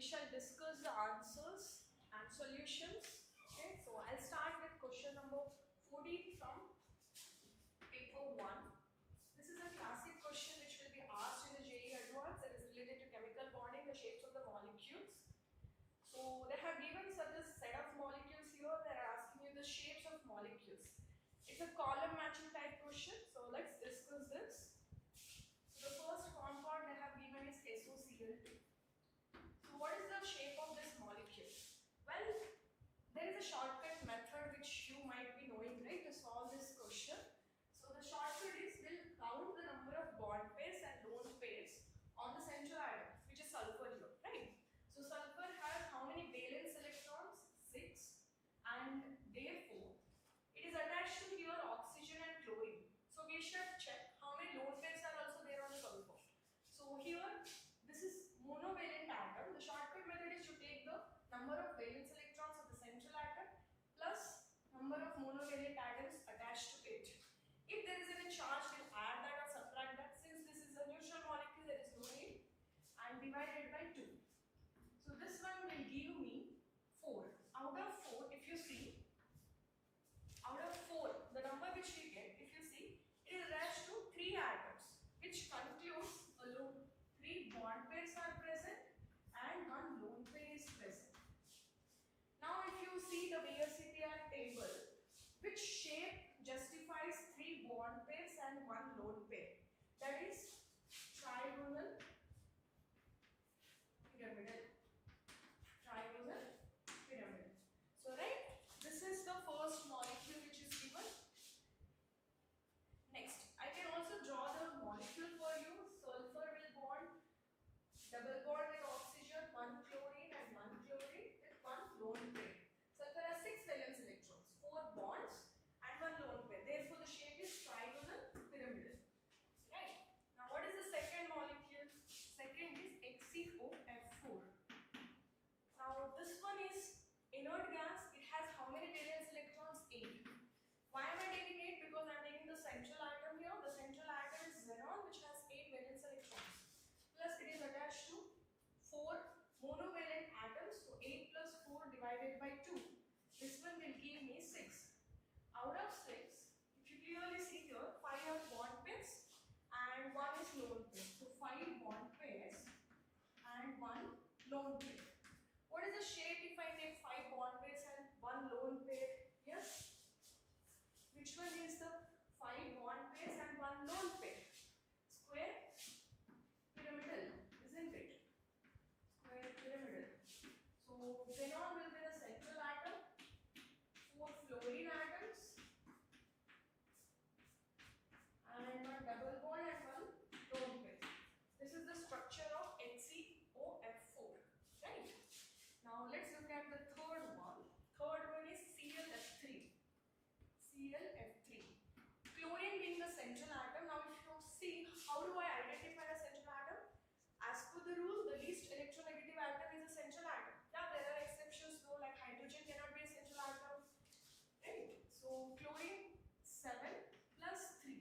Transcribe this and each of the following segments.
we shall discuss the answers and solutions. Okay, so I'll start with question number 14 from paper 1. This is a classic question which will be asked in the JEE Advanced. It is related to chemical bonding, the shapes of the molecules. So they have given such a set of molecules here. They are asking you the shapes of molecules. It's a column matching type question. So let's discuss this. So the first compound they have given is SOCl2. So what is the shape of this molecule? Well, there is a shortcut method which you might be knowing, right, to solve this question. So the shortcut is we'll count the number of bond pairs and lone pairs on the central atom, which is sulfur here, right? So sulfur has how many valence electrons? 6, and therefore it is attached to here oxygen and chlorine. So we should check how many lone pairs are also there on the sulfur. So here this is monovalent atom. The shortcut method is to take the number of valence electrons of the central atom plus number of monovalent atoms attached to it. If there is any charge, we'll add that or subtract that. Since this is a neutral molecule, there is no need, and divide it by 2. So this one will give me 4. Out of 4, if you see, out of 4, the number which we get, if you see, it is attached to 3 atoms, which concludes a lone. 3 bond pairs are present and 1 lone pair is present. Now if you see the VSCPR table, which shape justifies 3 bond pairs and 1 lone pair? That is trigonal pyramidal. Trigonal pyramidal. So right, this is the first molecule which is given. Next, I can also draw the molecule for you. Sulfur will bond, double bond with oxygen, 1 chlorine and 1 chlorine with 1 lone pair. Sulfur has 6 valence electrons, 4 bonds and 1 lone pair. Therefore, the shape is trigonal pyramidal. Right. Now, what is the second molecule? Second is HCOF4. Now, this one is inert gas. It has how many valence electrons? 8. Why am I taking 8? Because I am taking the central atom here. The central atom is xenon, which has 8 valence electrons. Plus, it is attached to 4 monovalent atoms. So 8 plus 4 divided by 2. This one will give me 6. Out of 6, if you clearly see here, 5 are bond pairs and 1 is lone pair. So 5 bond pairs and 1 lone pair. What is the shape if I take 5 bond pairs and 1 lone pair here? Which one is the 5 bond pairs and 1 lone pair? Square pyramidal, isn't it? Square pyramidal. So xenon will be the central atom, 4 fluorine atoms, and 1 double bond and 1 lone pair. This is the structure of HCOF4. Right? Now let's look at the third one. Third one is ClF3. ClF3. Chlorine being the central atom. Now if you see, how do I identify a central atom? As per the rule, the least electronegative atom is a central atom. Yeah, there are exceptions though, like hydrogen cannot be a central atom. Right? So chlorine 7 plus 3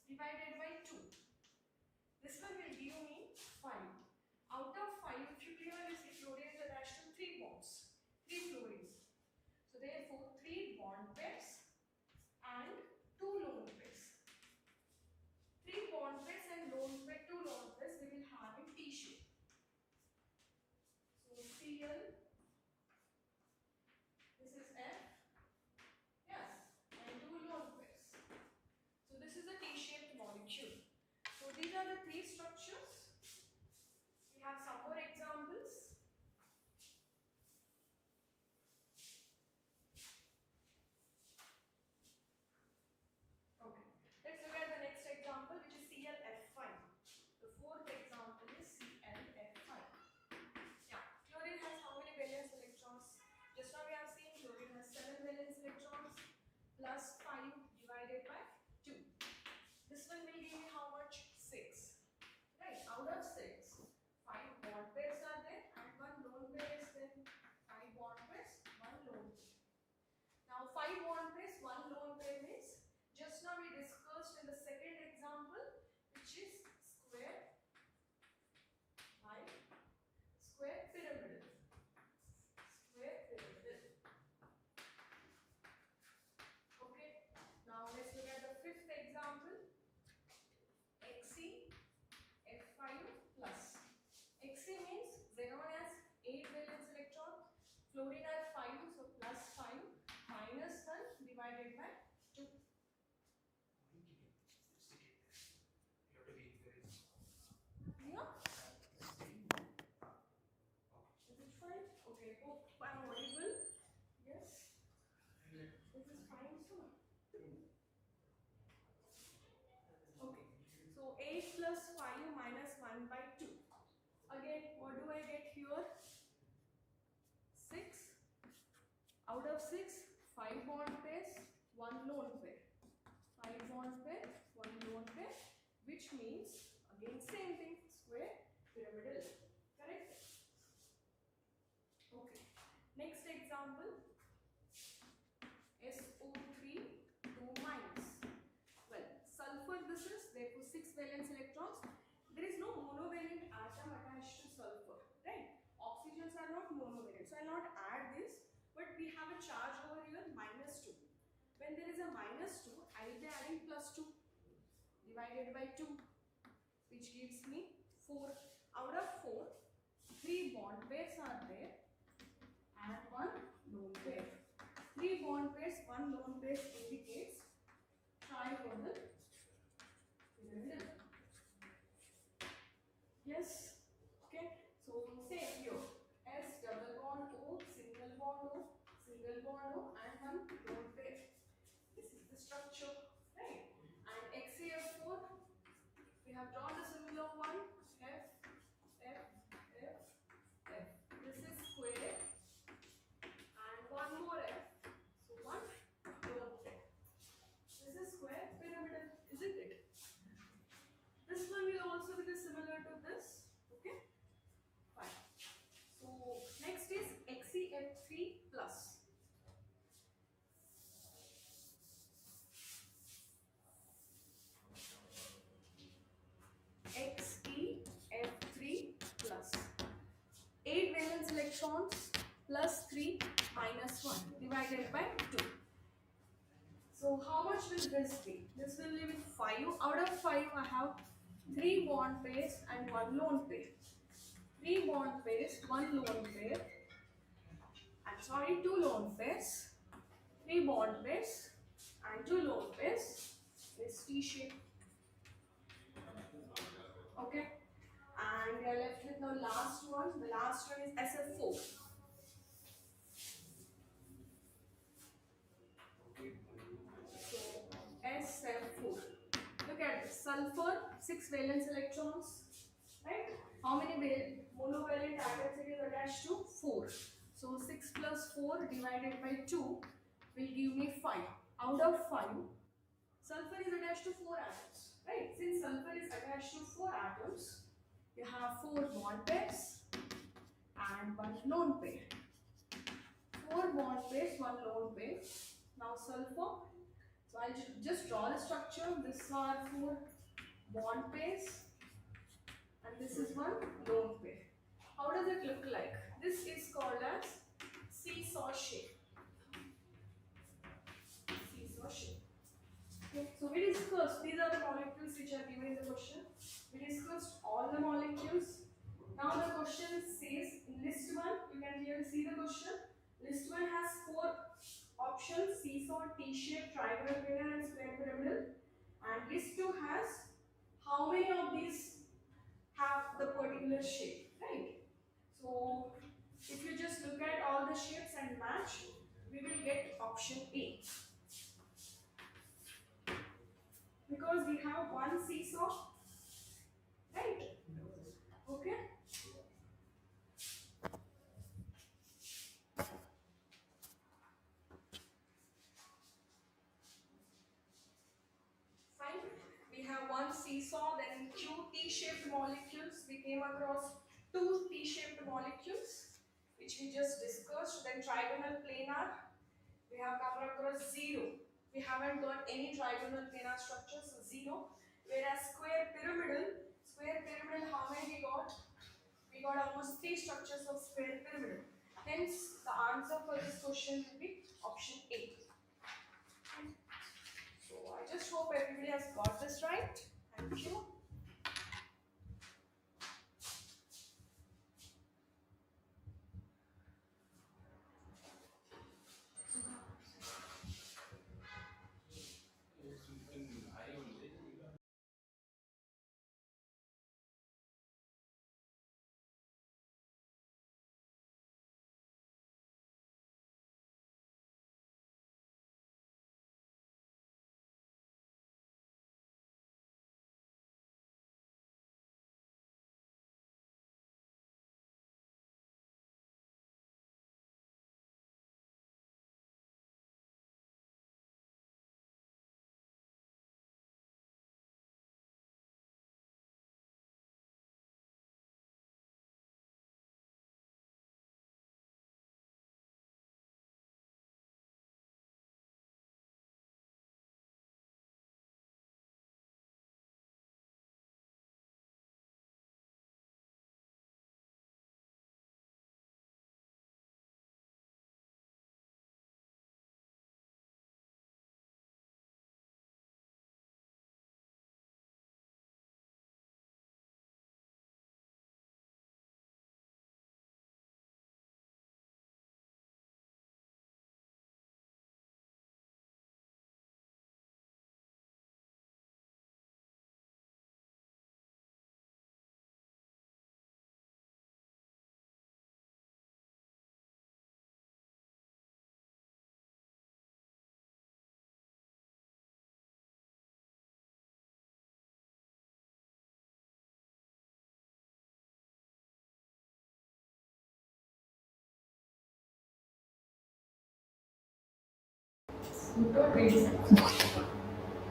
divided by 2. This one will give me 5. Out of 5, if you clearly see, chlorine is attached to 3 bonds, 3 fluorines. So therefore, 3 bond pairs and 2 lone pairs. 3 bond pairs and 2 lone pairs we will have in T shape. So Cl, this is F, yes, and 2 lone pairs. So this is a T-shaped molecule. So these are the 3 structures. We have some more examples. Okay, let's look at the next example, which is ClF5. The fourth example is ClF5. Yeah, chlorine has how many valence electrons? Just now we have seen chlorine has 7 valence electrons plus 5 divided by 2. This one will give me how much? 6. Right, out of 6, 5 bond pairs are there and 1 lone pair is there. 5 bond pairs, 1 lone pair. Now 5 bond pairs, 1 lone pair means, just now we discussed in the second example, which is square by square pyramidal. 5 bond pairs, 1 lone pair. 5 bond pair, 1 lone pair, which means again same thing, square pyramidal. Correct? Okay. Next example, SO3 2 minus. Well, sulfur this is, therefore 6 valence electrons. There is no monovalent atom attached to sulfur, right? Oxygens are not monovalent, so I will not add this, but we have a charge over here -2. When there is a -2, I will be adding +2 divided by 2, which gives me 4. Out of 4, 3 bond pairs are there and 1 lone pair. 3 bond pairs, 1 lone pair indicates trigonal pyramidal. Yes. Okay. So same here. S double bond O, single bond O, single bond O, and 1 lone pair. This is the structure, right? And XAF4, we have drawn the symbol of 1. F, F, F, F. This is square, and 1 more F. So 1 lone pair. This is square pyramidal, isn't it? This one will also be similar to this. Okay? Fine. So next is XeF3 plus. XeF3 plus. 8 valence electrons plus 3 minus 1 divided by 2. So how much will this be? This will be 5. Out of 5 I have 3 bond pairs and 1 lone pair. 3 bond pairs, 1 lone pair. I'm sorry, 2 lone pairs. 3 bond pairs and 2 lone pairs is T shape. Okay. And we are left with the last one. The last one is SF4. So SF4. Look at this. Sulfur, 6 valence electrons. Right? How many monovalent atoms it is attached to? 4. So 6 plus 4 divided by 2 will give me 5. Out of 5, sulfur is attached to 4 atoms. Right? Since sulfur is attached to 4 atoms, you have 4 bond pairs and 1 lone pair. 4 bond pairs, 1 lone pair. Now sulfur. So I'll just draw the structure. These are 4 bond pairs and this is 1 lone pair. How does it look like? This is called as seesaw shape. Seesaw shape. Okay, so we discussed, these are the molecules which are given in the question. We discussed all the molecules. Now the question says in list 1, you can clearly see the question. List 1 has 4 options: seesaw, T-shape, trigonal planar and square pyramidal. And list 2 has how many of these have the particular shape, right? So if you just look at all the shapes and match, we will get option A. Because we have 1 seesaw, right? Okay. Fine. We have 1 seesaw, then 2 T-shaped molecules. We came across 2 T-shaped molecules, which we just discussed. Then trigonal planar, we have come across 0. We haven't got any trigonal planar structure, so 0. Whereas square pyramidal, how many we got? We got almost 3 structures of square pyramidal. Hence, the answer for this question will be option A. So I just hope everybody has got this right. Thank you.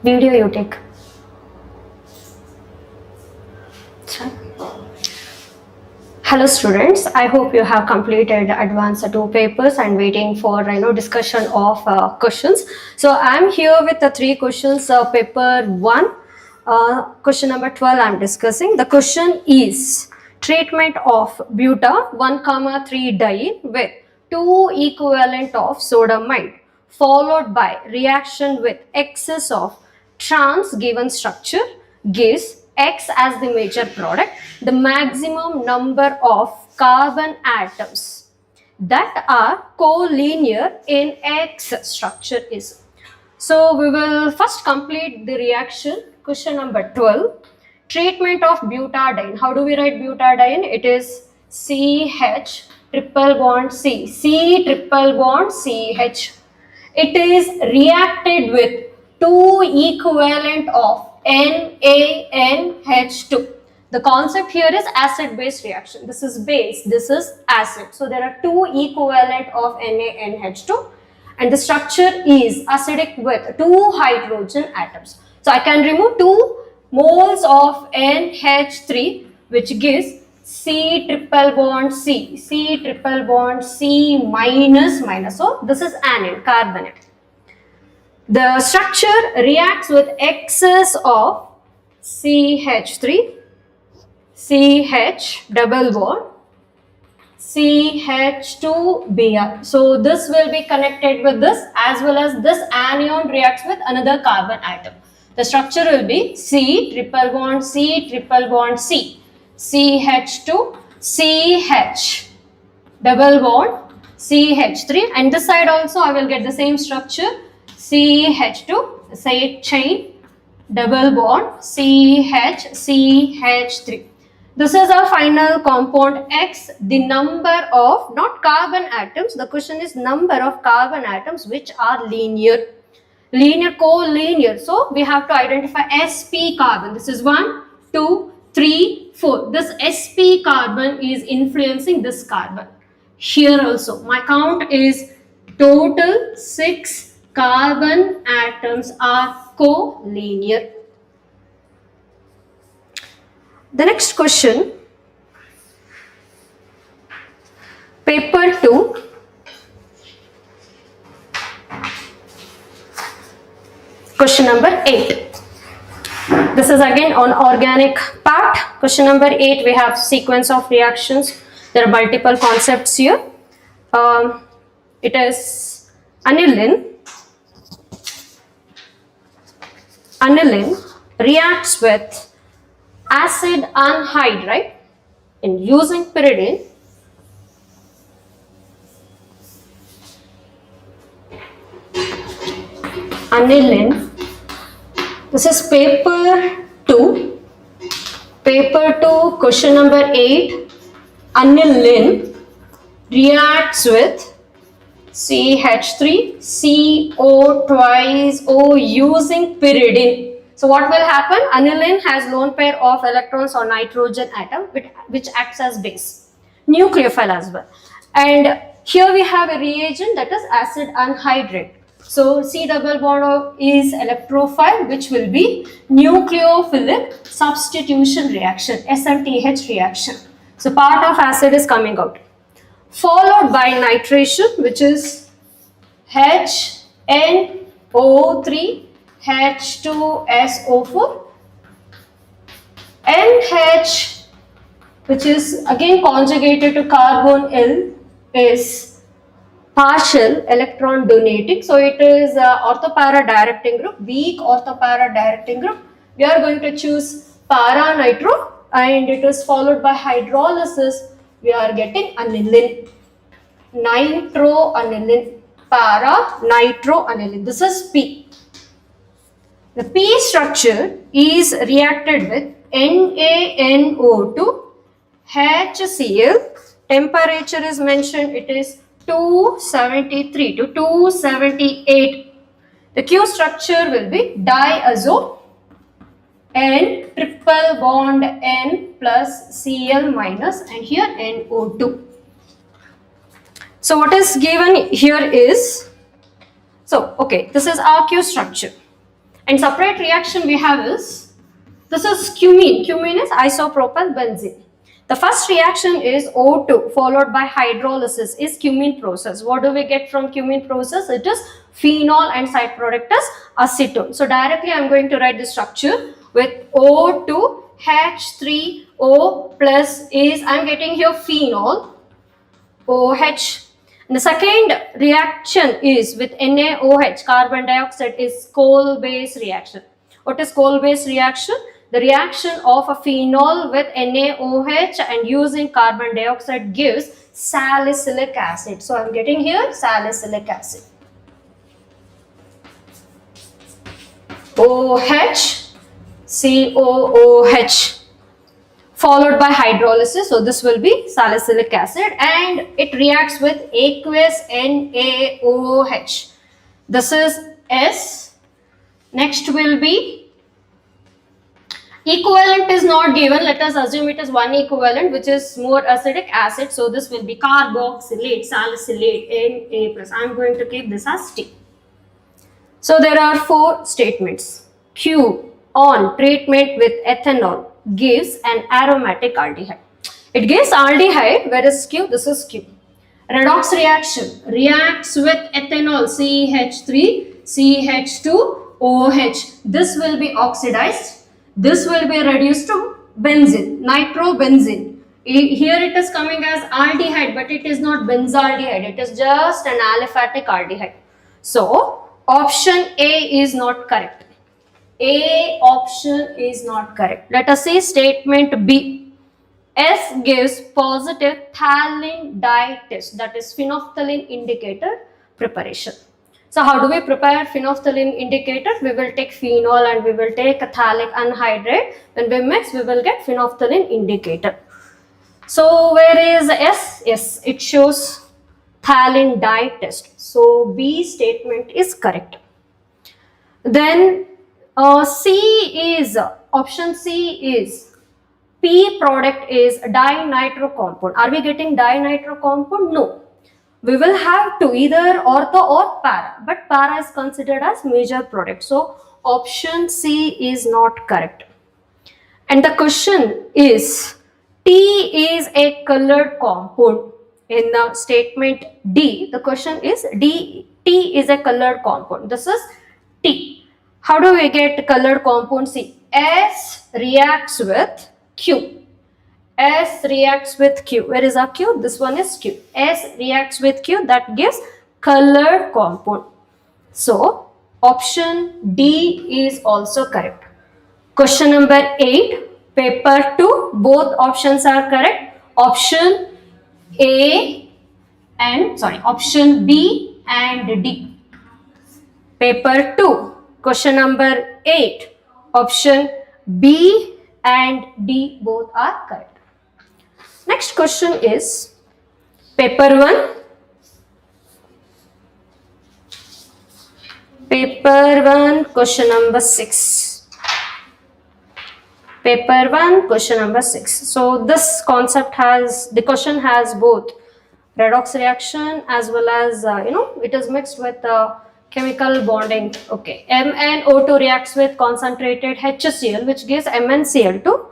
Video you take. Hello students, I hope you have completed advanced 2 papers and waiting for discussion of questions. So I am here with the 3 questions, paper 1, question number 12 I am discussing. The question is treatment of buta 1,3 diene with 2 equivalent of sodamide followed by reaction with excess of trans given structure gives X as the major product, the maximum number of carbon atoms that are collinear in X structure is. So we will first complete the reaction. Question number 12. Treatment of butadiene. How do we write butadiene? It is CH triple bond C. C triple bond CH. It is reacted with 2 equivalent of NaNH2. The concept here is acid-base reaction. This is base, this is acid. So there are 2 equivalent of NaNH2 and the structure is acidic with 2 hydrogen atoms. So I can remove 2 moles of NH3 which gives C triple bond C, C triple bond C minus minus. So this is anion, carbonate. The structure reacts with excess of CH3, CH double bond, CH2Br. So this will be connected with this as well as this anion reacts with another carbon atom. The structure will be C triple bond C triple bond C, CH2, CH double bond, CH3 and this side also I will get the same structure CH2, say chain, double bond, CH, CH3. This is our final compound X, the number of, not carbon atoms, the question is number of carbon atoms which are linear, collinear. So we have to identify sp carbon. This is 1, 2, 3, 4. This sp carbon is influencing this carbon. Here also, my count is total 6 carbon atoms are collinear. The next question, paper 2, question number 8. This is again on organic part. Question number 8, we have sequence of reactions. There are multiple concepts here. It is aniline. Aniline reacts with acid anhydride in using pyridine aniline. This is paper 2. Paper 2, question number 8. Aniline reacts with CH3, CO twice O using pyridine. So what will happen? Aniline has lone pair of electrons on nitrogen atom which acts as base. Nucleophile as well. And here we have a reagent that is acid anhydride. So C double bond is electrophile which will be nucleophilic substitution reaction, SMTH reaction. So part of acid is coming out. Followed by nitration which is HNO3 H2SO4 NH which is again conjugated to carbon L is partial electron donating. So it is orthopara directing group, weak orthopara directing group. We are going to choose para nitro and it is followed by hydrolysis. We are getting aniline, nitroaniline, para nitroaniline. This is P. The P structure is reacted with NaNO2 HCl. Temperature is mentioned, it is 273 to 278. The Q structure will be diazo N triple bond N plus Cl minus and here NO2. So what is given here is, So, okay, this is our Q structure. And separate reaction we have is, this is cumene. Cumene is isopropyl benzene. The first reaction is O2 followed by hydrolysis is cumene process. What do we get from cumene process? It is phenol and side product is acetone. So directly I am going to write the structure with O2 H3O plus is, I am getting here phenol OH. And the second reaction is with NaOH, carbon dioxide, is coal-based reaction. What is coal-based reaction? The reaction of a phenol with NaOH and using carbon dioxide gives salicylic acid. So I am getting here salicylic acid. OH, COOH followed by hydrolysis. So this will be salicylic acid and it reacts with aqueous NaOH. This is S. Next will be equivalent is not given. Let us assume it is one equivalent which is more acidic acid. So this will be carboxylate, salicylate, Na plus. I am going to keep this as T. So there are 4 statements. Q on treatment with ethanol gives an aromatic aldehyde. It gives aldehyde. Where is Q? This is Q. Redox reaction reacts with ethanol CH3, CH2, OH. This will be oxidized. This will be reduced to benzene, nitrobenzene. Here it is coming as aldehyde, but it is not benzaldehyde. It is just an aliphatic aldehyde. So option A is not correct. A option is not correct. Let us see statement B. S gives positive phthalate dye test, that is phenolphthalein indicator preparation. So how do we prepare phenolphthalein indicator? We will take phenol and we will take phthalic anhydride. When we mix, we will get phenolphthalein indicator. So where is S? Yes, it shows phthalate dye test. So B statement is correct. Then C is, option C is, P product is dinitro compound. Are we getting dinitro compound? No. We will have to either ortho or para, but para is considered as major product. So option C is not correct. And the question is, T is a colored compound. In the statement D, the question is T is a colored compound. This is T. How do we get colored compound? C. S reacts with Q. S reacts with Q. Where is our Q? This one is Q. S reacts with Q, that gives colored compound. So option D is also correct. Question number 8, paper 2, both options are correct. Option B and D. Paper 2. Question number 8, option B and D both are correct. Next question is paper 1. Paper 1, question number 6. Paper 1, question number 6. So this concept has, the question has both redox reaction as well as, it is mixed with chemical bonding. Okay, MnO2 reacts with concentrated HCl which gives MnCl2.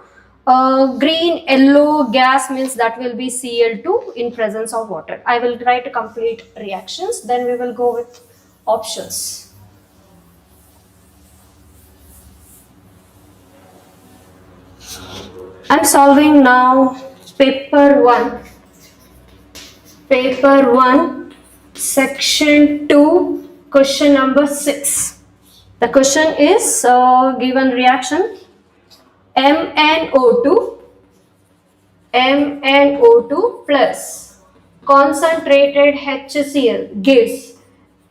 Green yellow gas means that will be Cl2 in presence of water. I will write complete reactions, then we will go with options. I am solving now paper 1. Paper 1, section 2. Question number 6. The question is given reaction MnO2 plus concentrated HCl gives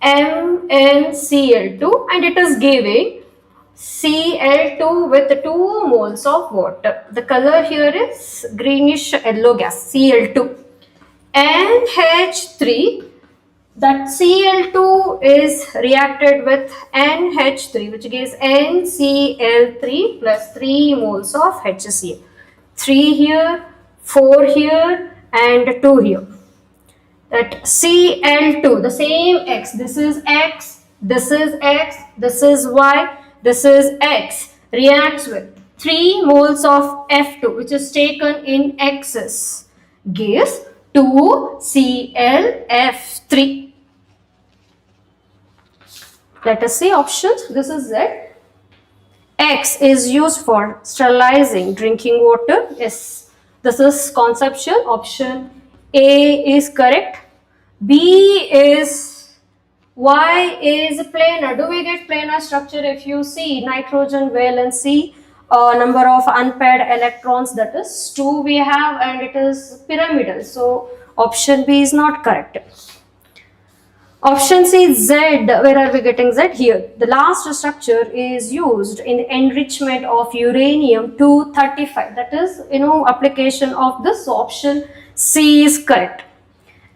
MnCl2 and it is giving Cl2 with 2 moles of water. The color here is greenish yellow gas, Cl2. NH3, that Cl2 is reacted with NH3 which gives NCl3 plus 3 moles of HCl. 3 here, 4 here and 2 here. That Cl2, the same X, this is X, This is X, this is Y, this is X. Reacts with 3 moles of F2 which is taken in excess gives 2ClF3. Let us see options. This is Z. X is used for sterilizing drinking water. Yes, this is conceptual. Option A is correct. B is Y is planar. Do we get planar structure if you see nitrogen valency number of unpaired electrons, that is 2 we have, and it is pyramidal. So option B is not correct. Option C, Z. Where are we getting Z? Here. The last structure is used in the enrichment of uranium-235. That is, application of this. So option C is correct.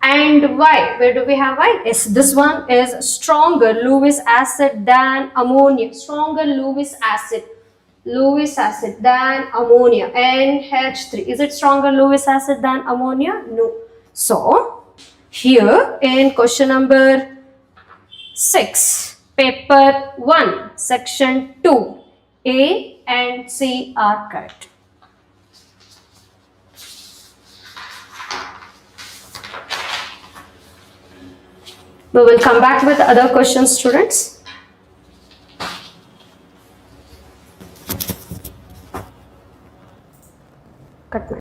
And Y, where do we have Y? Yes, this one is stronger Lewis acid than ammonia. Stronger Lewis acid than ammonia. NH3. Is it stronger Lewis acid than ammonia? No. So, here in question number 6, paper 1, section 2, A and C are correct. We will come back with other questions, students. Cut my.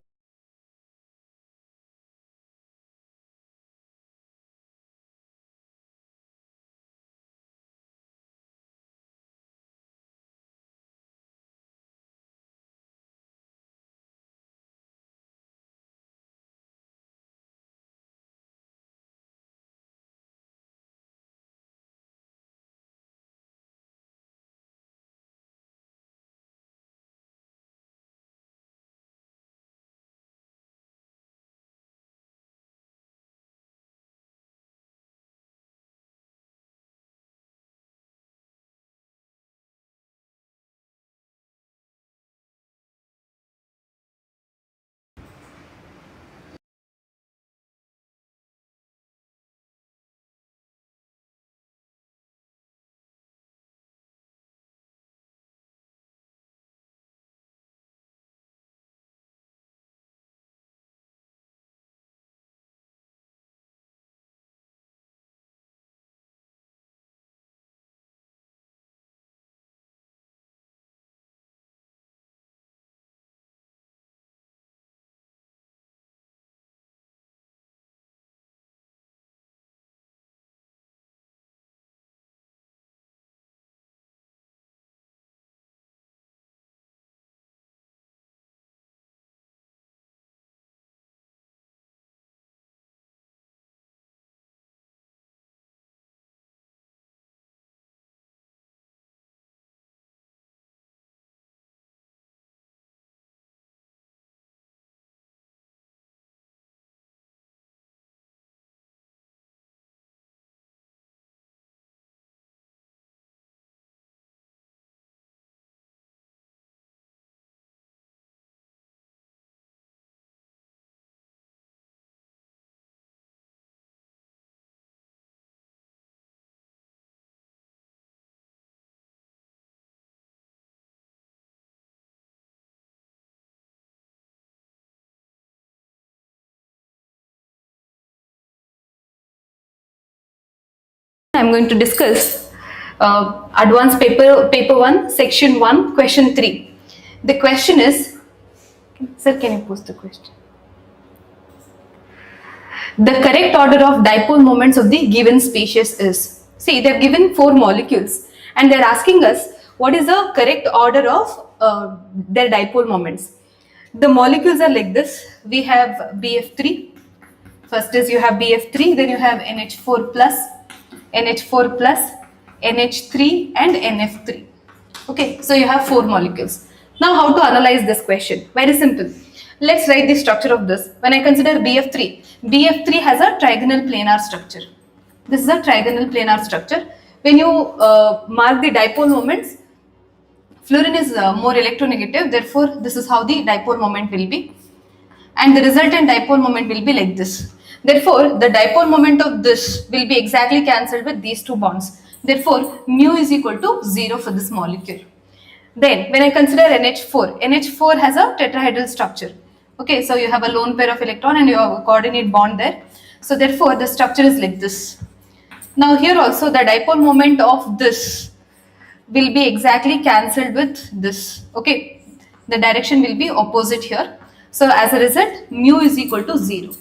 I'm going to discuss advanced paper 1 section 1 question 3. The question is, sir, can you post the question? The correct order of dipole moments of the given species is, see, they have given 4 molecules and they are asking us what is the correct order of their dipole moments. The molecules are like this. We have BF3. First is you have BF3, then you have NH4 plus, NH4 plus, NH3 and NF3. Okay, so you have 4 molecules. Now how to analyze this question? Very simple. Let's write the structure of this. When I consider BF3, BF3 has a trigonal planar structure. This is a trigonal planar structure. When you mark the dipole moments, fluorine is more electronegative, therefore this is how the dipole moment will be. And the resultant dipole moment will be like this. Therefore, the dipole moment of this will be exactly cancelled with these 2 bonds. Therefore, mu is equal to 0 for this molecule. Then when I consider NH4 has a tetrahedral structure. Okay, so you have a lone pair of electron and you have a coordinate bond there. So therefore the structure is like this. Now here also the dipole moment of this will be exactly cancelled with this. Okay, the direction will be opposite here. So as a result, mu is equal to 0.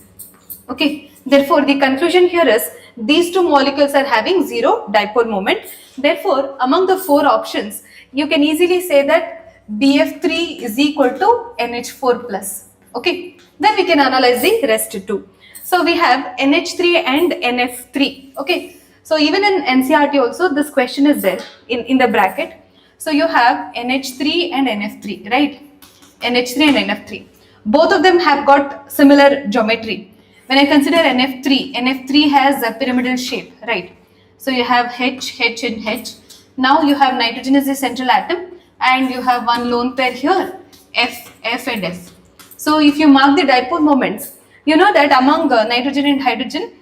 Okay, therefore the conclusion here is these two molecules are having zero dipole moment. Therefore, among the four options, you can easily say that BF3 is equal to NH4 plus. Okay, then we can analyze the rest too. So we have NH3 and NF3. Okay, so even in NCRT also this question is there in the bracket. So you have NH3 and NF3, right? NH3 and NF3. Both of them have got similar geometry. When I consider NF3 has a pyramidal shape, right? So you have H, H and H. Now you have nitrogen as the central atom and you have one lone pair here, F, F and F. So if you mark the dipole moments, you know that among nitrogen and hydrogen,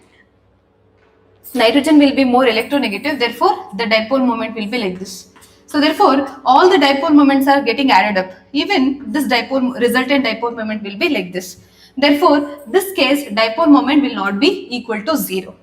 nitrogen will be more electronegative, therefore the dipole moment will be like this. So therefore all the dipole moments are getting added up. Even this resultant dipole moment will be like this. Therefore this case dipole moment will not be equal to 0.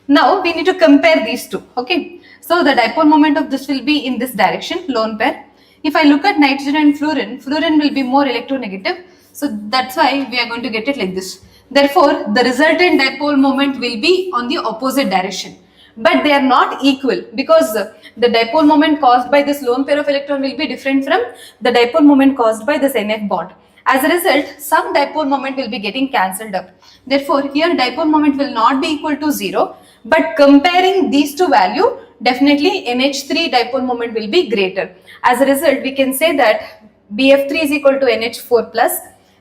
Now we need to compare these two. Okay, so the dipole moment of this will be in this direction, lone pair. If I look at nitrogen and fluorine will be more electronegative. So that's why we are going to get it like this. Therefore, the resultant dipole moment will be on the opposite direction. But they are not equal because the dipole moment caused by this lone pair of electron will be different from the dipole moment caused by this NF bond. As a result, some dipole moment will be getting cancelled up. Therefore, here dipole moment will not be equal to 0. But comparing these two values, definitely NH3 dipole moment will be greater. As a result, we can say that BF3 is equal to NH4 plus,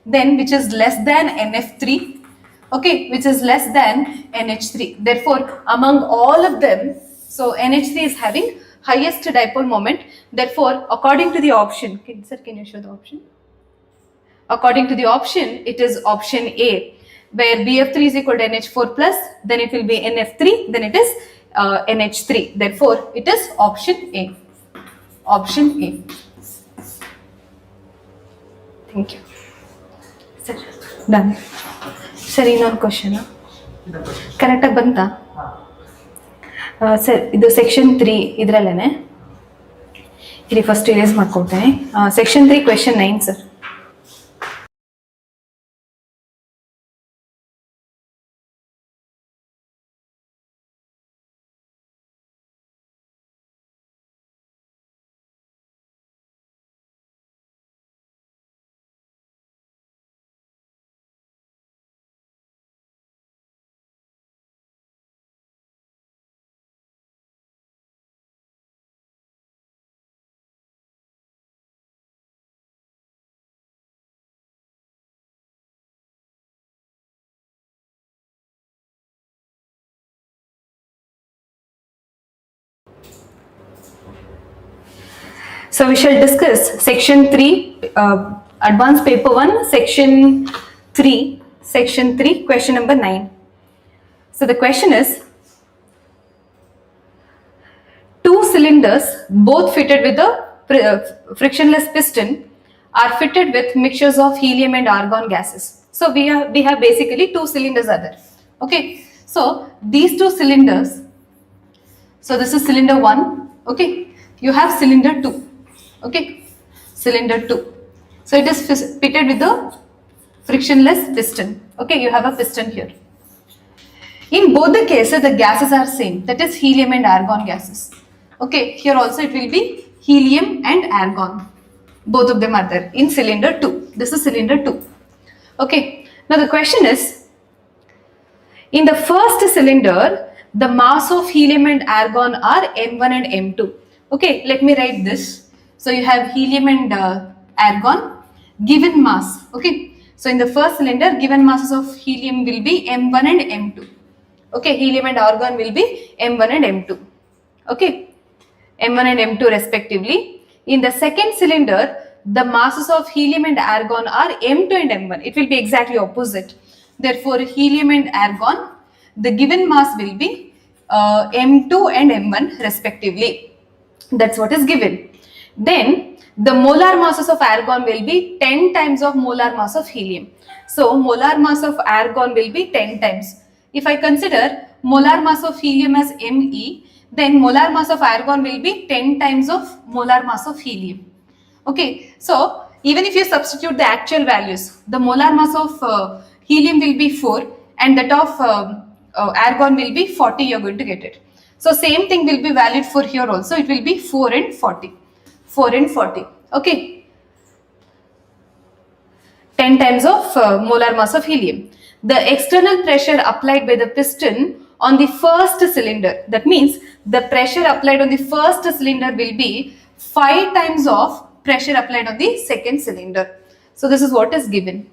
then which is less than NF3, okay, which is less than NH3. Therefore, among all of them, so NH3 is having highest dipole moment. Therefore, according to the option, sir, can you show the option? According to the option, it is option A, where BF3 is equal to NH4 plus, then it will be NF3, then it is NH3. Therefore, it is option A. Option A. Thank you. Sir, done. Sir, ಇನ್ನೊಂದು question ಕರೆಕ್ಟಾಗಿ ಬಂತಾ sir? ಇದು section 3 ಇದರಲ್ಲೇನೆ ಇಲ್ಲಿ first erase ಮಾಡ್ಕೊಳ್ತೇನೆ. Section 3 question 9 sir. So we shall discuss section 3, advanced paper 1, section 3, question number 9. So the question is, two cylinders both fitted with a frictionless piston are fitted with mixtures of helium and argon gases. So we have basically two cylinders are there. Okay, so these two cylinders, so this is cylinder 1, okay, you have cylinder 2, okay, cylinder 2. So it is fitted with a frictionless piston. Okay, you have a piston here. In both the cases, the gases are same, that is helium and argon gases. Okay, here also it will be helium and argon. Both of them are there in cylinder 2. This is cylinder 2. Okay, now the question is, in the first cylinder, the mass of helium and argon are M1 and M2. Okay, let me write this. So you have helium and argon, given mass. Okay, so in the first cylinder, given masses of helium will be M1 and M2. Okay, helium and argon will be M1 and M2. Okay, M1 and M2 respectively. In the second cylinder, the masses of helium and argon are M2 and M1. It will be exactly opposite. Therefore, helium and argon, the given mass will be M2 and M1 respectively. That's what is given. Then the molar masses of argon will be 10 times of molar mass of helium. So molar mass of argon will be 10 times. If I consider molar mass of helium as Me, then molar mass of argon will be 10 times of molar mass of helium. Okay, so even if you substitute the actual values, the molar mass of helium will be 4 and that of argon will be 40, you are going to get it. So same thing will be valid for here also, it will be 4 and 40. 4 and 40. Okay, 10 times of molar mass of helium. The external pressure applied by the piston on the first cylinder, that means the pressure applied on the first cylinder will be 5 times of pressure applied on the second cylinder. So this is what is given.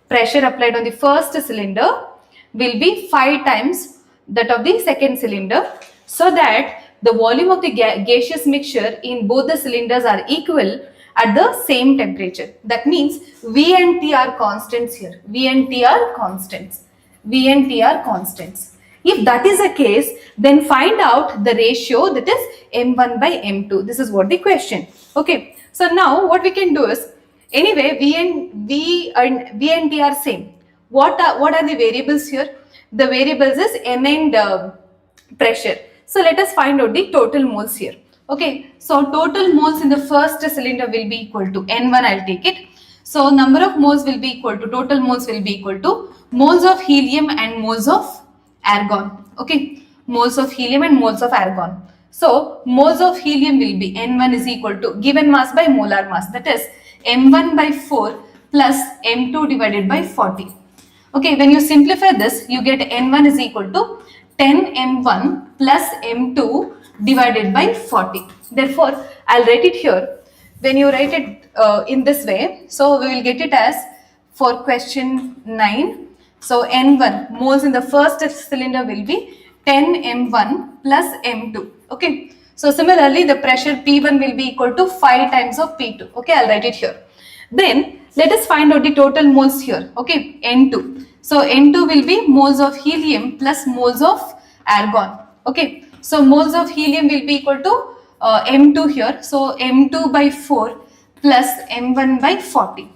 Pressure applied on the first cylinder will be 5 times that of the second cylinder, so that the volume of the gaseous mixture in both the cylinders are equal at the same temperature. That means V and T are constants here. V and T are constants. V and T are constants. If that is the case, then find out the ratio, that is M1 by M2. This is what the question. Okay. So now what we can do is, anyway V and T are same. What are the variables here? The variables is M and pressure. So let us find out the total moles here. Okay, so total moles in the first cylinder will be equal to N1, I'll take it. So number of moles will be equal to, total moles will be equal to moles of helium and moles of argon. Okay, moles of helium and moles of argon. So moles of helium will be N1 is equal to given mass by molar mass, that is M1 by 4 plus M2 divided by 40. Okay, when you simplify this, you get N1 is equal to 10 M1 plus M2 divided by 40. Therefore, I'll write it here. When you write it in this way, so we will get it as for question 9. So N1 moles in the first cylinder will be 10 M1 plus M2. Okay. So similarly, the pressure P1 will be equal to 5 times of P2. Okay, I'll write it here. Then let us find out the total moles here. Okay, N2. So N2 will be moles of helium plus moles of argon. Okay, so moles of helium will be equal to M2 here. So M2 by 4 plus M1 by 40.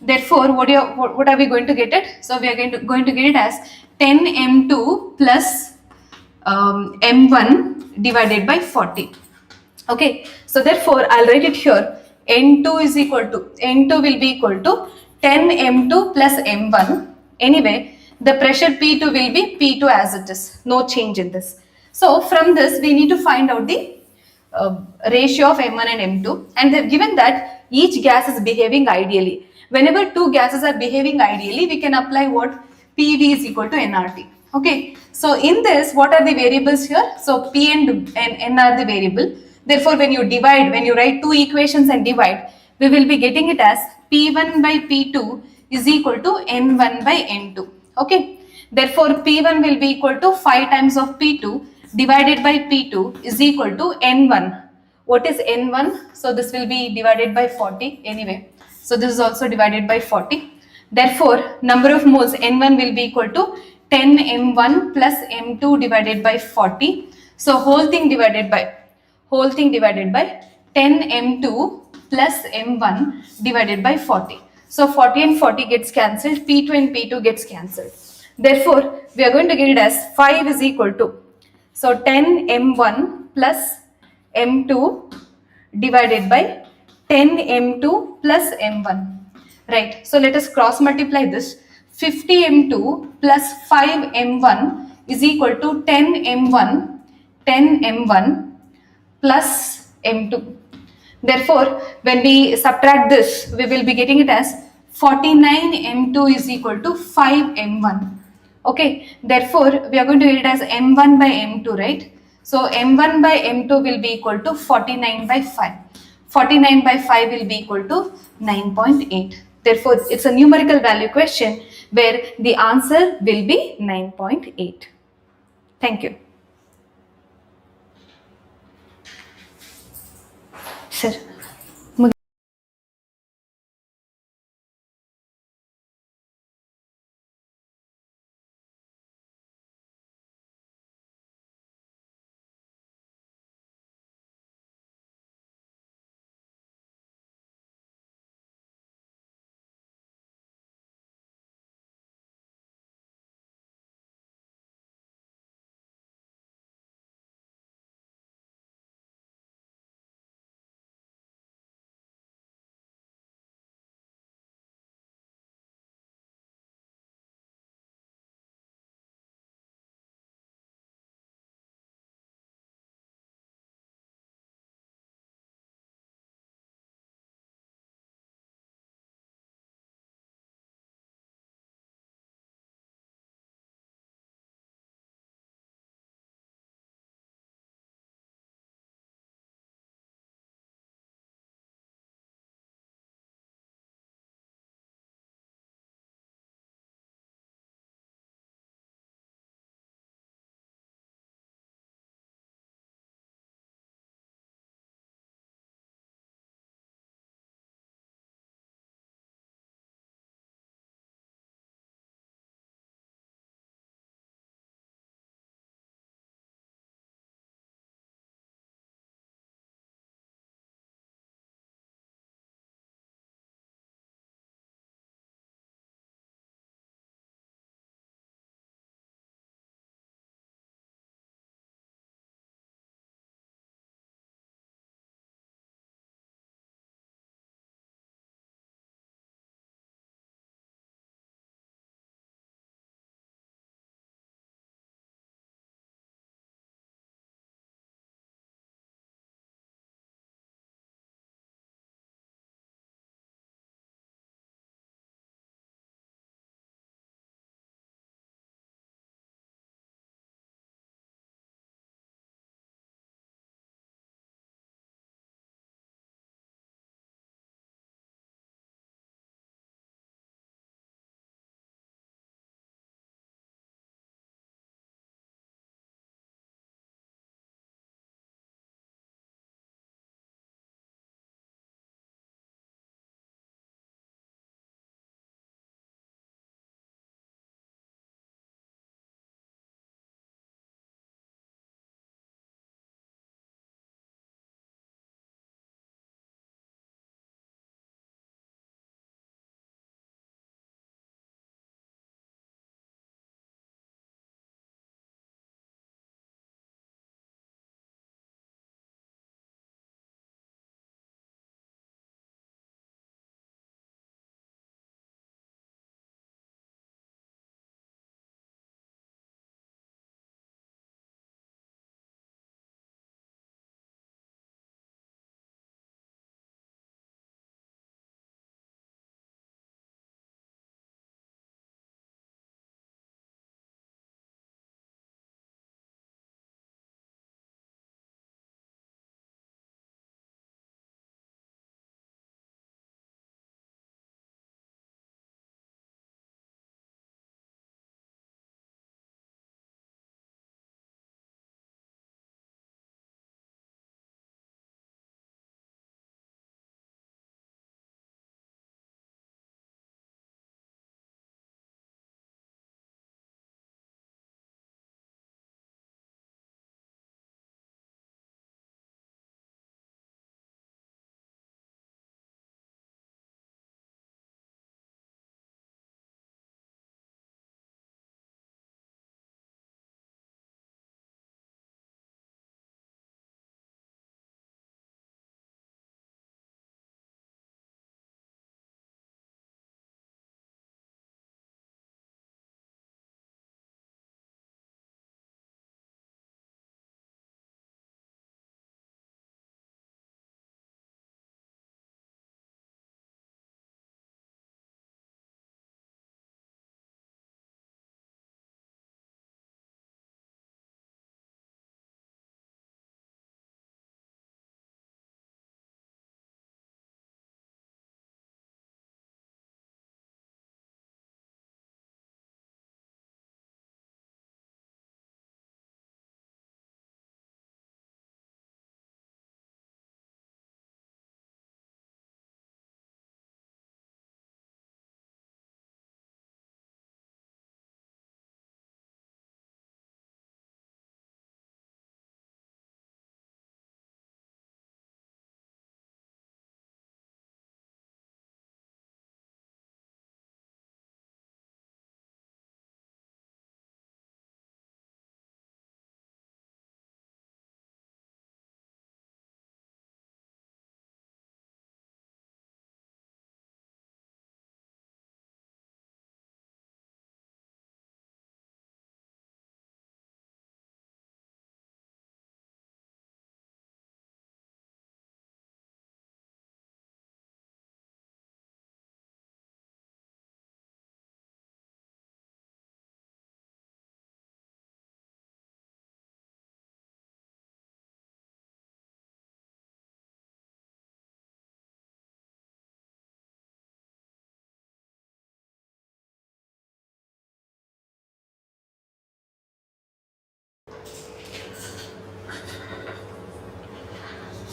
Therefore, what are we going to get it? So we are going to get it as 10 M2 plus M1 divided by 40. Okay, so therefore I'll write it here. N2 is equal to, N2 will be equal to 10 M2 plus M1. Anyway, the pressure P2 will be P2 as it is. No change in this. So from this we need to find out the ratio of M1 and M2, and they've given that each gas is behaving ideally. Whenever two gases are behaving ideally, we can apply what? PV is equal to nRT. Okay, so in this, what are the variables here? So P and N are the variable. Therefore, when you divide, when you write two equations and divide, we will be getting it as P1 by P2 is equal to N1 by N2. Okay, therefore P1 will be equal to 5 times of P2 divided by P2 is equal to N1. What is N1? So this will be divided by 40 anyway. So this is also divided by 40. Therefore, number of moles N1 will be equal to 10 M1 plus M2 divided by 40. So whole thing divided by 10 M2 plus M1 divided by 40. So 40 and 40 gets cancelled, P2 and P2 gets cancelled. Therefore, we are going to get it as 5 is equal to, so 10 M1 plus M2 divided by 10 M2 plus M1. Right. So let us cross multiply this. 50 M2 plus 5 M1 is equal to 10 M1 plus M2. Therefore, when we subtract this, we will be getting it as 49 M2 is equal to 5 M1. Okay. Therefore, we are going to get it as M1 by M2, right? So M1 by M2 will be equal to 49 by 5. 49 by 5 will be equal to 9.8. Therefore, it's a numerical value question where the answer will be 9.8. Thank you. Sir.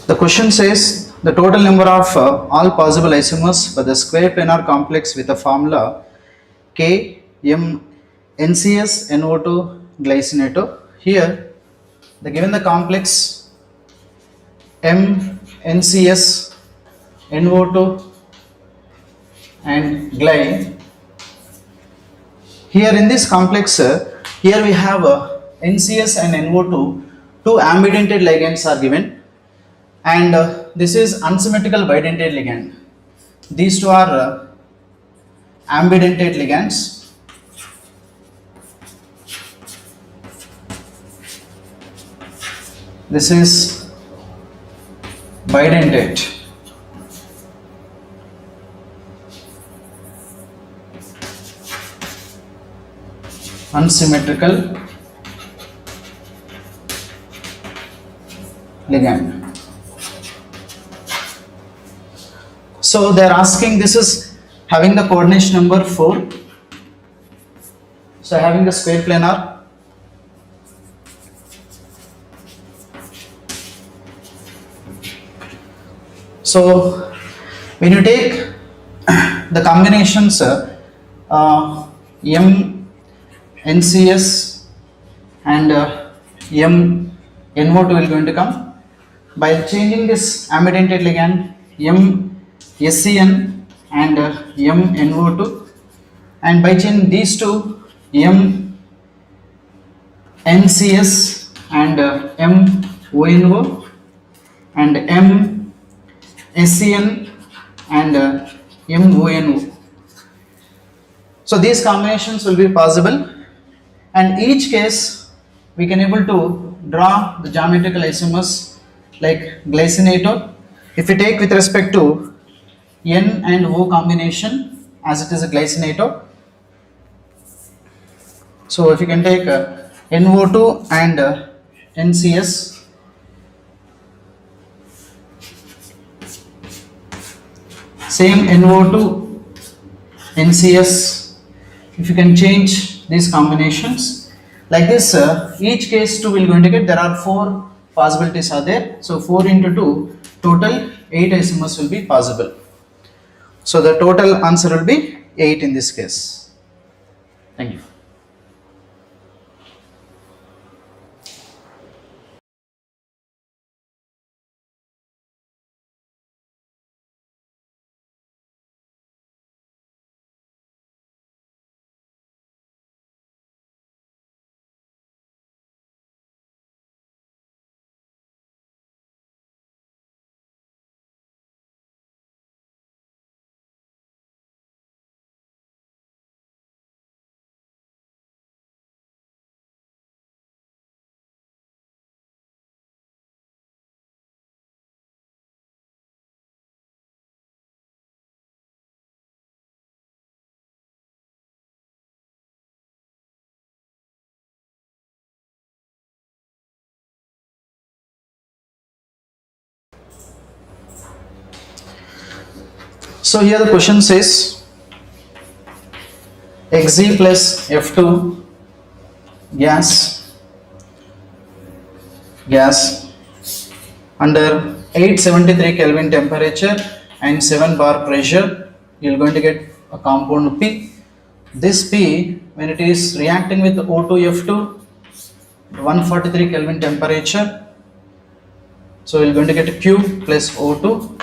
The question says the total number of all possible isomers for the square planar complex with the formula K M NCS NO2 glycinato. Here, the given the complex M NCS NO2 and gly. Here in this complex, here we have NCS and NO2, two ambidentate ligands are given, and this is unsymmetrical bidentate ligand. These two are ambidentate ligands. This is bidentate. Unsymmetrical ligand. So they are asking, this is having the coordination number 4. So having the square planar. So when you take the combinations M NCS and M NO2 will going to come by changing this ambidentate ligand M SCN and M NO2, and by changing these two M NCS and M ONO and M SCN and M ONO. So these combinations will be possible, and each case we can able to draw the geometrical isomers like glycinato. If we take with respect to N and O combination, as it is a glycinato, so if you can take NO2 and NCS, same NO2 NCS, if you can change these combinations like this, each case 2 will going to get, there are 4 possibilities are there, so 4 into 2, total 8 isomers will be possible. So the total answer will be 8 in this case. Thank you. So here the question says Xg plus F2 gas under 873 Kelvin temperature and 7 bar pressure, you are going to get a compound P. This P, when it is reacting with O2F2 143 Kelvin temperature, so you are going to get Q plus O2,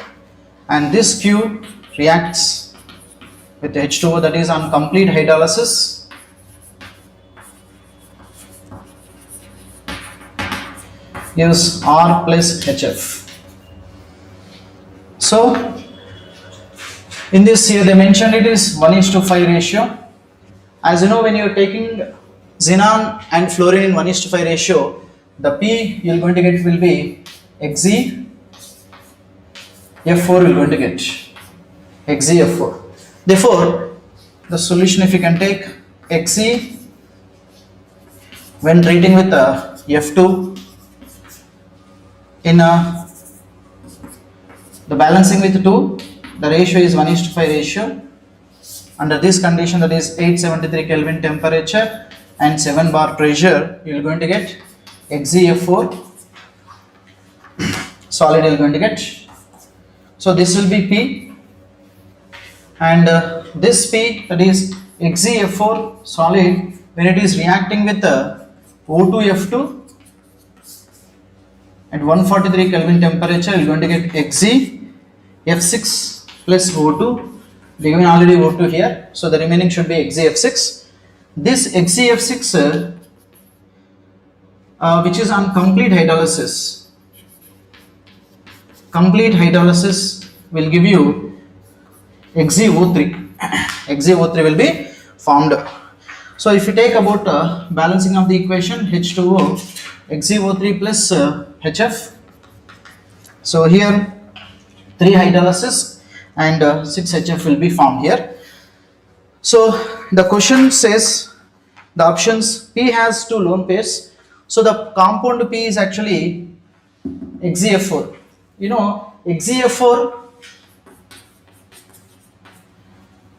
and this Q reacts with H2O, that is on complete hydrolysis, gives R plus HF. So in this here they mentioned it is 1:5 ratio. As you know, when you are taking xenon and fluorine in 1:5 ratio, the P you are going to get will be Xg F4 will going to get XeF4. Therefore, the solution, if you can take Xe when treating with F2 in the balancing with 2, the ratio is 1:5 ratio. Under this condition, that is 873 Kelvin temperature and 7 bar pressure, you are going to get XeF4. solid you're going to get. So this will be P, and this P, that is XeF4 solid, when it is reacting with O2F2 at 143 Kelvin temperature, you're going to get XeF6 plus O2. They given already O2 here, so the remaining should be XeF6. This XeF6 which is on complete hydrolysis. Complete hydrolysis will give you XeO3. XeO3 will be formed. So if you take about balancing of the equation, H2O, XeO3 plus HF. So here 3 hydrolysis and 6 HF will be formed here. So the question says the options P has 2 lone pairs. So the compound P is actually XeF4. You know, XeF4,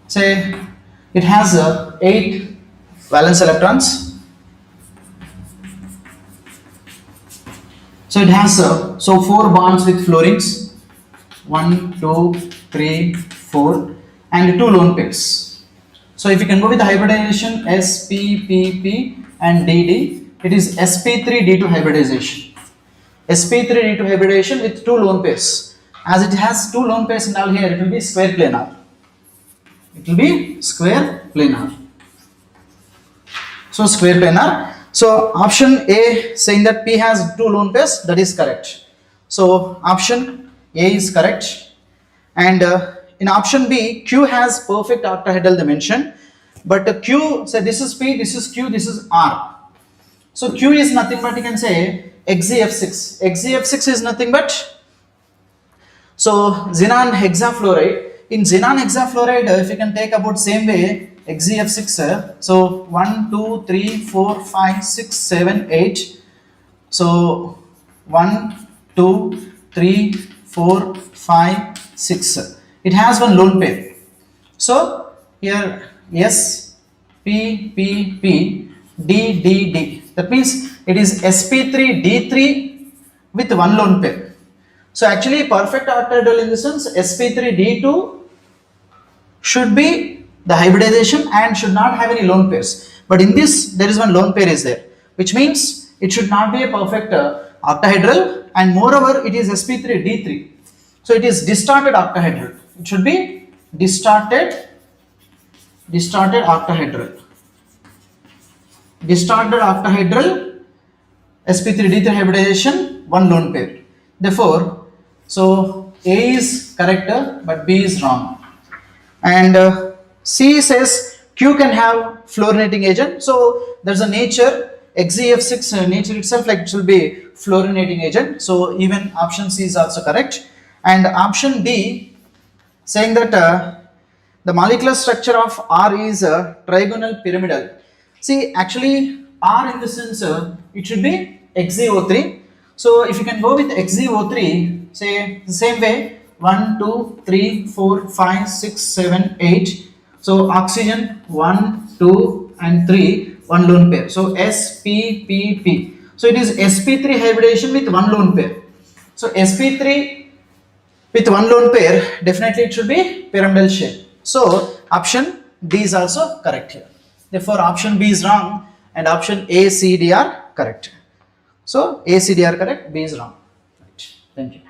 say it has 8 valence electrons. So it has 4 bonds with fluorines, 1, 2, 3, 4, and 2 lone pairs. So if you can go with the hybridization SPPP and DD, it is sp3d2 hybridization. sp3d2 hybridization with 2 lone pairs. As it has 2 lone pairs in all here, it will be square planar. It will be square planar. So square planar. So option A saying that P has 2 lone pairs, that is correct. So option A is correct. And in option B, Q has perfect octahedral dimension, but Q, say this is P, this is Q, this is R. So Q is nothing but you can say XeF6. XeF6 is nothing but, so xenon hexafluoride. In xenon hexafluoride, if you can take about same way XeF6, so 1, 2, 3, 4, 5, 6, 7, 8. So 1, 2, 3, 4, 5, 6. It has one lone pair. So here S, P, P, P, D, D, D. That means it is sp3 d3 with one lone pair. So actually perfect octahedral in the sense sp3 d2 should be the hybridization and should not have any lone pairs. But in this there is one lone pair is there, which means it should not be a perfect octahedral, and moreover it is sp3 d3. So it is distorted octahedral. It should be distorted octahedral. Distorted octahedral, sp3d3 hybridization, one lone pair. Therefore, so A is correct but B is wrong. And C says Q can have fluorinating agent. So there's a nature XeF6 nature itself, like it will be fluorinating agent. So even option C is also correct. And option D saying that the molecular structure of R is trigonal pyramidal. See, actually R in the sense it should be XeO3. So if you can go with XeO3, say the same way 1, 2, 3, 4, 5, 6, 7, 8. So oxygen 1, 2, and 3, one lone pair. So SPPP. So it is sp3 hybridization with one lone pair. So sp3 with one lone pair, definitely it should be pyramidal shape. So option D is also correct here. Therefore option B is wrong and option A, C, D are correct. So A, C, D are correct, B is wrong. Right. Thank you.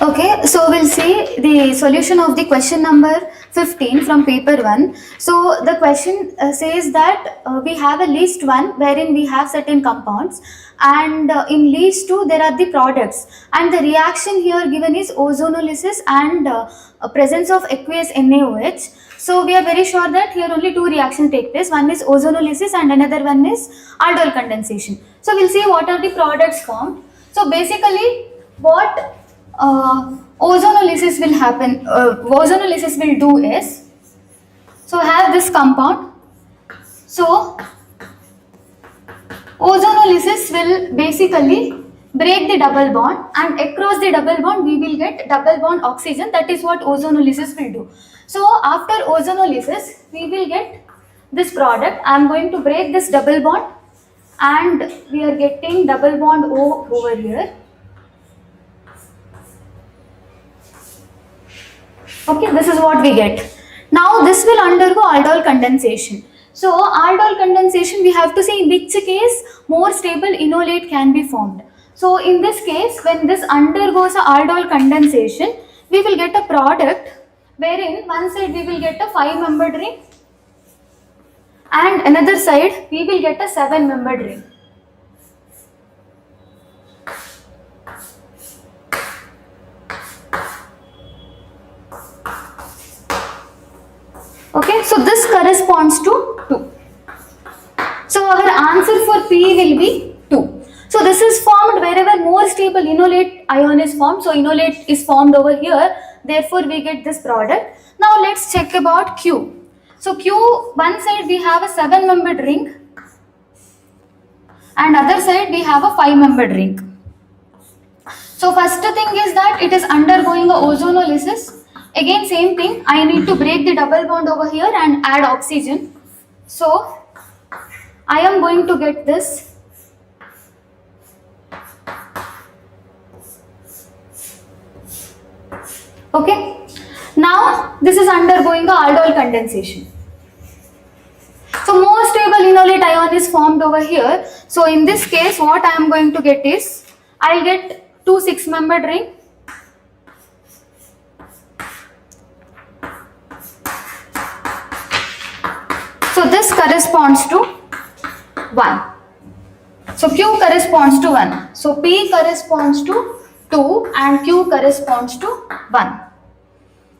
Okay, so we'll see the solution of the question number 15 from paper 1. So the question says that we have a list 1 wherein we have certain compounds, and in list 2 there are the products, and the reaction here given is ozonolysis and presence of aqueous NaOH. So we are very sure that here only two reactions take place. One is ozonolysis and another one is aldol condensation. So we'll see what are the products formed. So basically what ozonolysis will happen, ozonolysis will do is, so have this compound. So ozonolysis will basically break the double bond, and across the double bond we will get double bond oxygen. That is what ozonolysis will do. So after ozonolysis we will get this product. I am going to break this double bond and we are getting double bond O over here. Okay, this is what we get. Now this will undergo aldol condensation. So aldol condensation, we have to see in which case more stable enolate can be formed. So in this case, when this undergoes a aldol condensation, we will get a product wherein one side we will get a 5-membered ring and another side we will get a 7-membered ring. Okay, so this corresponds to 2. So our answer for P will be 2. So this is formed wherever more stable enolate ion is formed. So enolate is formed over here. Therefore, we get this product. Now let's check about Q. So Q, one side we have a 7-membered ring and other side we have a 5-membered ring. So first thing is that it is undergoing a ozonolysis. Again same thing, I need to break the double bond over here and add oxygen. So I am going to get this. Okay, now this is undergoing a aldol condensation. So more stable enolate ion is formed over here. So in this case what I am going to get is, I will get 2 6-membered ring. So this corresponds to 1. So Q corresponds to 1. So P corresponds to 2 and Q corresponds to 1.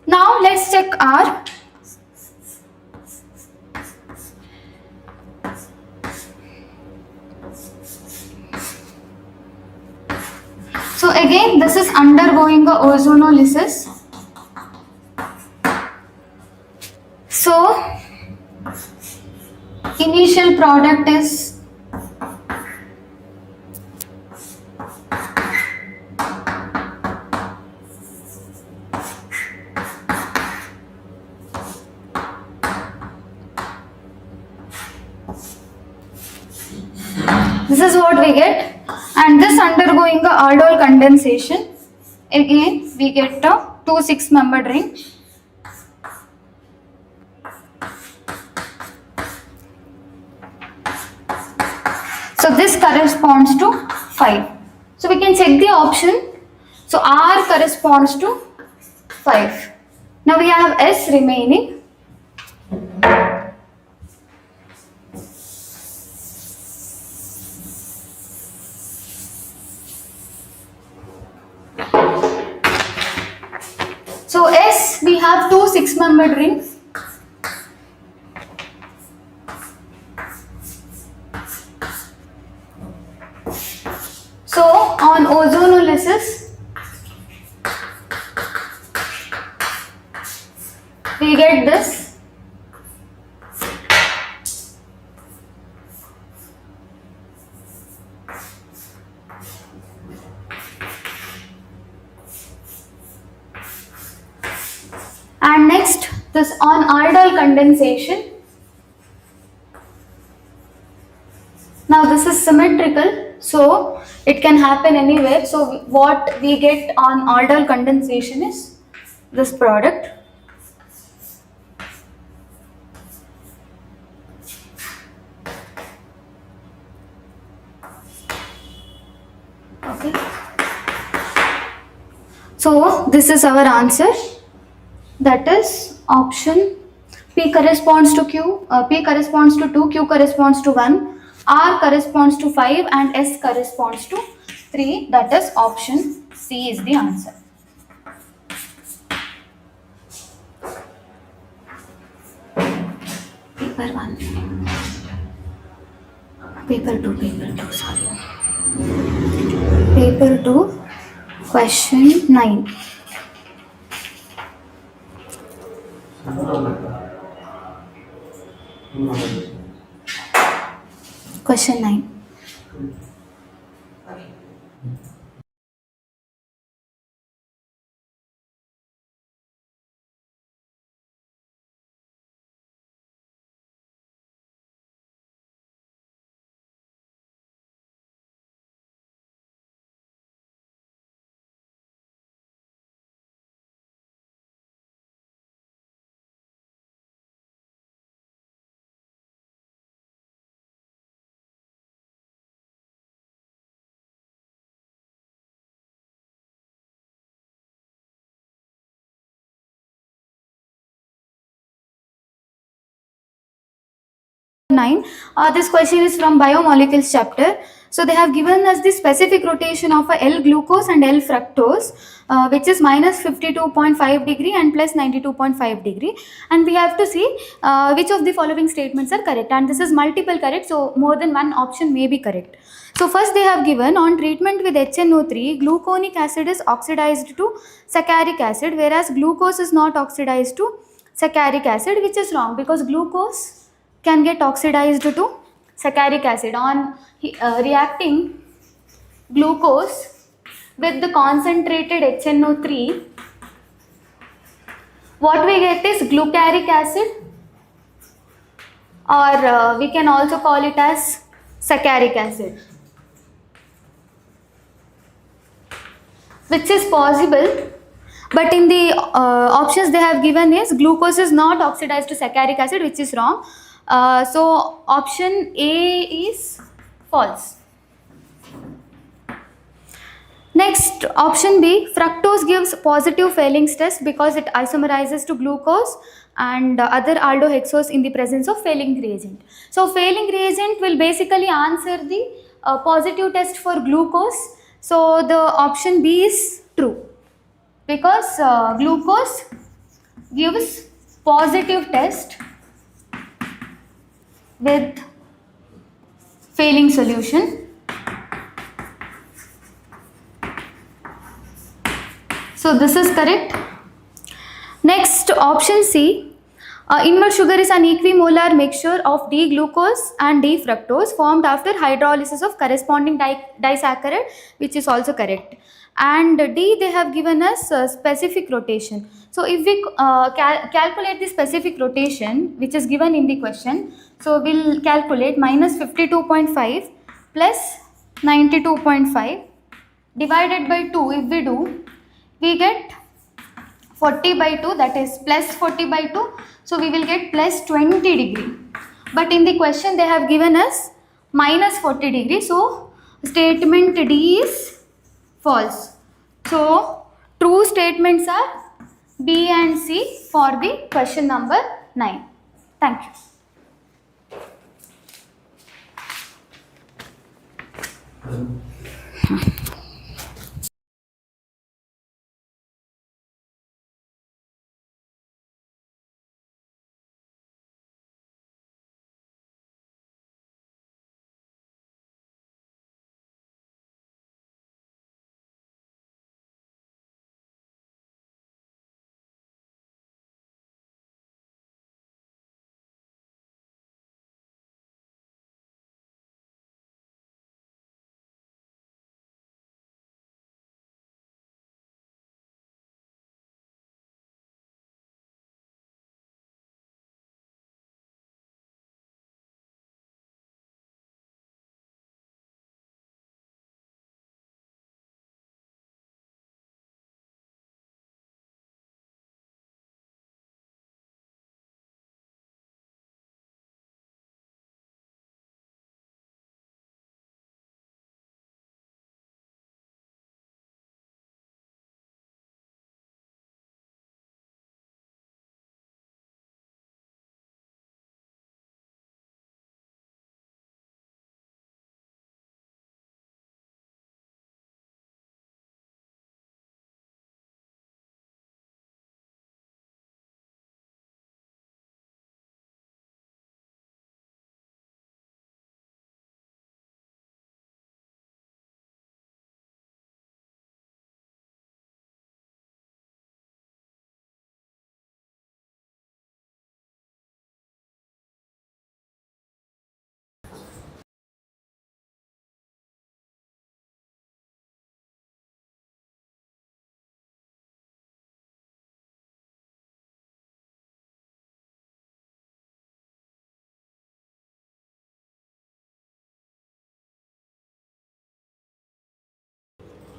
Now let's check R. So again this is undergoing a ozonolysis. So initial product is this is what we get, and this undergoing a aldol condensation, again we get a 2 6-membered ring. So this corresponds to 5. So we can check the option. So R corresponds to 5. Now we have S remaining. So S, we have 2 6-membered rings. So on ozonolysis, we get this. And next, this on aldol condensation. Now this is symmetrical, so it can happen anywhere. So what we get on aldol condensation is this product. Okay. So this is our answer. That is option P corresponds to Q, P corresponds to 2, Q corresponds to 1, R corresponds to 5 and S corresponds to 3. That is option C is the answer. Paper 1. Paper 2, sorry. Paper 2, question 9. Question 9. Nine. This question is from biomolecules chapter. So they have given us the specific rotation of a L-glucose and L-fructose, which is minus 52.5 degree and plus 92.5 degree. And we have to see which of the following statements are correct. And this is multiple correct, so more than one option may be correct. So first they have given on treatment with HNO3, gluconic acid is oxidized to saccharic acid, whereas glucose is not oxidized to saccharic acid, which is wrong because glucose can get oxidized to saccharic acid on reacting glucose with the concentrated HNO3. What we get is glucaric acid, or we can also call it as saccharic acid, which is possible. But in the options they have given is glucose is not oxidized to saccharic acid, which is wrong. So option A is false. Next, option B, fructose gives positive Fehling's test because it isomerizes to glucose and other aldohexose in the presence of Fehling reagent. So Fehling reagent will basically answer the positive test for glucose. So the option B is true because glucose gives positive test with Fehling solution. So this is correct. Next, option C, inward sugar is an equimolar mixture of D-glucose and D-fructose formed after hydrolysis of corresponding disaccharide, which is also correct. And D, they have given us specific rotation. So if we calculate the specific rotation, which is given in the question, so we'll calculate minus 52.5 plus 92.5 divided by 2. If we do, we get 40 by 2, that is plus 40 by 2. So we will get plus 20 degree. But in the question they have given us minus 40 degree. So statement D is false. So true statements are B and C for the question number 9. Thank you.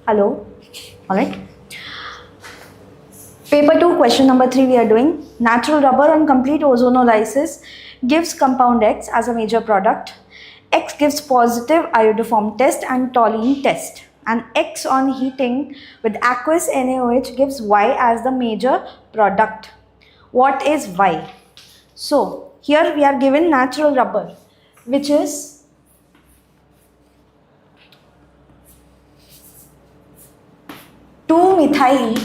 Hello. All right. Paper 2, question number 3 we are doing. Natural rubber on complete ozonolysis gives compound X as a major product. X gives positive iodoform test and toluene test. And X on heating with aqueous NaOH gives Y as the major product. What is Y? So, here we are given natural rubber, which is 2-methyl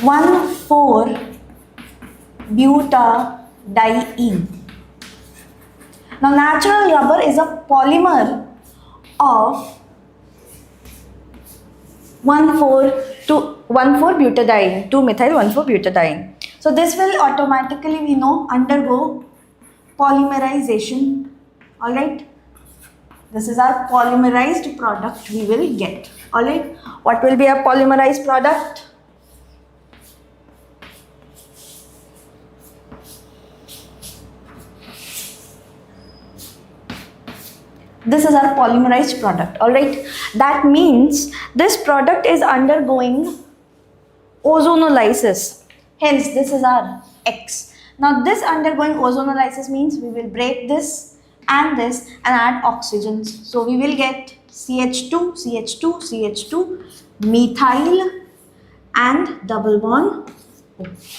1,4-butadiene. Now, natural rubber is a polymer of 1,4-butadiene, 2-methyl 1,4-butadiene. So, this will automatically, we know, undergo polymerization. Alright, this is our polymerized product we will get. Alright, what will be our polymerized product? This is our polymerized product. Alright, that means this product is undergoing ozonolysis. Hence, this is our X. Now, this undergoing ozonolysis means we will break this and this and add oxygens. So, we will get CH2, CH2, CH2, methyl and double bond.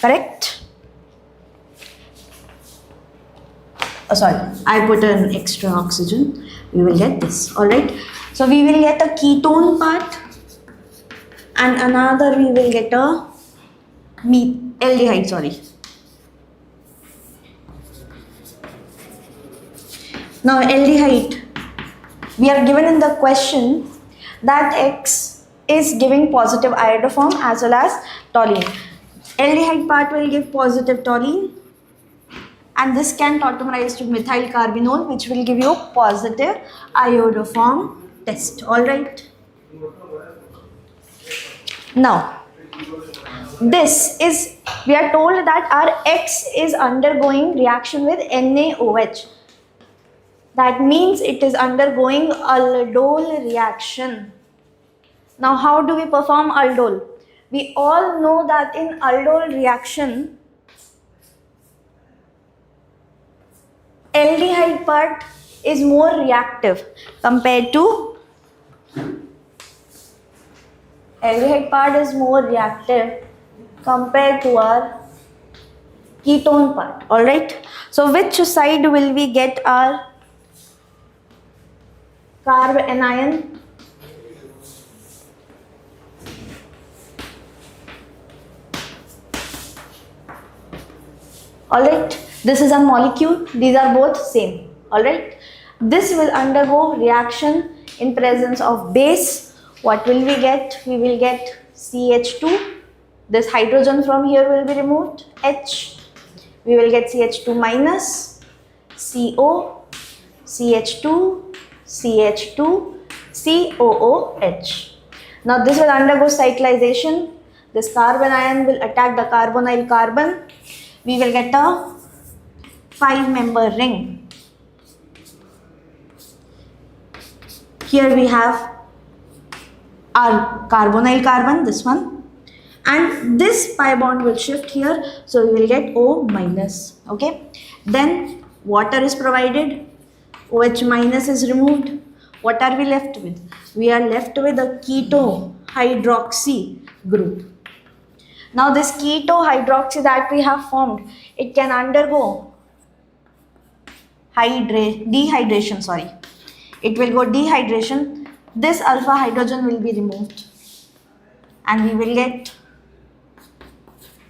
Correct? Oh, sorry, I put an extra oxygen. We will get this. Alright. So, we will get a ketone part and another we will get a aldehyde, sorry. Now, aldehyde, we are given in the question that X is giving positive iodoform as well as toluene. Aldehyde part will give positive toluene and this can tautomerize to methyl carbinol, which will give you positive iodoform test. Alright. Now, this is, we are told that our X is undergoing reaction with NaOH. That means it is undergoing aldol reaction. Now, how do we perform aldol? We all know that in aldol reaction, aldehyde part is more reactive compared to our ketone part. Alright. So, which side will we get our carb anion? Alright. This is a molecule. These are both same. Alright. This will undergo reaction in presence of base. What will we get? We will get CH2. This hydrogen from here will be removed. H. We will get CH2 minus, CO, CH2, CH2, COOH. Now this will undergo cyclization. This carbon ion will attack the carbonyl carbon. We will get a 5-member ring. Here we have our carbonyl carbon, this one, and this pi bond will shift here, so we will get O minus. Okay, then water is provided, OH minus is removed. What are we left with? We are left with a keto hydroxy group. Now this keto hydroxy that we have formed, it can undergo dehydration, sorry. It will go dehydration. This alpha hydrogen will be removed and we will get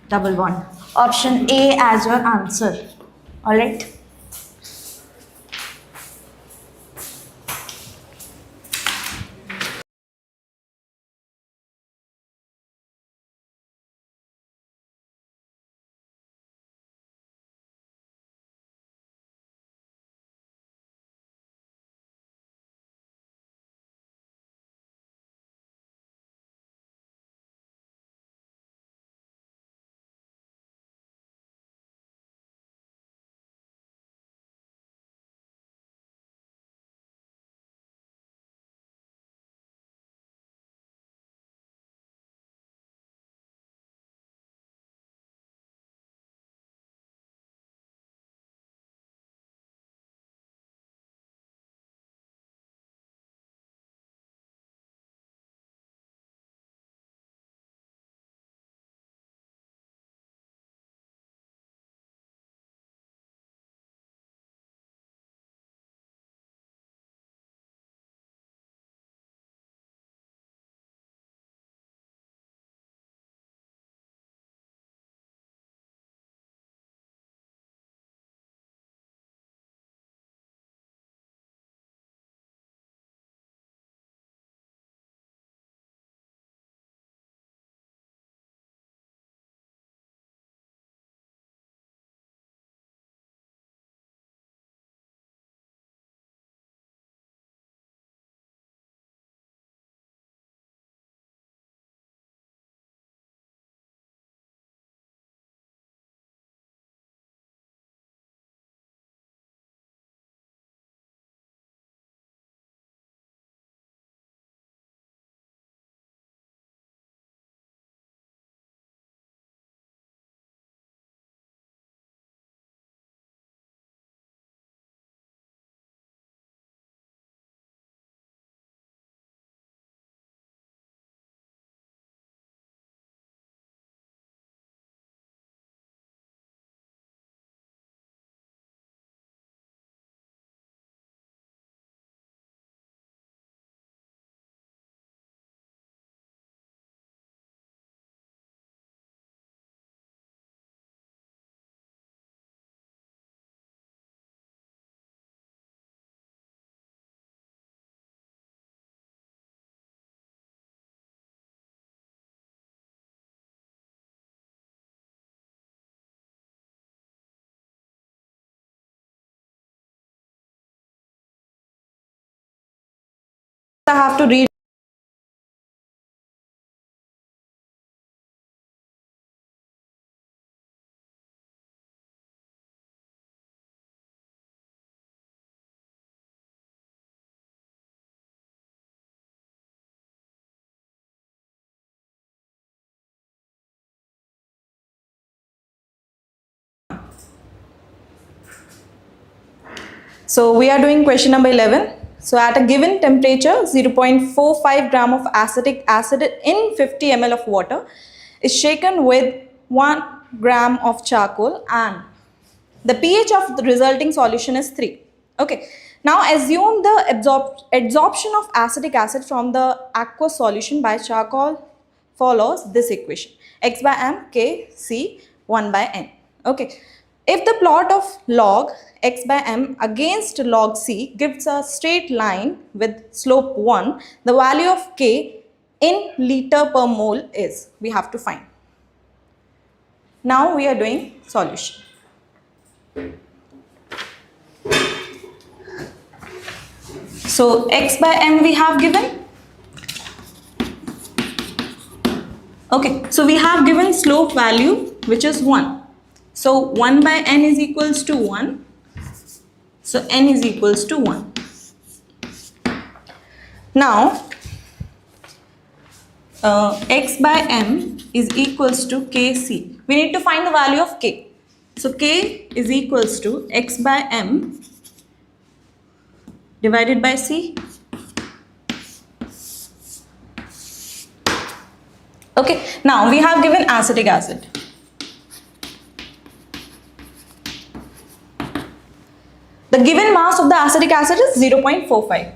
double bond. Option A as your answer. Alright. have to read. So we are doing question number 11. So at a given temperature, 0.45 gram of acetic acid in 50 ml of water is shaken with 1 gram of charcoal and the pH of the resulting solution is 3. Okay. Now assume the absorption of acetic acid from the aqueous solution by charcoal follows this equation. X by m K C 1 by n. Okay. If the plot of log x by m against log c gives a straight line with slope 1, the value of K in liter per mole is, we have to find. Now we are doing solution. So x by m we have given. Okay, so we have given slope value which is 1. So 1 by n is equals to 1. So n is equals to 1. Now x by m is equals to kc. We need to find the value of k. So k is equals to x by m divided by c. Okay, now we have given acetic acid. The given mass of the acetic acid is 0.45.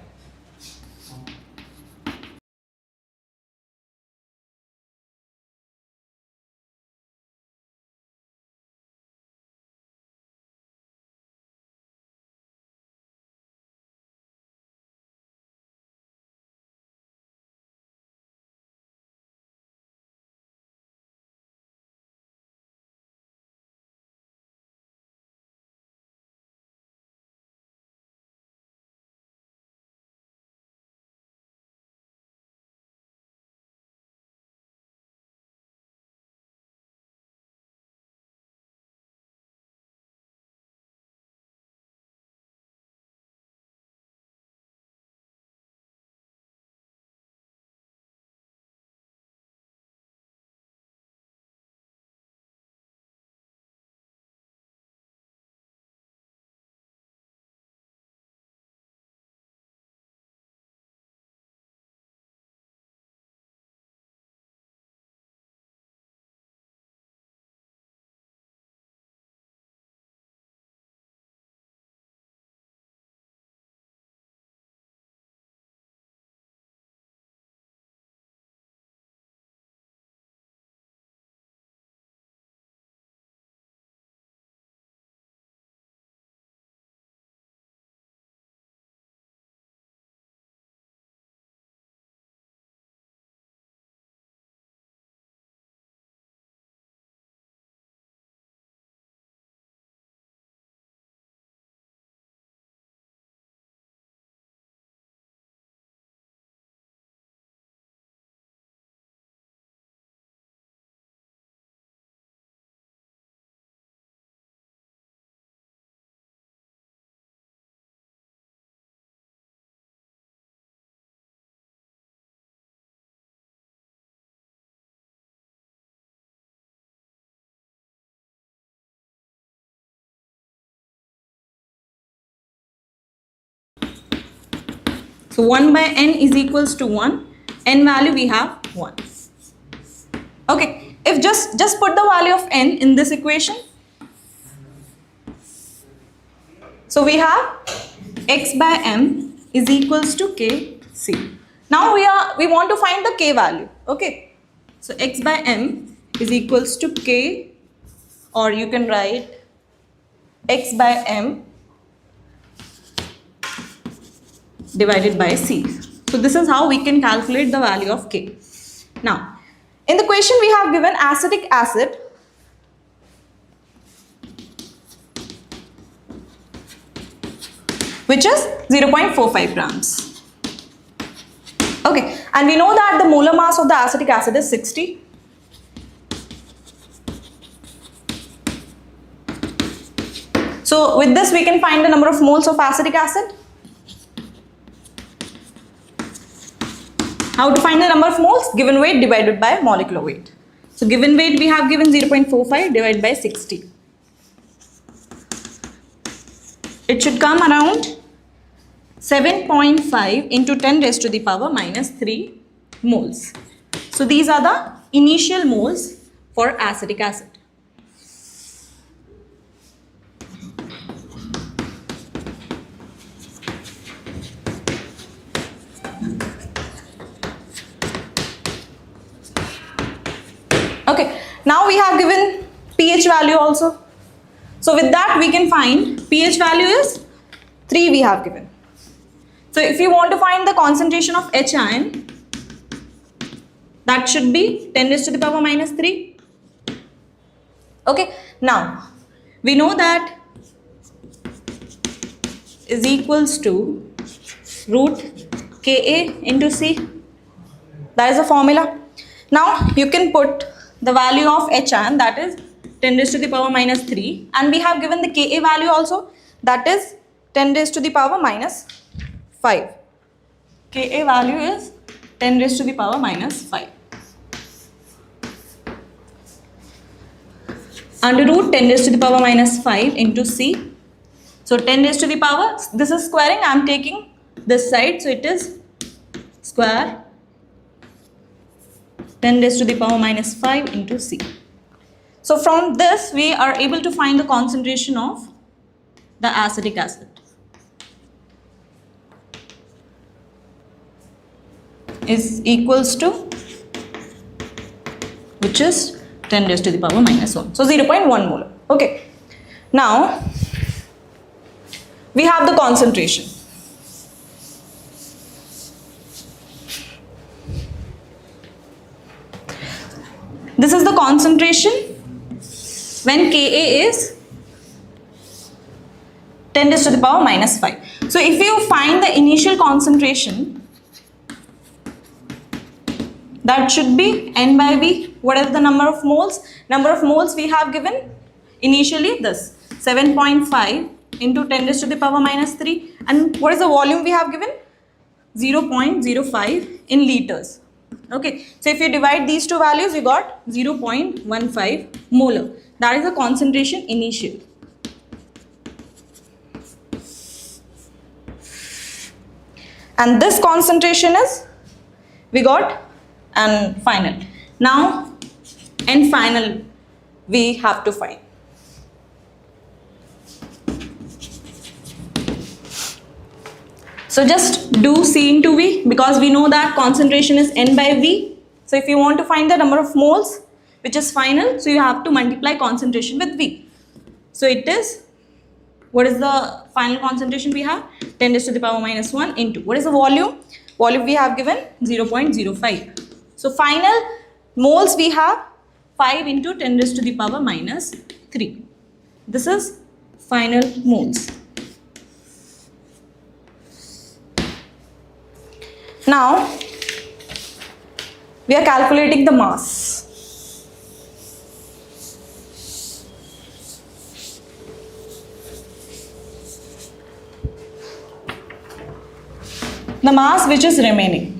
So 1 by n is equals to 1. N value we have 1. Okay, if just put the value of n in this equation. So we have x by m is equals to kc. Now we want to find the k value. Okay, so x by m is equals to k, or you can write x by m divided by c. So this is how we can calculate the value of k. Now in the question we have given acetic acid which is 0.45 grams. Okay, and we know that the molar mass of the acetic acid is 60. So with this we can find the number of moles of acetic acid. How to find the number of moles? Given weight divided by molecular weight. So given weight we have given 0.45 divided by 60. It should come around 7.5 into 10 raised to the power minus 3 moles. So these are the initial moles for acetic acid. Okay, now we have given pH value also. So with that we can find pH value is 3 we have given. So if you want to find the concentration of H ion, that should be 10 raised to the power minus 3. Okay, now we know that is equals to root Ka into C. That is the formula. Now you can put the value of H ion, that is 10 raised to the power minus 3, and we have given the Ka value also, that is 10 raised to the power minus 5. Ka value is 10 raised to the power minus 5. Under root 10 raised to the power minus 5 into C. So 10 raised to the power, this is squaring, I am taking this side, so it is square 10 raised to the power minus 5 into C. So from this we are able to find the concentration of the acetic acid. Is equals to, which is 10 raised to the power minus 1. So 0.1 molar. Okay. Now we have the concentration. This is the concentration when Ka is 10 raised to the power minus 5. So if you find the initial concentration, that should be N by V. What is the number of moles? Number of moles we have given initially this 7.5 into 10 raised to the power minus 3. And what is the volume we have given? 0.05 in liters. Okay, so if you divide these two values, you got 0.15 molar. That is the concentration initial. And this concentration is, we got and final. Now and final we have to find. So just do C into V, because we know that concentration is N by V. So if you want to find the number of moles which is final, so you have to multiply concentration with V. So it is, what is the final concentration we have? 10 raised to the power minus 1 into, what is the volume? Volume we have given 0.05. So final moles we have 5 into 10 raised to the power minus 3. This is final moles. Now we are calculating the mass. The mass which is remaining.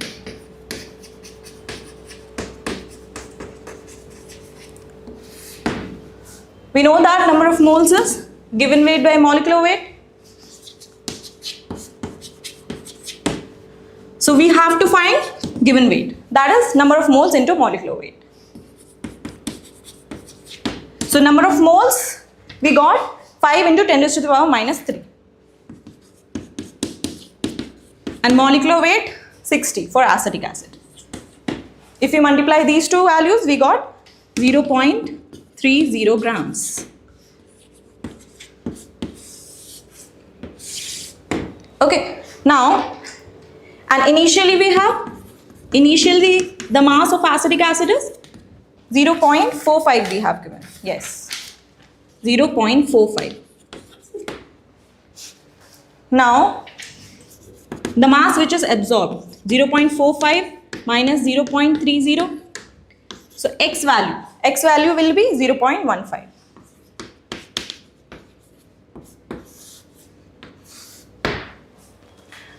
We know that number of moles is given weight by molecular weight. So we have to find given weight, that is number of moles into molecular weight. So number of moles we got 5 into 10 raised to the power minus 3. And molecular weight 60 for acetic acid. If we multiply these two values, we got 0.30 grams. Okay, now, and initially the mass of acetic acid is 0.45 we have given. Yes, 0.45. Now, the mass which is absorbed. 0.45 minus 0.30. So x value will be 0.15.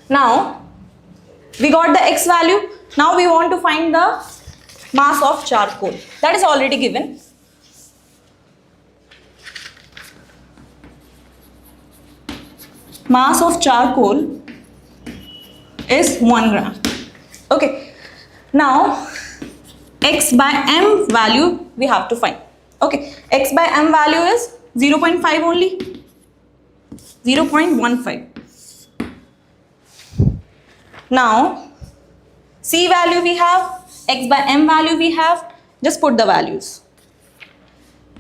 Now we got the x value. Now we want to find the mass of charcoal. That is already given. Mass of charcoal is 1 gram. Okay. Now x by m value we have to find. Okay. X by m value is 0.5 only. 0.15. Now C value we have, x by m value we have, just put the values.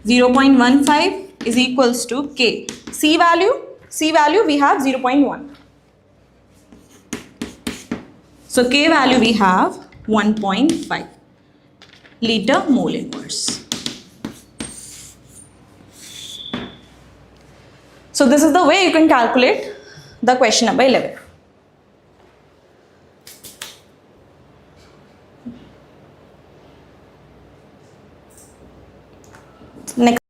0.15 is equals to K. C value we have 0.1. So K value we have 1.5 liter mole inverse. So this is the way you can calculate the question number 11. Next.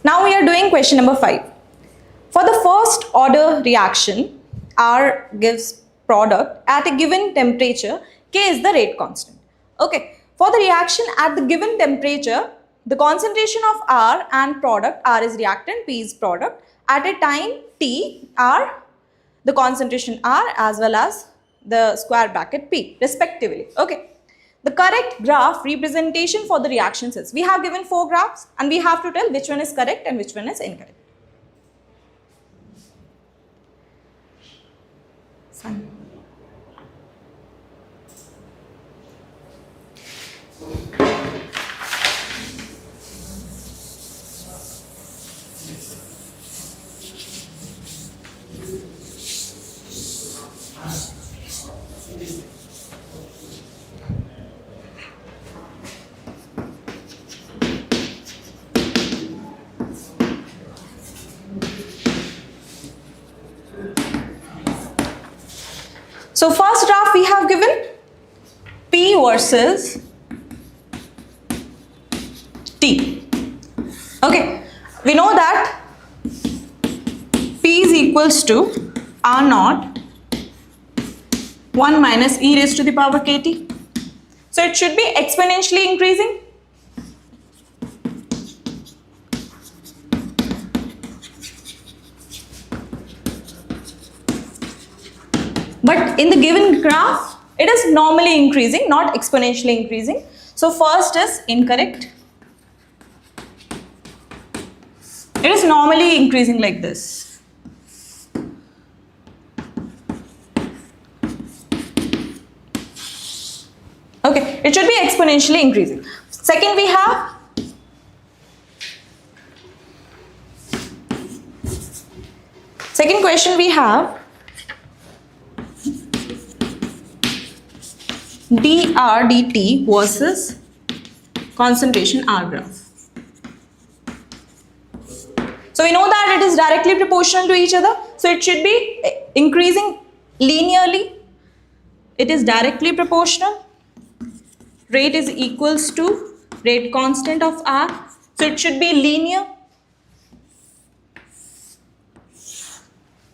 Now we are doing question number 5. For the first order reaction, R gives product at a given temperature, K is the rate constant. Okay, for the reaction at the given temperature, the concentration of R and product, R is reactant, P is product, at a time T, R, the concentration R as well as the square bracket P respectively. Okay. The correct graph representation for the reactions is, we have given 4 graphs and we have to tell which one is correct and which one is incorrect. Fine. So first graph we have given P versus T. Okay, we know that P is equals to R naught 1 minus e raised to the power kt. So it should be exponentially increasing. But in the given graph, it is normally increasing, not exponentially increasing. So first is incorrect. It is normally increasing like this. Okay, it should be exponentially increasing. Second we have second question we have dr dt versus concentration R graph. So we know that it is directly proportional to each other. So it should be increasing linearly. It is directly proportional. Rate is equals to rate constant of R. So it should be linear.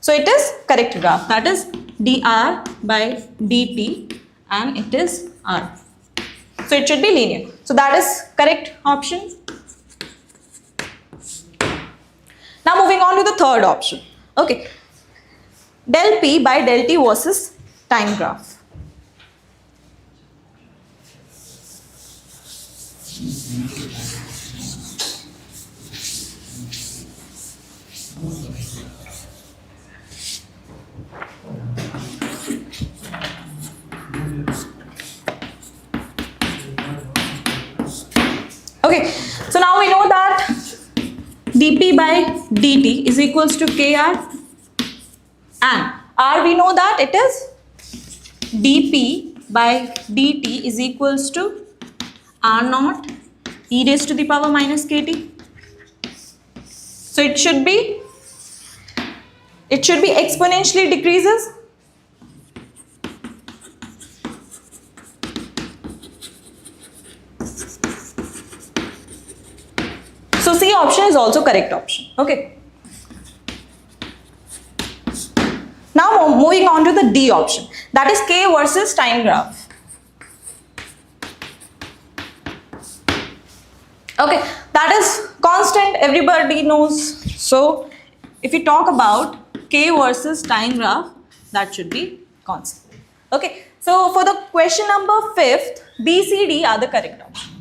So it is correct graph. That is dr by dt and it is R. So it should be linear. So that is correct option. Now moving on to the third option. Okay. del P by del T versus time graph. Okay, so now we know that dp by dt is equals to kr, and r we know that it is dp by dt is equals to r naught e raised to the power minus kt. So it should be exponentially decreases. So C option is also correct option. Okay. Now moving on to the D option, that is K versus time graph. Okay, that is constant, everybody knows. So if we talk about K versus time graph, that should be constant. Okay, so for the question number 5th, B, C, D are the correct option.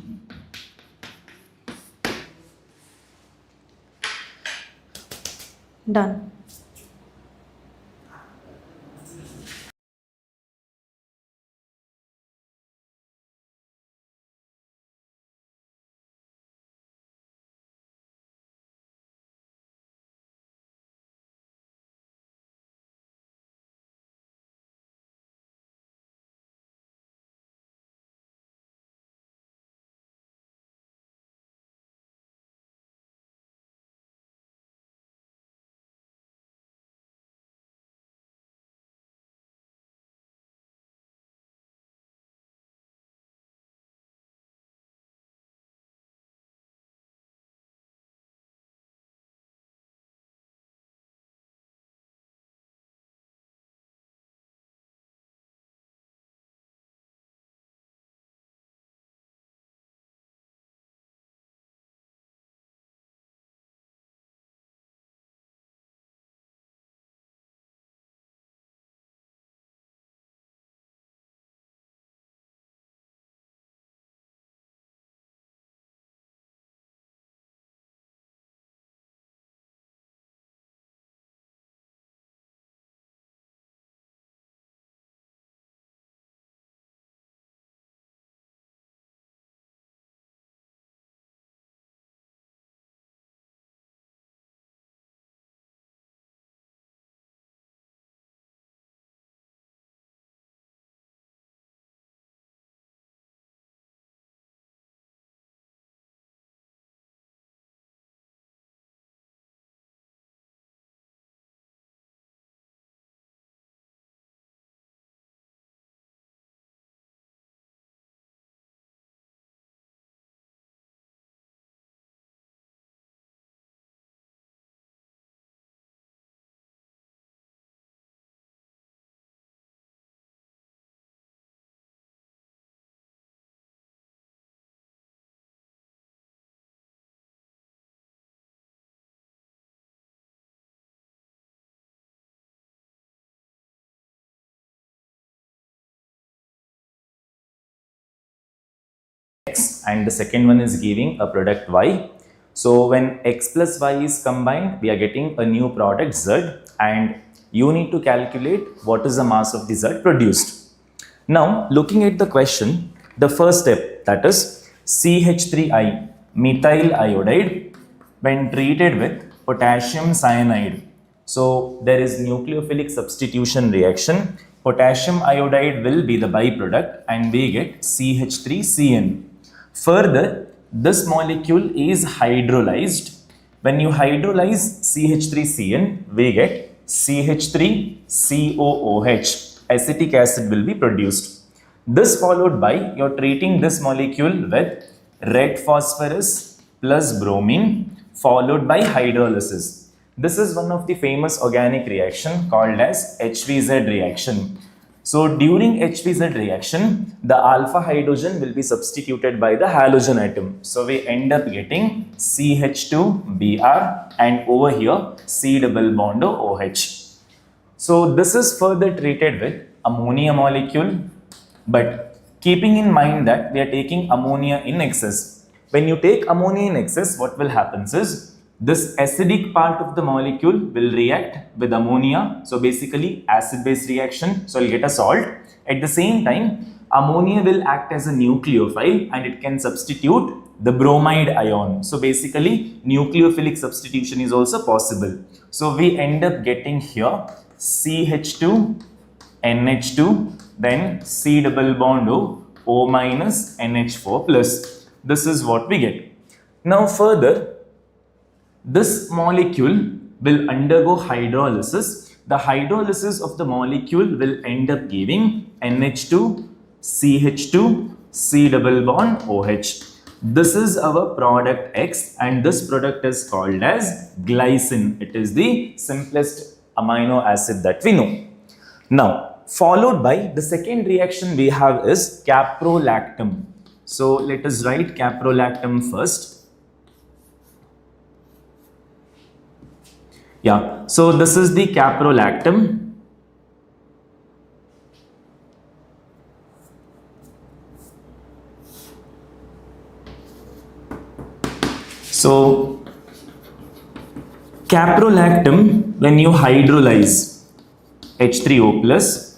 Done. X and the second one is giving a product Y. So when X plus Y is combined, we are getting a new product Z, and you need to calculate what is the mass of the Z produced. Now looking at the question, the first step, that is CH3I methyl iodide when treated with potassium cyanide. So there is nucleophilic substitution reaction. Potassium iodide will be the byproduct and we get CH3CN. Further, this molecule is hydrolyzed. When you hydrolyze CH3CN, we get CH3COOH. Acetic acid will be produced. This followed by you're treating this molecule with red phosphorus plus bromine followed by hydrolysis. This is one of the famous organic reaction called as HVZ reaction. So during HVZ reaction, the alpha hydrogen will be substituted by the halogen atom. So we end up getting CH2Br and over here C double bond OH. So this is further treated with ammonia molecule, but keeping in mind that we are taking ammonia in excess. When you take ammonia in excess, what will happen is this acidic part of the molecule will react with ammonia. So basically acid-base reaction. So I'll get a salt. At the same time, ammonia will act as a nucleophile and it can substitute the bromide ion. So basically nucleophilic substitution is also possible. So we end up getting here CH2, NH2, then C double bond O minus NH4 plus. This is what we get. Now further, this molecule will undergo hydrolysis. The hydrolysis of the molecule will end up giving NH2, CH2, C double bond OH. This is our product X and this product is called as glycine. It is the simplest amino acid that we know. Now, followed by the second reaction we have is caprolactam. So let us write caprolactam first. Yeah, so this is the caprolactam. So caprolactam, when you hydrolyze H3O plus,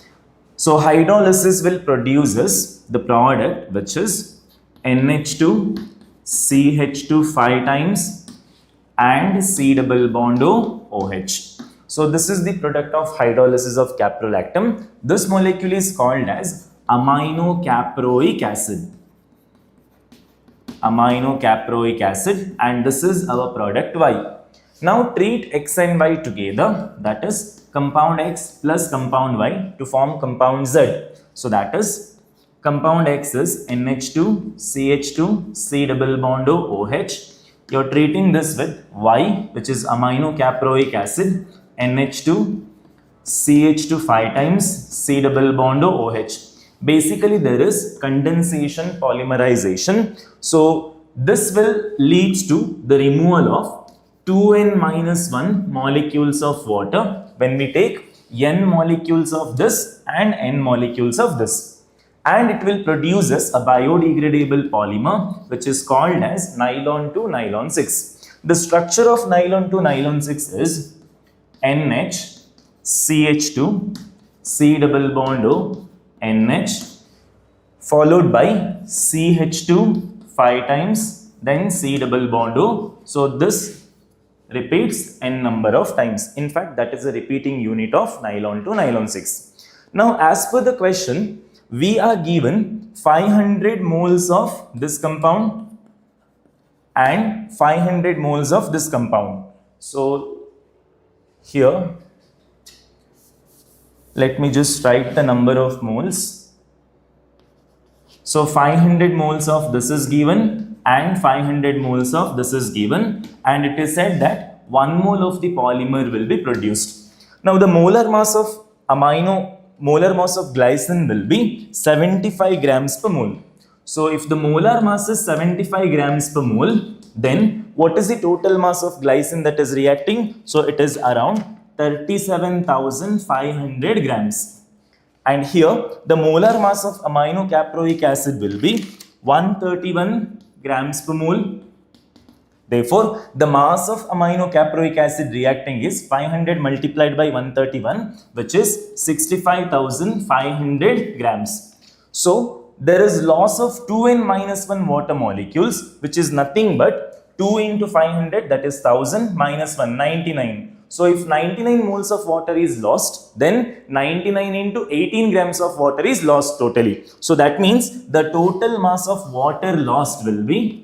so hydrolysis will produce us the product which is NH2, CH2 5 times and C double bond OH. So this is the product of hydrolysis of caprolactam. This molecule is called as aminocaproic acid. Aminocaproic acid, and this is our product Y. Now treat X and Y together, that is compound X plus compound Y to form compound Z. So that is compound X is NH2, CH2, C double bond OH. You are treating this with Y, which is aminocaproic acid, NH2, CH2 5 times, C double bond OH. Basically there is condensation polymerization. So this will lead to the removal of 2n-1 molecules of water when we take n molecules of this and n molecules of this. And it will produce us a biodegradable polymer which is called as nylon to nylon 6. The structure of nylon to nylon 6 is NH, CH2, C double bond O, NH, followed by CH2 5 times, then C double bond O. So this repeats n number of times. In fact, that is a repeating unit of nylon to nylon 6. Now, as per the question, we are given 500 moles of this compound and 500 moles of this compound. So here, let me just write the number of moles. So 500 moles of this is given and 500 moles of this is given, and it is said that 1 mole of the polymer will be produced. Now the molar mass of glycine will be 75 grams per mole. So if the molar mass is 75 grams per mole, then what is the total mass of glycine that is reacting? So it is around 37,500 grams. And here the molar mass of aminocaproic acid will be 131 grams per mole. Therefore, the mass of aminocaproic acid reacting is 500 multiplied by 131, which is 65,500 grams. So, there is loss of 2n-1 water molecules, which is nothing but 2 into 500, that is 1000 minus 1, 99. So, if 99 moles of water is lost, then 99 into 18 grams of water is lost totally. So, that means the total mass of water lost will be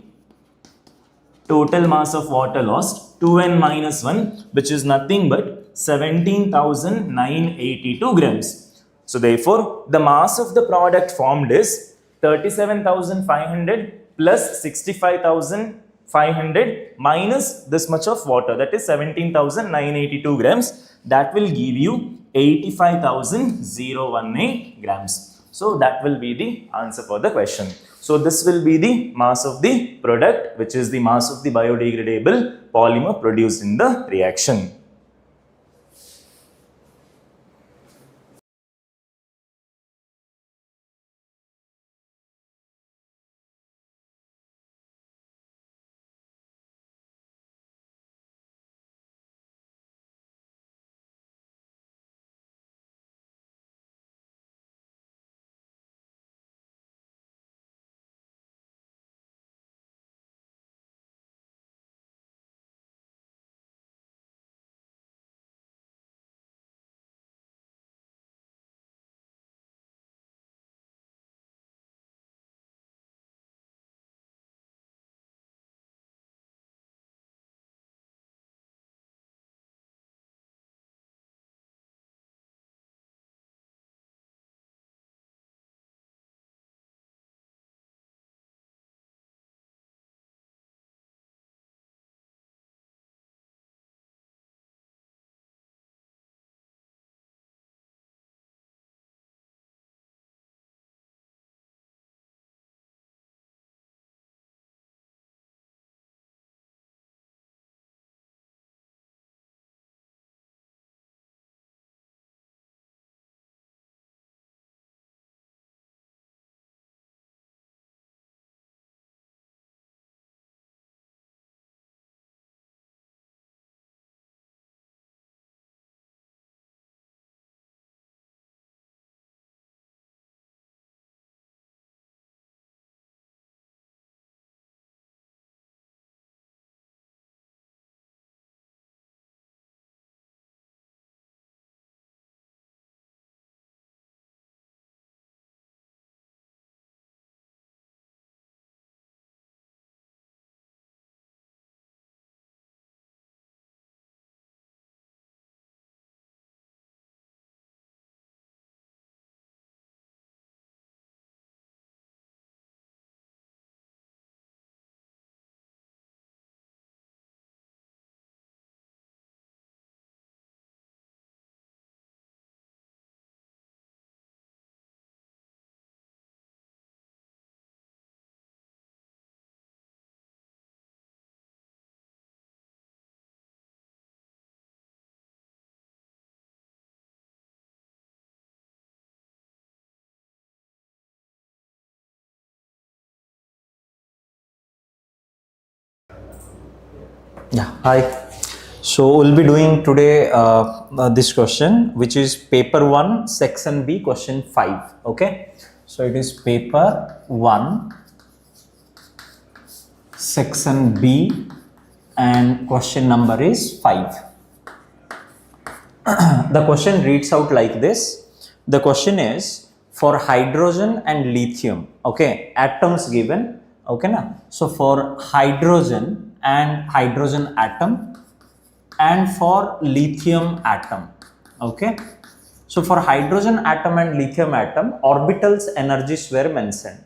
total mass of water lost 2n-1, which is nothing but 17,982 grams. So therefore, the mass of the product formed is 37,500 plus 65,500 minus this much of water, that is 17,982 grams. That will give you 85,018 grams. So that will be the answer for the question. So this will be the mass of the product, which is the mass of the biodegradable polymer produced in the reaction. Yeah, hi. So we'll be doing today this question, which is paper 1, section B, question 5. Okay. So it is paper 1, section B, and question number is 5. The question reads out like this. The question is for hydrogen and lithium. Okay, atoms given. Okay, na? So for hydrogen and hydrogen atom, and for lithium atom. Okay, so for hydrogen atom and lithium atom, orbitals energies were mentioned.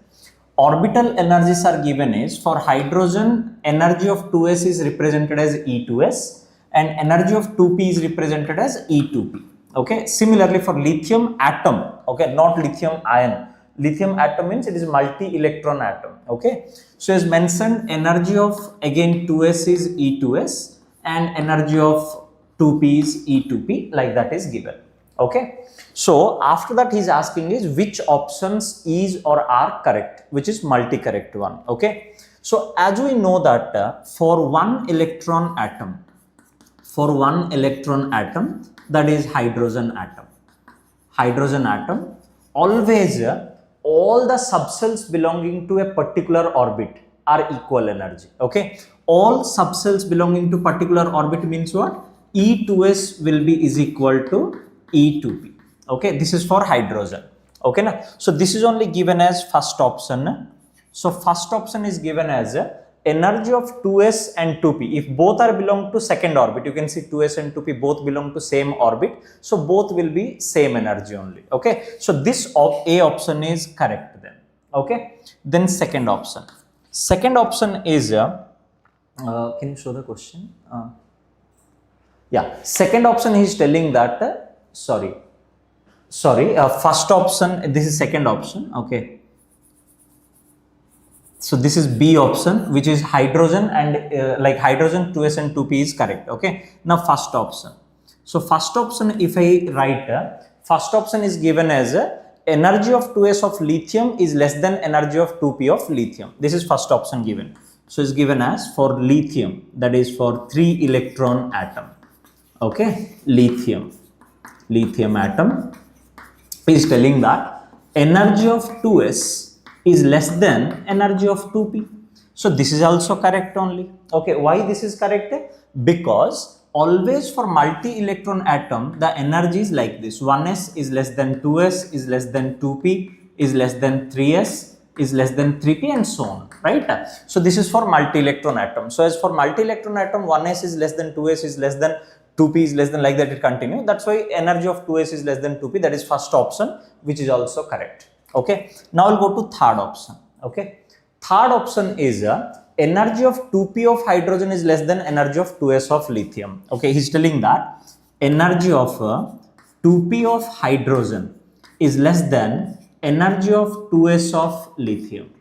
Orbital energies are given is for hydrogen, energy of 2s is represented as E2s and energy of 2p is represented as E2p. Okay, similarly for lithium atom, okay, not lithium ion. Lithium atom means it is multi-electron atom. Okay, so as mentioned, energy of again 2s is E2s and energy of 2p is E2p, like that is given. Okay, so after that he is asking is which options is or are correct, which is multi-correct one. Okay, so as we know that for one electron atom, that is hydrogen atom, always all the subcells belonging to a particular orbit are equal energy. Okay, all subcells belonging to particular orbit means what? E2s will be is equal to E2p. Okay, this is for hydrogen. Okay, na? So this is only given as first option. So first option is given as energy of 2s and 2p. If both are belong to second orbit, you can see 2s and 2p both belong to same orbit. So both will be same energy only. Okay, so this A option is correct then. Okay, then second option. Second option is, can you show the question? Yeah, second option is telling that, first option, this is second option. Okay, so this is B option, which is hydrogen and like hydrogen 2s and 2p is correct. Okay, now first option. So first option, if I write, first option is given as energy of 2s of lithium is less than energy of 2p of lithium. This is first option given. So it's given as for lithium, that is for 3 electron atom. Okay, lithium atom is telling that energy of 2s is less than energy of 2p. So this is also correct only. Okay, why this is correct? Because always for multi-electron atom, the energy is like this. 1s is less than 2s, is less than 2p, is less than 3s, is less than 3p, and so on, right? So this is for multi-electron atom. So as for multi-electron atom, 1s is less than 2s is less than 2p is less than, like that it continue. That's why energy of 2s is less than 2p. That is first option, which is also correct. Okay, now we'll go to third option. Okay, third option is energy of 2p of hydrogen is less than energy of 2s of lithium. Okay, he's telling that energy of 2p of hydrogen is less than energy of 2s of lithium.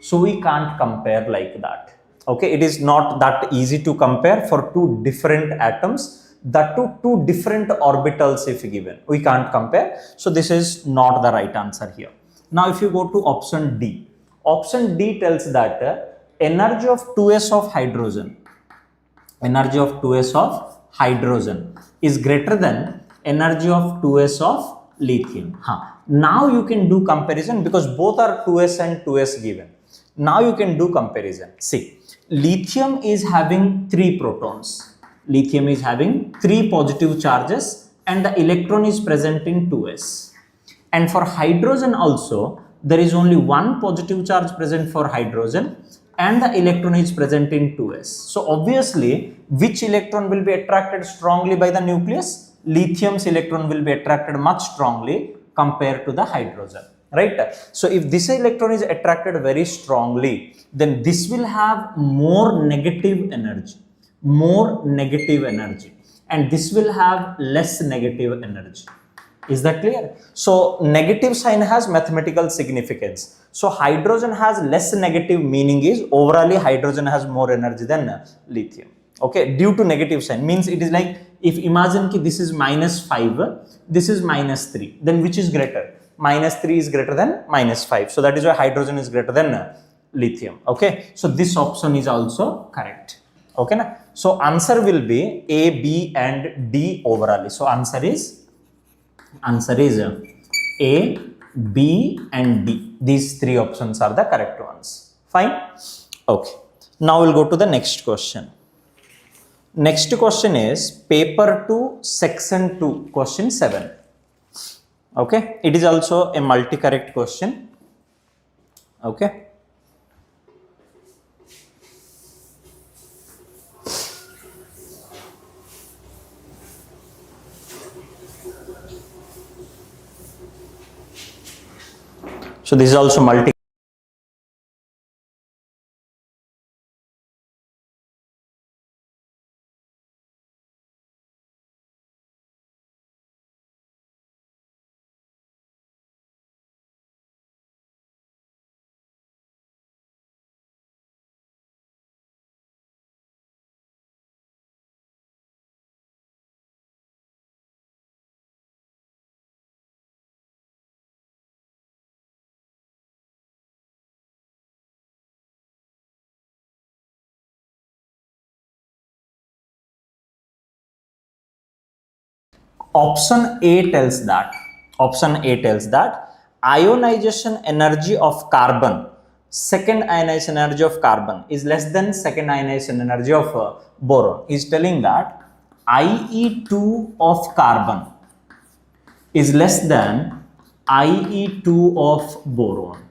So we can't compare like that. Okay, it is not that easy to compare for two different atoms, that two different orbitals if given. We can't compare. So this is not the right answer here. Now if you go to option D, option D tells that energy of 2s of hydrogen, is greater than energy of 2s of lithium. Now you can do comparison because both are 2s and 2s given. Now you can do comparison. See, lithium is having 3 protons. Lithium is having 3 positive charges and the electron is present in 2s. And for hydrogen also, there is only 1 positive charge present for hydrogen and the electron is present in 2s. So obviously, which electron will be attracted strongly by the nucleus? Lithium's electron will be attracted much strongly compared to the hydrogen, right? So if this electron is attracted very strongly, then this will have more negative energy, and this will have less negative energy. Is that clear? So negative sign has mathematical significance. So hydrogen has less negative, meaning is overall hydrogen has more energy than lithium. Okay, due to negative sign means it is like, if imagine ki this is -5, this is -3, then which is greater? -3 is greater than -5. So that is why hydrogen is greater than lithium. Okay, so this option is also correct. Okay, na? So answer will be A, B and D overall. So answer is A, B and D. These three options are the correct ones. Fine. Okay. Now we'll go to the next question. Next question is paper 2 section 2 question 7. Okay. It is also a multi-correct question. Okay. So this is also multi. Option A tells that ionization energy of carbon, second ionization energy of carbon is less than second ionization energy of boron. Is telling that IE2 of carbon is less than IE2 of boron.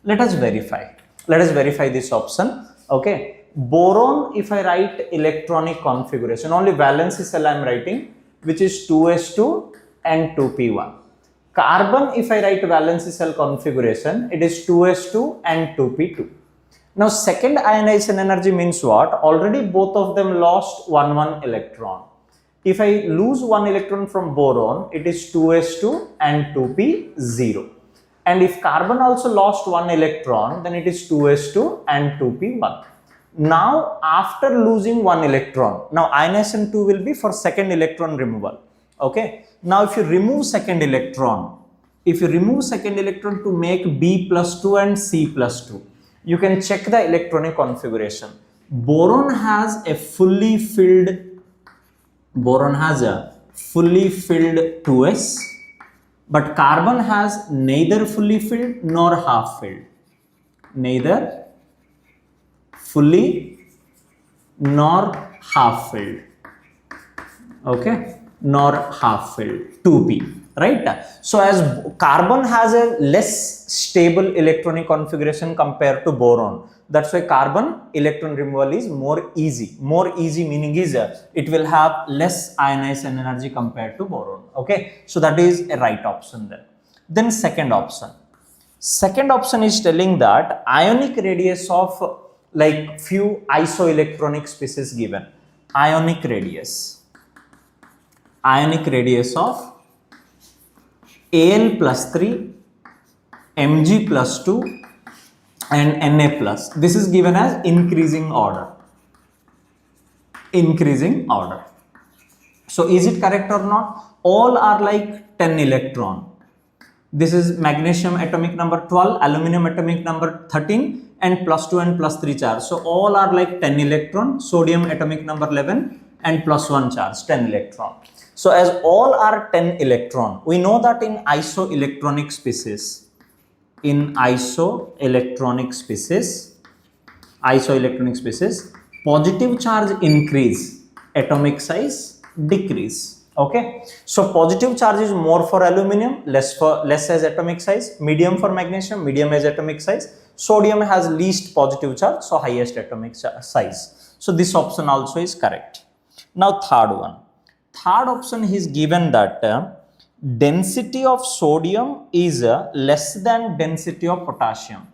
Let us verify this option. Okay, boron, if I write electronic configuration, only valency cell I am writing, which is 2s2 and 2p1. Carbon, if I write valency cell configuration, it is 2s2 and 2p2. Now second ionization energy means what? Already both of them lost one electron. If I lose one electron from boron, it is 2s2 and 2p0. And if carbon also lost one electron, then it is 2s2 and 2p1. Now after losing one electron, now ionization 2 will be for second electron removal. Okay. Now if you remove second electron to make B plus 2 and C plus 2, you can check the electronic configuration. Boron has a fully filled 2s, but carbon has neither fully filled nor half filled. Neither fully nor half filled. Okay, nor half filled. 2p, right? So as carbon has a less stable electronic configuration compared to boron, that's why carbon electron removal is more easy. More easy meaning is it will have less ionization energy compared to boron. Okay, so that is a right option there. Then second option is telling that ionic radius of like few isoelectronic species given. Ionic radius of Al plus 3, Mg plus 2 and Na plus. This is given as increasing order. So is it correct or not? All are like 10 electron. This is magnesium atomic number 12, aluminum atomic number 13 and plus 2 and plus 3 charge. So all are like 10 electron, sodium atomic number 11 and plus 1 charge, 10 electron. So as all are 10 electron, we know that in isoelectronic species, positive charge increase, atomic size decrease. Okay, so positive charge is more for aluminum, less as atomic size, medium for magnesium, medium as atomic size, sodium has least positive charge, so highest atomic size. So this option also is correct. Now third option is given that density of sodium is less than density of potassium.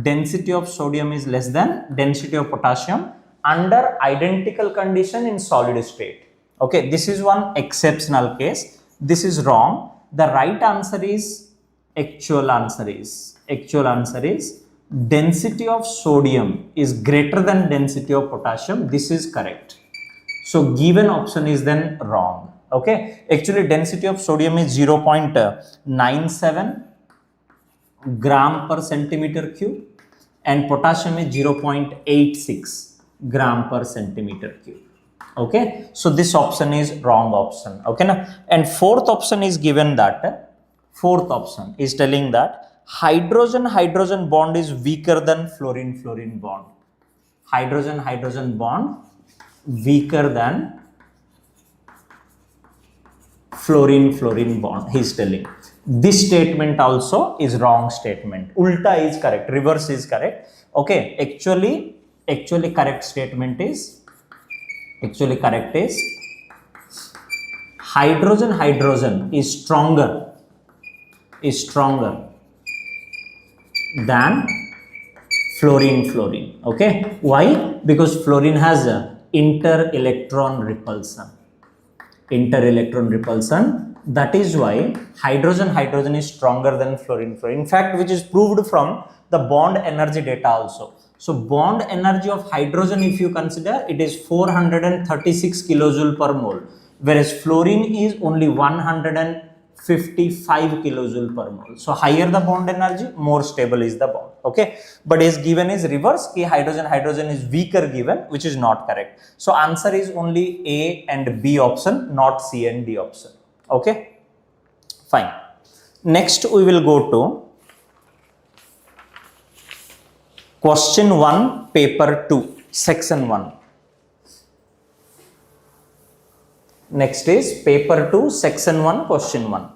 Density of sodium is less than density of potassium under identical condition in solid state. Okay, this is one exceptional case. This is wrong. The right answer is actual answer is density of sodium is greater than density of potassium. This is correct. So given option is then wrong. Okay, actually density of sodium is 0.97 gram per centimeter cube and potassium is 0.86. gram per centimeter cube. Okay, so this option is wrong option. Okay, now, and fourth option is given that, fourth option is telling that hydrogen bond is weaker than fluorine bond. Hydrogen bond weaker than fluorine bond, he is telling. This statement also is wrong statement. Ulta is correct, reverse is correct. Okay, actually correct statement is, hydrogen is stronger than fluorine. Okay, why? Because fluorine has a inter-electron repulsion. That is why hydrogen is stronger than fluorine. In fact, which is proved from the bond energy data also. So bond energy of hydrogen, if you consider, it is 436 kilojoule per mole, whereas fluorine is only 155 kilojoule per mole. So higher the bond energy, more stable is the bond. Okay, but is given is reverse, ki hydrogen is weaker given, which is not correct. So answer is only A and B option, not C and D option. Okay, fine. Next we will go to question 1, paper 2, section 1. Next is paper 2, section 1, question 1.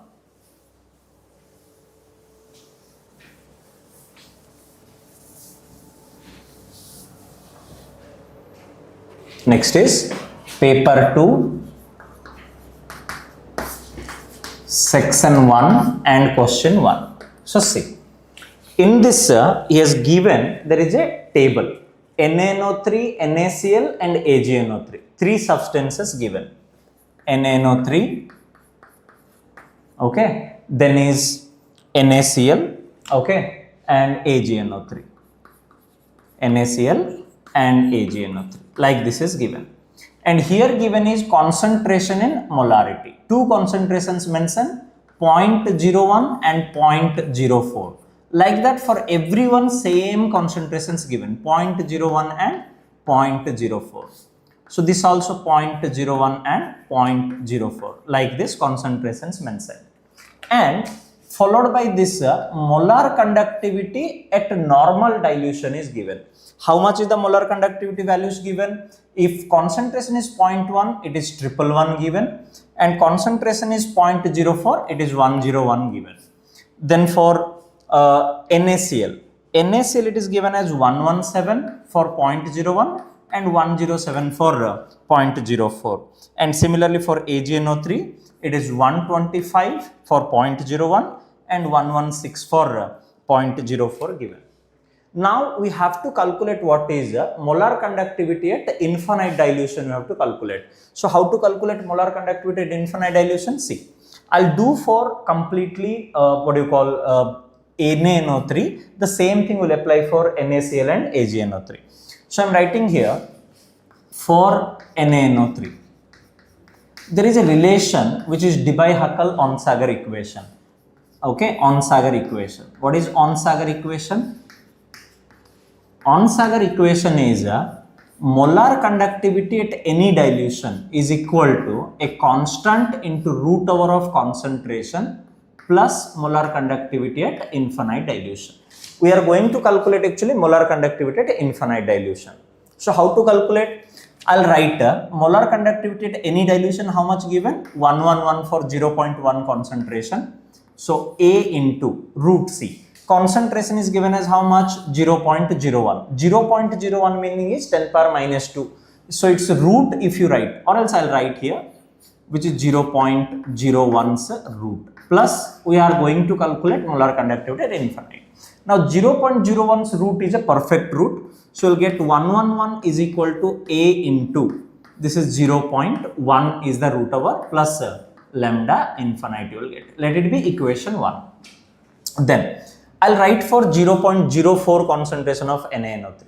Next is paper 2, section 1 and question 1. So see, in this he has given, there is a table, NaNO3, NaCl and AgNO3, three substances given. NaNO3, okay, then is NaCl, okay, and AgNO3. NaCl and AgNO3, like this is given. And here given is concentration in molarity. Two concentrations mentioned, 0.01 and 0.04. Like that for everyone same concentrations given, 0.01 and 0.04. So this also 0.01 and 0.04, like this concentrations mentioned. And followed by this molar conductivity at normal dilution is given. How much is the molar conductivity values given? If concentration is 0.1, it is 111 given, and concentration is 0.04, it is 101 given. Then for NaCl it is given as 117 for 0.01 and 107 for 0.04. And similarly for AgNO3, it is 125 for 0.01 and 116 for 0.04 given. Now we have to calculate what is molar conductivity at infinite dilution. We have to calculate. So how to calculate molar conductivity at infinite dilution? See, I'll do for completely NaNO3. The same thing will apply for NaCl and AgNO3. So I'm writing here for NaNO3. There is a relation which is Debye-Huckel-Onsager equation. Okay, Onsager equation. What is Onsager equation? Onsager equation is molar conductivity at any dilution is equal to a constant into root over of concentration plus molar conductivity at infinite dilution. We are going to calculate actually molar conductivity at infinite dilution. So how to calculate? I'll write molar conductivity at any dilution, how much given? 111 for 0.1 concentration. So A into root C. Concentration is given as how much? 0.01. 0.01 meaning is 10 power minus 2. So it's root if you write, or else I'll write here, which is 0.01's root. Plus we are going to calculate molar conductivity at infinite. Now 0.01's root is a perfect root. So you'll get 111 is equal to A into, this is 0.1 is the root over plus lambda infinite you will get. Let it be equation 1. Then I'll write for 0.04 concentration of NaNO3.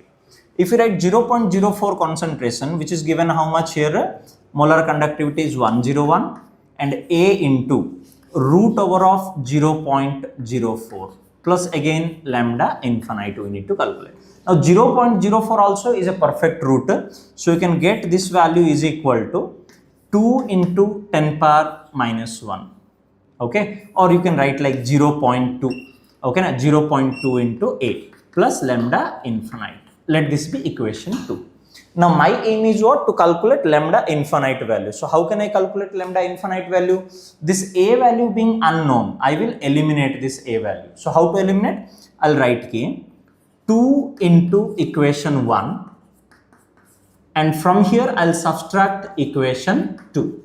If you write 0.04 concentration, which is given how much here? Molar conductivity is 101 and A into root over of 0.04 plus again lambda infinite we need to calculate. Now 0.04 also is a perfect root. So you can get this value is equal to 2 into 10 power minus 1. Okay, or you can write like 0.2. Okay, now 0.2 into a plus lambda infinite. Let this be equation 2. Now my aim is what? To calculate lambda infinite value. So how can I calculate lambda infinite value? This a value being unknown, I will eliminate this a value. So how to eliminate? I'll write here 2 into equation 1, and from here I'll subtract equation 2.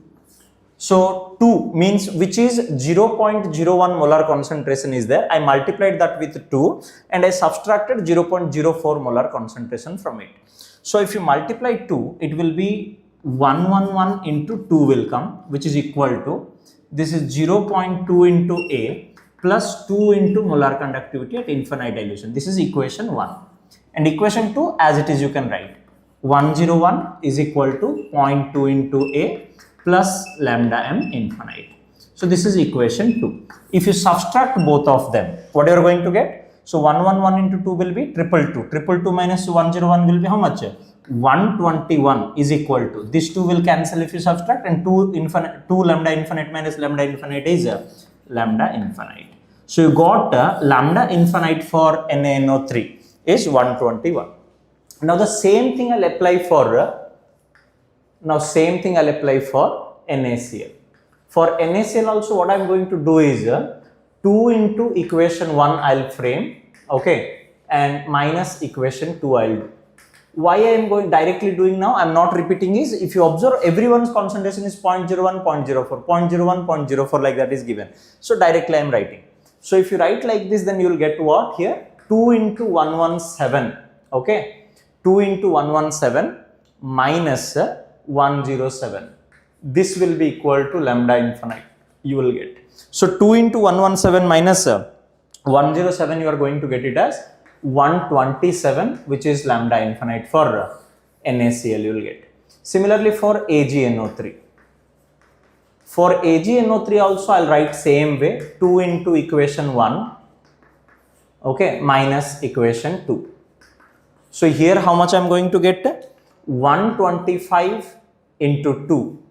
So 2 means which is 0.01 molar concentration is there. I multiplied that with 2 and I subtracted 0.04 molar concentration from it. So if you multiply 2, it will be 111 into 2 will come, which is equal to, this is 0.2 into A plus 2 into molar conductivity at infinite dilution. This is equation 1. And equation 2 as it is you can write. 101 is equal to 0.2 into A plus lambda m infinite. So this is equation 2. If you subtract both of them, what you are going to get? So 111 into 2 will be 222. 222 minus 101 will be how much? 121 is equal to, this 2 will cancel if you subtract, and 2 lambda infinite minus lambda infinite is lambda infinite. So you got lambda infinite for NaNO3 is 121. Now the same thing I'll apply for NaCl. For NaCl also what I'm going to do is 2 into equation 1 I'll frame, okay, and minus equation 2 I'll do. Why I am going directly doing now, I'm not repeating, is if you observe everyone's concentration is 0.01, 0.04, 0.01, 0.04 like that is given. So directly I am writing. So if you write like this, then you will get what here? 2 into 117, okay, 2 into 117 minus 107. This will be equal to lambda infinite, you will get. So 2 into 117 minus 107, you are going to get it as 127, which is lambda infinite for NaCl you will get. Similarly for AgNO3. For AgNO3 also I'll write same way, 2 into equation 1, okay, minus equation 2. So here how much I'm going to get? 125 into 2,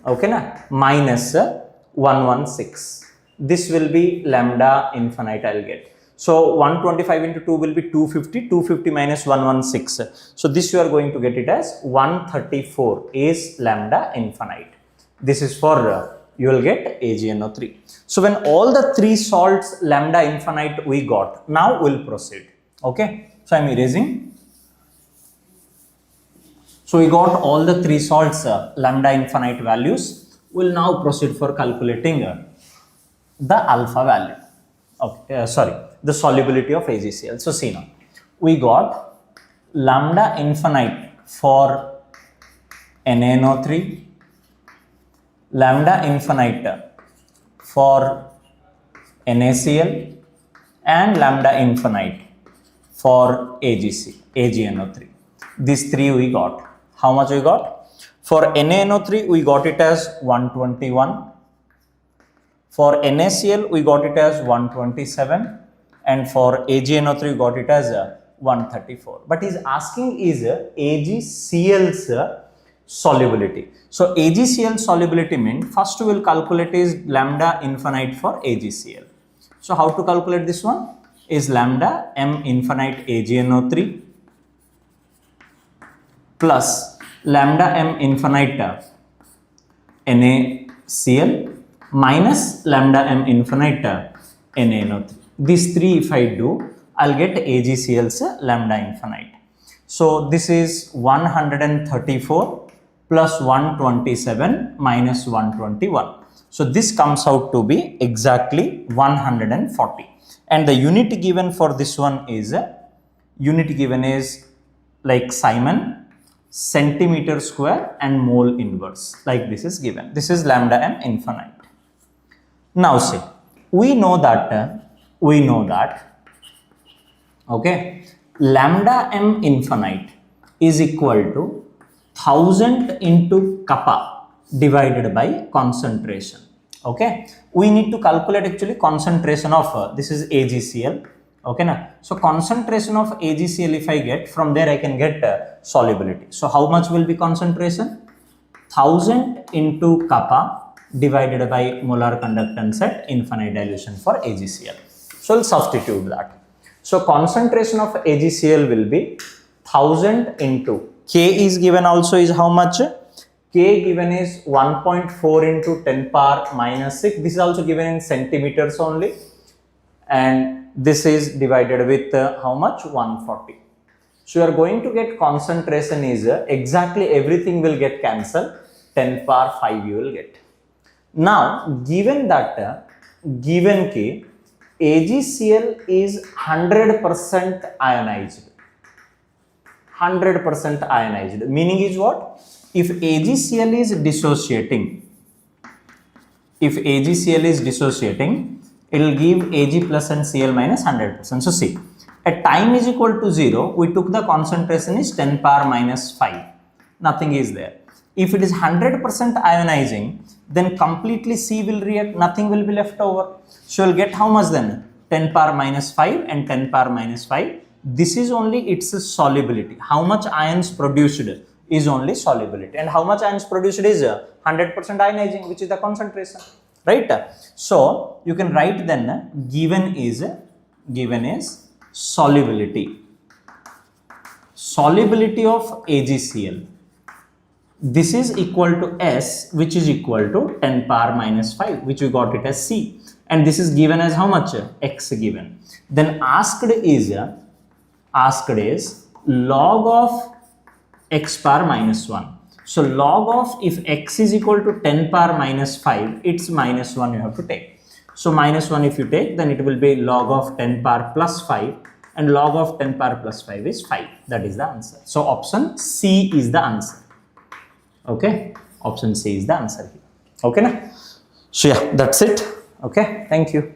okay na, minus 116. This will be lambda infinite I'll get. So 125 into 2 will be 250, 250 minus 116. So this you are going to get it as 134 is lambda infinite. This is for you will get AgNO3. So when all the 3 salts lambda infinite we got, now we'll proceed. Okay, so I'm erasing. So we got all the 3 salts lambda infinite values. We'll now proceed for calculating the alpha value. Okay, the solubility of AgCl. So see now, we got lambda infinite for NaNO3, lambda infinite for NaCl, and lambda infinite for AgNO3. These 3 we got. How much we got? For NaNO3 we got it as 121. For NaCl we got it as 127, and for AgNO3 we got it as 134. But he's asking is AgCl's solubility. So AgCl solubility means first we will calculate is lambda infinite for AgCl. So how to calculate this one? Is lambda m infinite AgNO3 plus lambda m infinite NaCl minus lambda m infinite NaNO3. These 3 if I do, I'll get AgCl's lambda infinite. So this is 134 plus 127 minus 121. So this comes out to be exactly 140. And the unit given for this one is, like Simon, centimeter square and mole inverse, like this is given. This is lambda m infinite. Now see, we know that, okay, lambda m infinite is equal to 1000 into kappa divided by concentration. Okay, we need to calculate actually concentration of this is AgCl. Okay, na? So concentration of AgCl, if I get from there, I can get solubility. So how much will be concentration? 1000 into kappa divided by molar conductance at infinite dilution for AgCl. So we'll substitute that. So concentration of AgCl will be 1000 into K is given also is how much? K given is 1.4 into 10 power minus 6. This is also given in centimeters only. And this is divided with how much? 140. So you are going to get concentration is exactly everything will get cancelled. 10 power 5 you will get. Now, given that, given K, AgCl is 100% ionized. 100% ionized. Meaning is what? If AgCl is dissociating, it will give Ag plus and Cl minus 100%. So see, at time is equal to 0, we took the concentration is 10 power minus 5. Nothing is there. If it is 100% ionizing, then completely C will react, nothing will be left over. So you'll get how much then? 10 power minus 5 and 10 power minus 5. This is only its solubility. How much ions produced is only solubility. And how much ions produced is 100% ionizing, which is the concentration. Right? So you can write then given is solubility. Solubility of AgCl. This is equal to S, which is equal to 10 power minus 5, which we got it as C. And this is given as how much? X given. Then asked is log of x power minus 1. So log of, if x is equal to 10 power minus 5, it's minus 1 you have to take. So minus 1 if you take, then it will be log of 10 power plus 5, and log of 10 power plus 5 is 5. That is the answer. So option C is the answer. Okay, option C is the answer here. Okay, na? So yeah, that's it. Okay, thank you.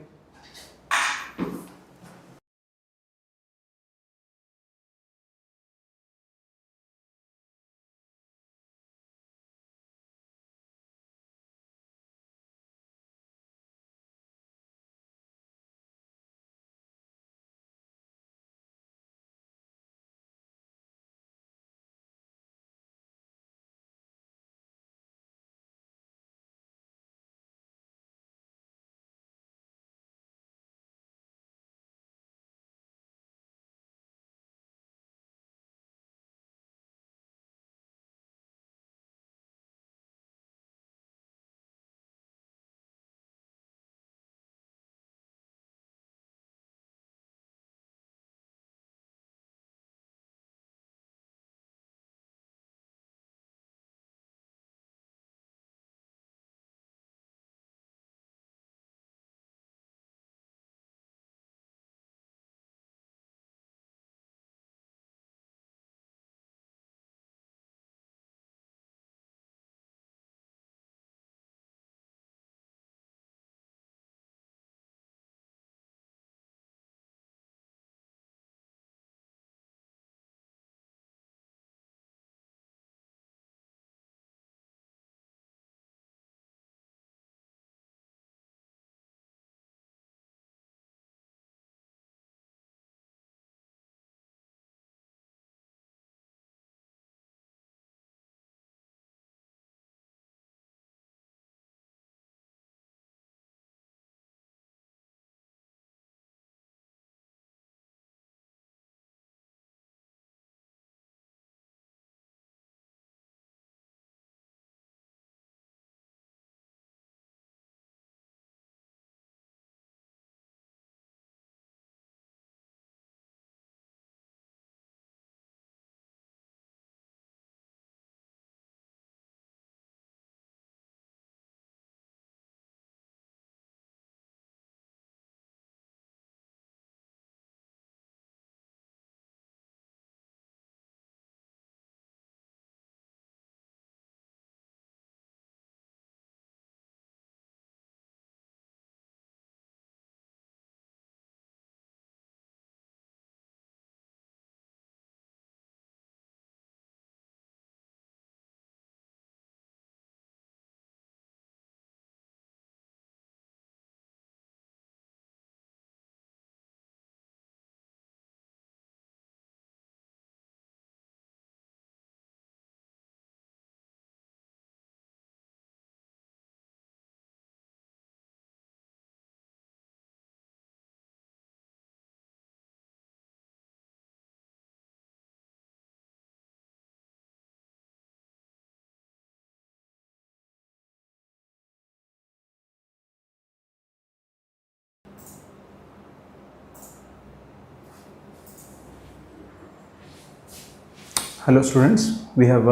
Hello students, we have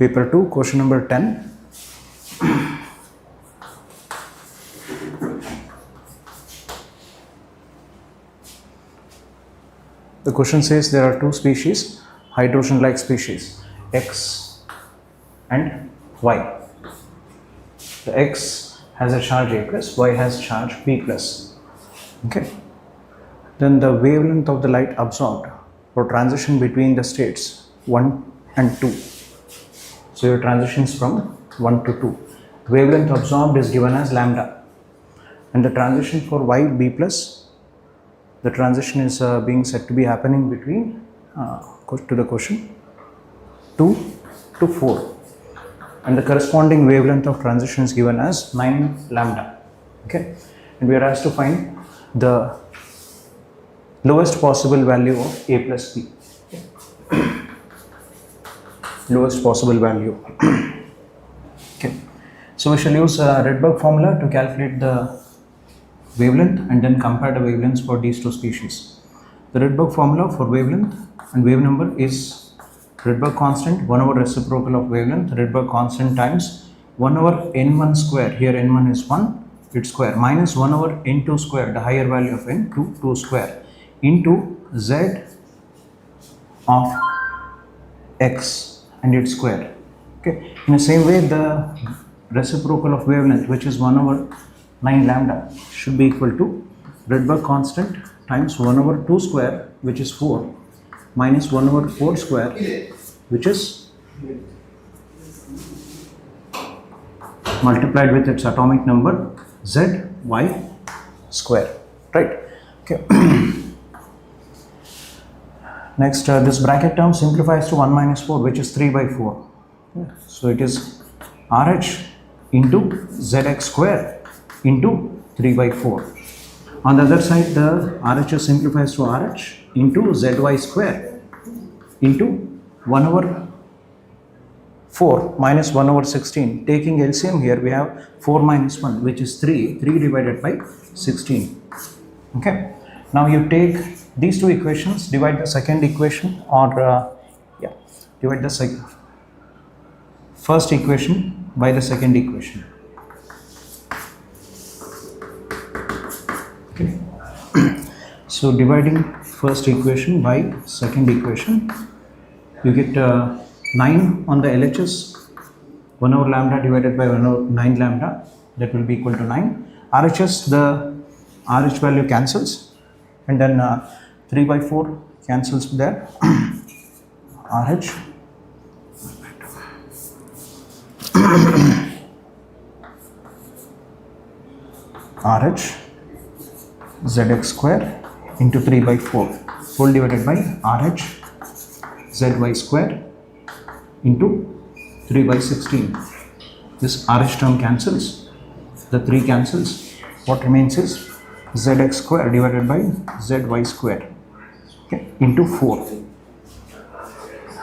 paper 2, question number 10. The question says there are two species, hydrogen-like species, X and Y. The X has a charge A plus, Y has charge B plus. Okay. Then the wavelength of the light absorbed for transition between the states 1 and 2. So your transitions from 1 to 2. The wavelength absorbed is given as lambda. And the transition for Y B plus, the transition is being said to be happening between, to the question, 2 to 4. And the corresponding wavelength of transition is given as 9 lambda. Okay. And we are asked to find the lowest possible value of A plus B. Lowest possible value. Okay. So we shall use Rydberg formula to calculate the wavelength and then compare the wavelengths for these two species. The Rydberg formula for wavelength and wave number is Rydberg constant 1 over reciprocal of wavelength, Rydberg constant times 1 over n1 square, here n1 is 1, its square, minus 1 over n2 square, the higher value of n2, 2 square, into z of x and its square. Okay. In the same way, the reciprocal of wavelength, which is 1 over 9 lambda, should be equal to Rydberg constant times 1 over 2 square, which is 4, minus 1 over 4 square, which is multiplied with its atomic number z y square. Right. Okay. Next, this bracket term simplifies to 1 minus 4, which is 3 by 4. Okay. So it is RH into zx square into 3 by 4. On the other side, the RHS simplifies to RH into zy square into 1 over 4 minus 1 over 16. Taking LCM here, we have 4 minus 1, which is 3. 3 divided by 16. Okay. Now you take these two equations, divide the second equation, or divide the first equation by the second equation. Okay. So dividing first equation by second equation, you get 9 on the LHS, 1 over lambda divided by 1 over 9 lambda, that will be equal to 9. RHS, the RH value cancels, and then 3 by 4 cancels there. RH RH zx square into 3 by 4 whole divided by RH zy square into 3 by 16. This RH term cancels, the 3 cancels. What remains is zx square divided by zy square, okay, into 4.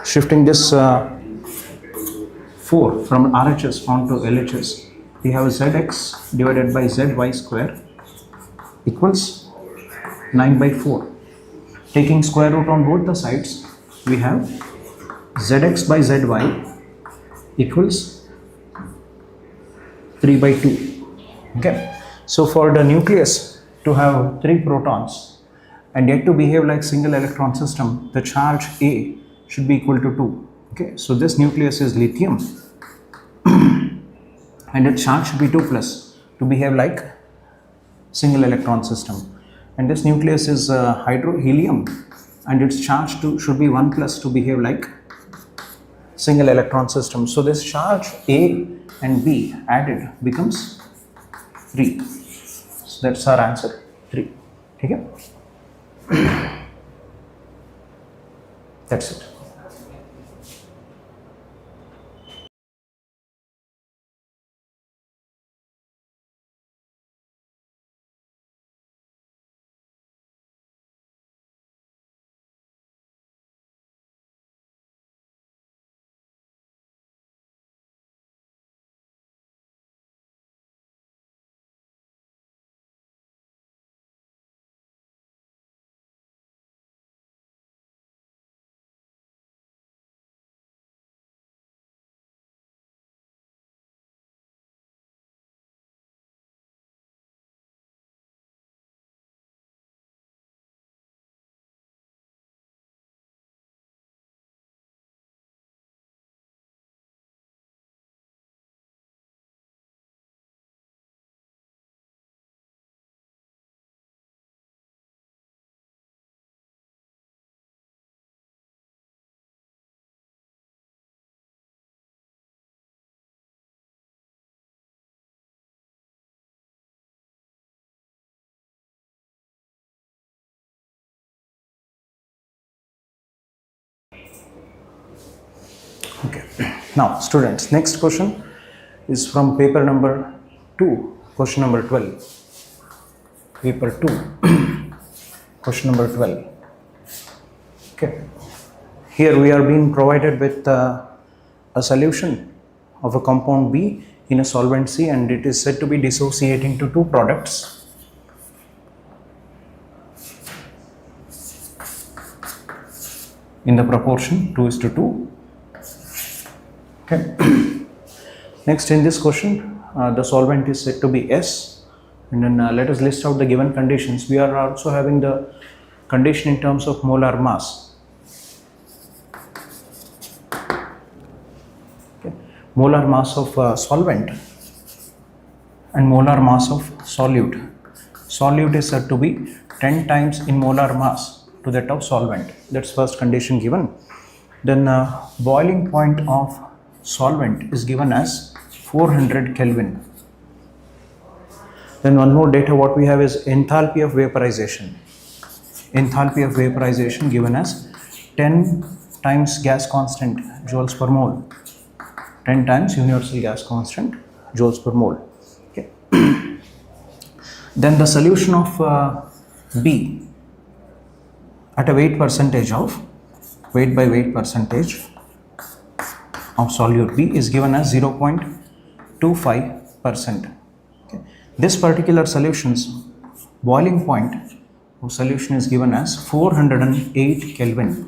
Shifting this 4 from RHS onto LHS, we have zx divided by zy square equals 9 by 4. Taking square root on both the sides, we have zx by zy equals 3 by 2. Okay. So for the nucleus to have 3 protons and yet to behave like single electron system, the charge A should be equal to 2. Okay. So this nucleus is lithium and its charge should be 2 plus to behave like single electron system. And this nucleus is helium and its charge should be 1 plus to behave like single electron system. So this charge A and B added becomes 3. So that's our answer, 3. Okay? That's it. Now, students, next question is from paper number 2, question number 12. Paper 2, question number 12. Okay. Here we are being provided with a solution of a compound B in a solvent C, and it is said to be dissociating to two products. In the proportion 2:2. Okay. Next, in this question, the solvent is said to be S, and then let us list out the given conditions. We are also having the condition in terms of molar mass. Okay. Molar mass of solvent and molar mass of solute. Solute is said to be 10 times in molar mass to that of solvent. That's first condition given. Then boiling point of solvent is given as 400 Kelvin. Then one more data what we have is enthalpy of vaporization. Enthalpy of vaporization given as 10 times gas constant joules per mole. 10 times universal gas constant joules per mole. Okay. Then the solution of B at a weight percentage of weight by weight percentage of solute B is given as 0.25%. Okay. This particular solution's boiling point of solution is given as 408 Kelvin.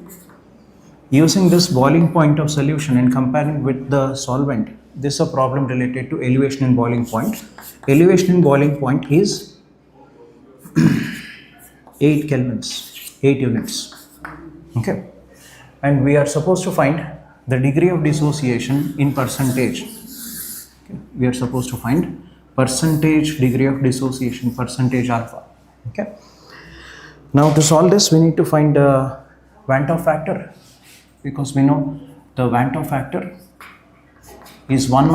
Using this boiling point of solution and comparing with the solvent, this is a problem related to elevation in boiling point. Elevation in boiling point is 8 kelvins, 8 units. Okay. And we are supposed to find the degree of dissociation in percentage. Okay. We are supposed to find percentage degree of dissociation, percentage alpha. Okay. Now to solve this, we need to find the Van't Hoff factor, because we know the Van't Hoff factor is 1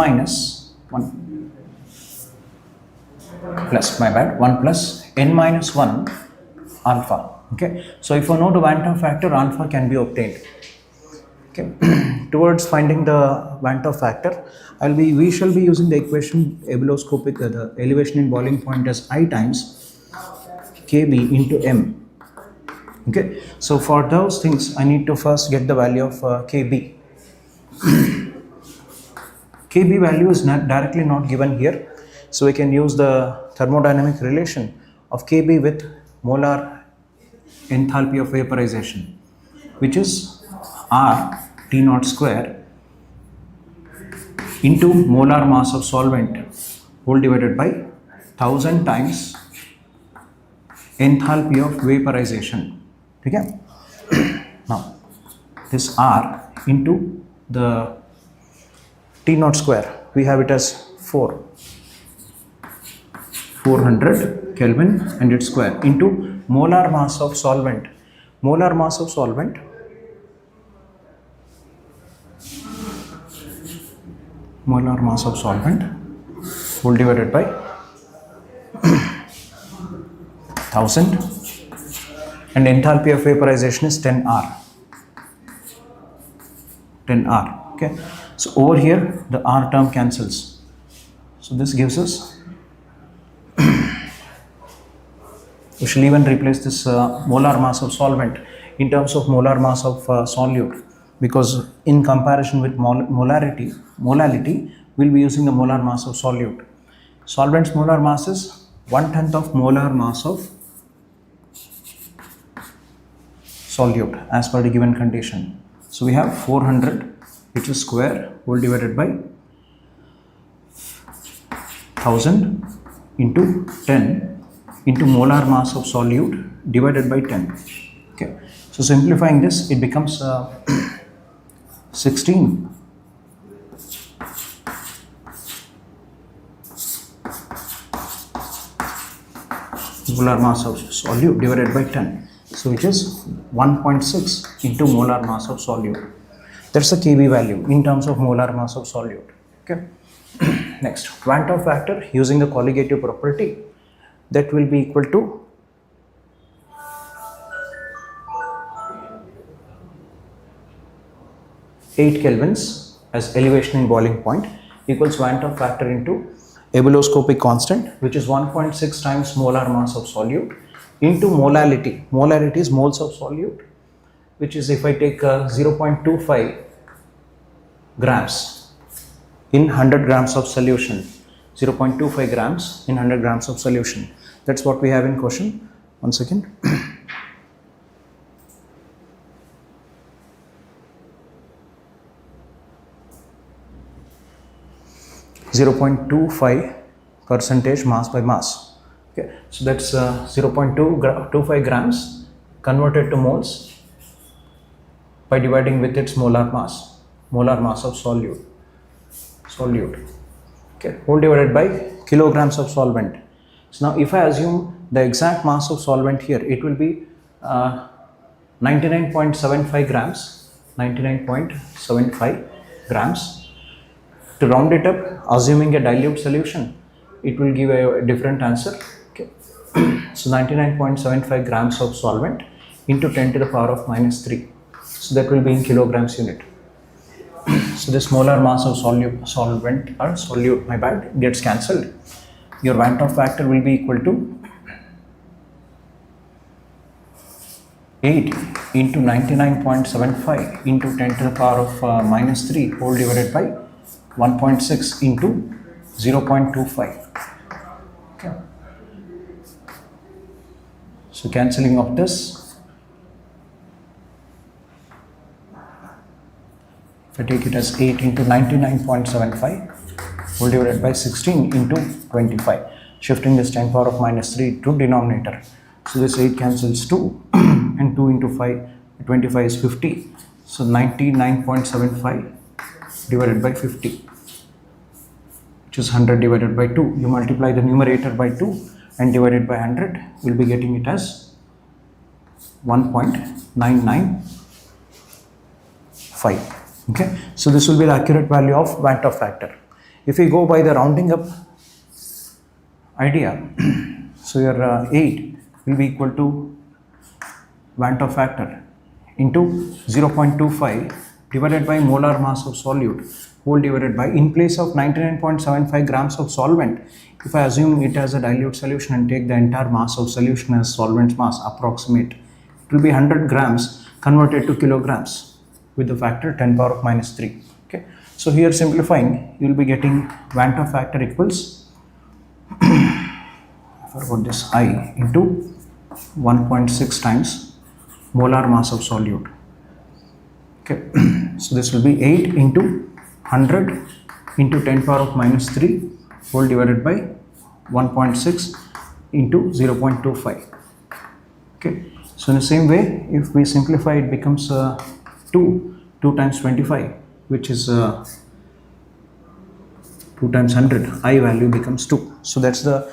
plus n minus 1 alpha. Okay. So if you know the Van't Hoff factor, alpha can be obtained. Okay. Towards finding the Van't Hoff factor, we shall be using the equation ebuloscopic, the elevation in boiling point as I times Kb into m. Okay. So for those things, I need to first get the value of Kb. Kb value is directly not given here, so we can use the thermodynamic relation of Kb with molar enthalpy of vaporization, which is R T naught square into molar mass of solvent whole divided by 1000 times enthalpy of vaporization. Okay. Now this R into the T naught square, we have it as 400 Kelvin and its square into molar mass of solvent. Molar mass of solvent whole divided by 1000, and enthalpy of vaporization is 10R. Okay. So over here the R term cancels. So this gives us, we shall even replace this molar mass of solvent in terms of molar mass of solute, because in comparison with molality, we'll be using the molar mass of solute. Solvent's molar mass is 1/10 of molar mass of solute as per the given condition. So we have 400, which is square whole divided by 1000 into 10 into molar mass of solute divided by 10. Okay. So simplifying this, it becomes 16 molar mass of solute divided by 10. So which is 1.6 into molar mass of solute. That's the Kb value in terms of molar mass of solute. Okay. Next, Van't Hoff factor using the colligative property, that will be equal to (8 kelvins as elevation in boiling point equals Van't Hoff factor into ebuloscopic constant, which is 1.6 times molar mass of solute, into molality. Molality is moles of solute, which is, if I take 0.25 grams in 100 grams of solution, 0.25 grams in 100 grams of solution. That's what we have in question. One second. 0.25 percentage mass by mass. Okay, so that's 0.25 grams converted to moles by dividing with its molar mass of solute. Okay, whole divided by kilograms of solvent. So now if I assume the exact mass of solvent here, it will be 99.75 grams. 99.75 grams. To round it up, assuming a dilute solution, it will give a different answer. Okay. So 99.75 grams of solvent into 10 to the power of minus 3. So that will be in kilograms unit. So this molar mass of solute, my bad, gets cancelled. Your Van't Hoff factor will be equal to 8 into 99.75 into 10 to the power of minus 3 whole divided by 1.6 into 0.25. Okay. So cancelling of this, if I take it as 8 into 99.75 whole divided by 16 into 25, shifting this 10 power of minus 3 to denominator. So this 8 cancels 2 and 2 into 5, 25 is 50. So 99.75 divided by 50, which is 100 divided by 2. You multiply the numerator by 2 and divide it by 100, we'll be getting it as 1.995. Okay, so this will be the accurate value of Van't Hoff factor. If we go by the rounding up idea, so your 8 will be equal to Van't Hoff factor into 0.25 divided by molar mass of solute whole divided by, in place of 99.75 grams of solvent, if I assume it as a dilute solution and take the entire mass of solution as solvent mass, approximate, it will be 100 grams converted to kilograms with the factor 10 power of minus 3. Okay, so here simplifying, you will be getting Van't Hoff factor equals, I forgot this, I into 1.6 times molar mass of solute. Okay, so this will be 8 into 100 into 10 power of minus 3 whole divided by 1.6 into 0.25. Okay, so in the same way, if we simplify, it becomes 2 times 25, which is 2 times 100. I value becomes 2. So that's the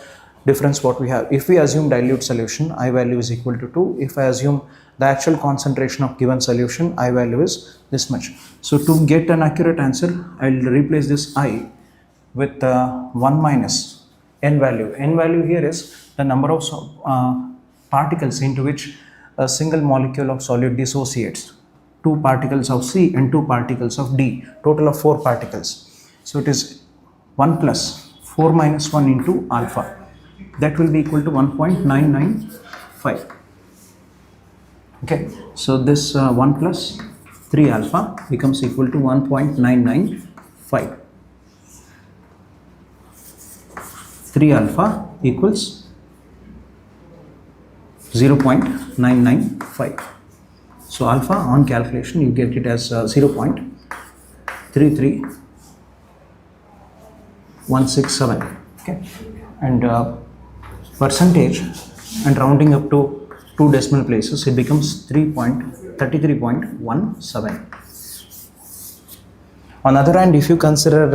difference what we have. If we assume dilute solution, I value is equal to 2. If I assume the actual concentration of given solution, I value is this much. So to get an accurate answer, I will replace this I with 1 minus n value. N value here is the number of particles into which a single molecule of solute dissociates. 2 particles of C and 2 particles of D, total of 4 particles. So it is 1 plus 4 minus 1 into alpha. That will be equal to 1.995. Okay, so this 1 plus 3 alpha becomes equal to 1.995. 3 alpha equals 0.995. So alpha on calculation, you get it as 0.33167. Okay, and percentage and rounding up to 2 decimal places, it becomes 33.17. On the other hand, if you consider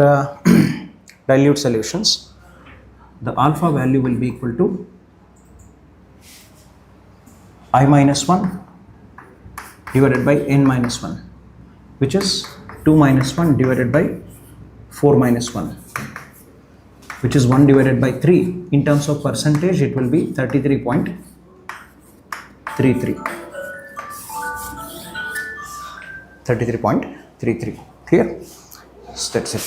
dilute solutions, the alpha value will be equal to I minus 1 divided by n minus 1, which is 2 minus 1 divided by 4 minus 1, which is 1 divided by 3. In terms of percentage, it will be 33.33. Clear? So that's it.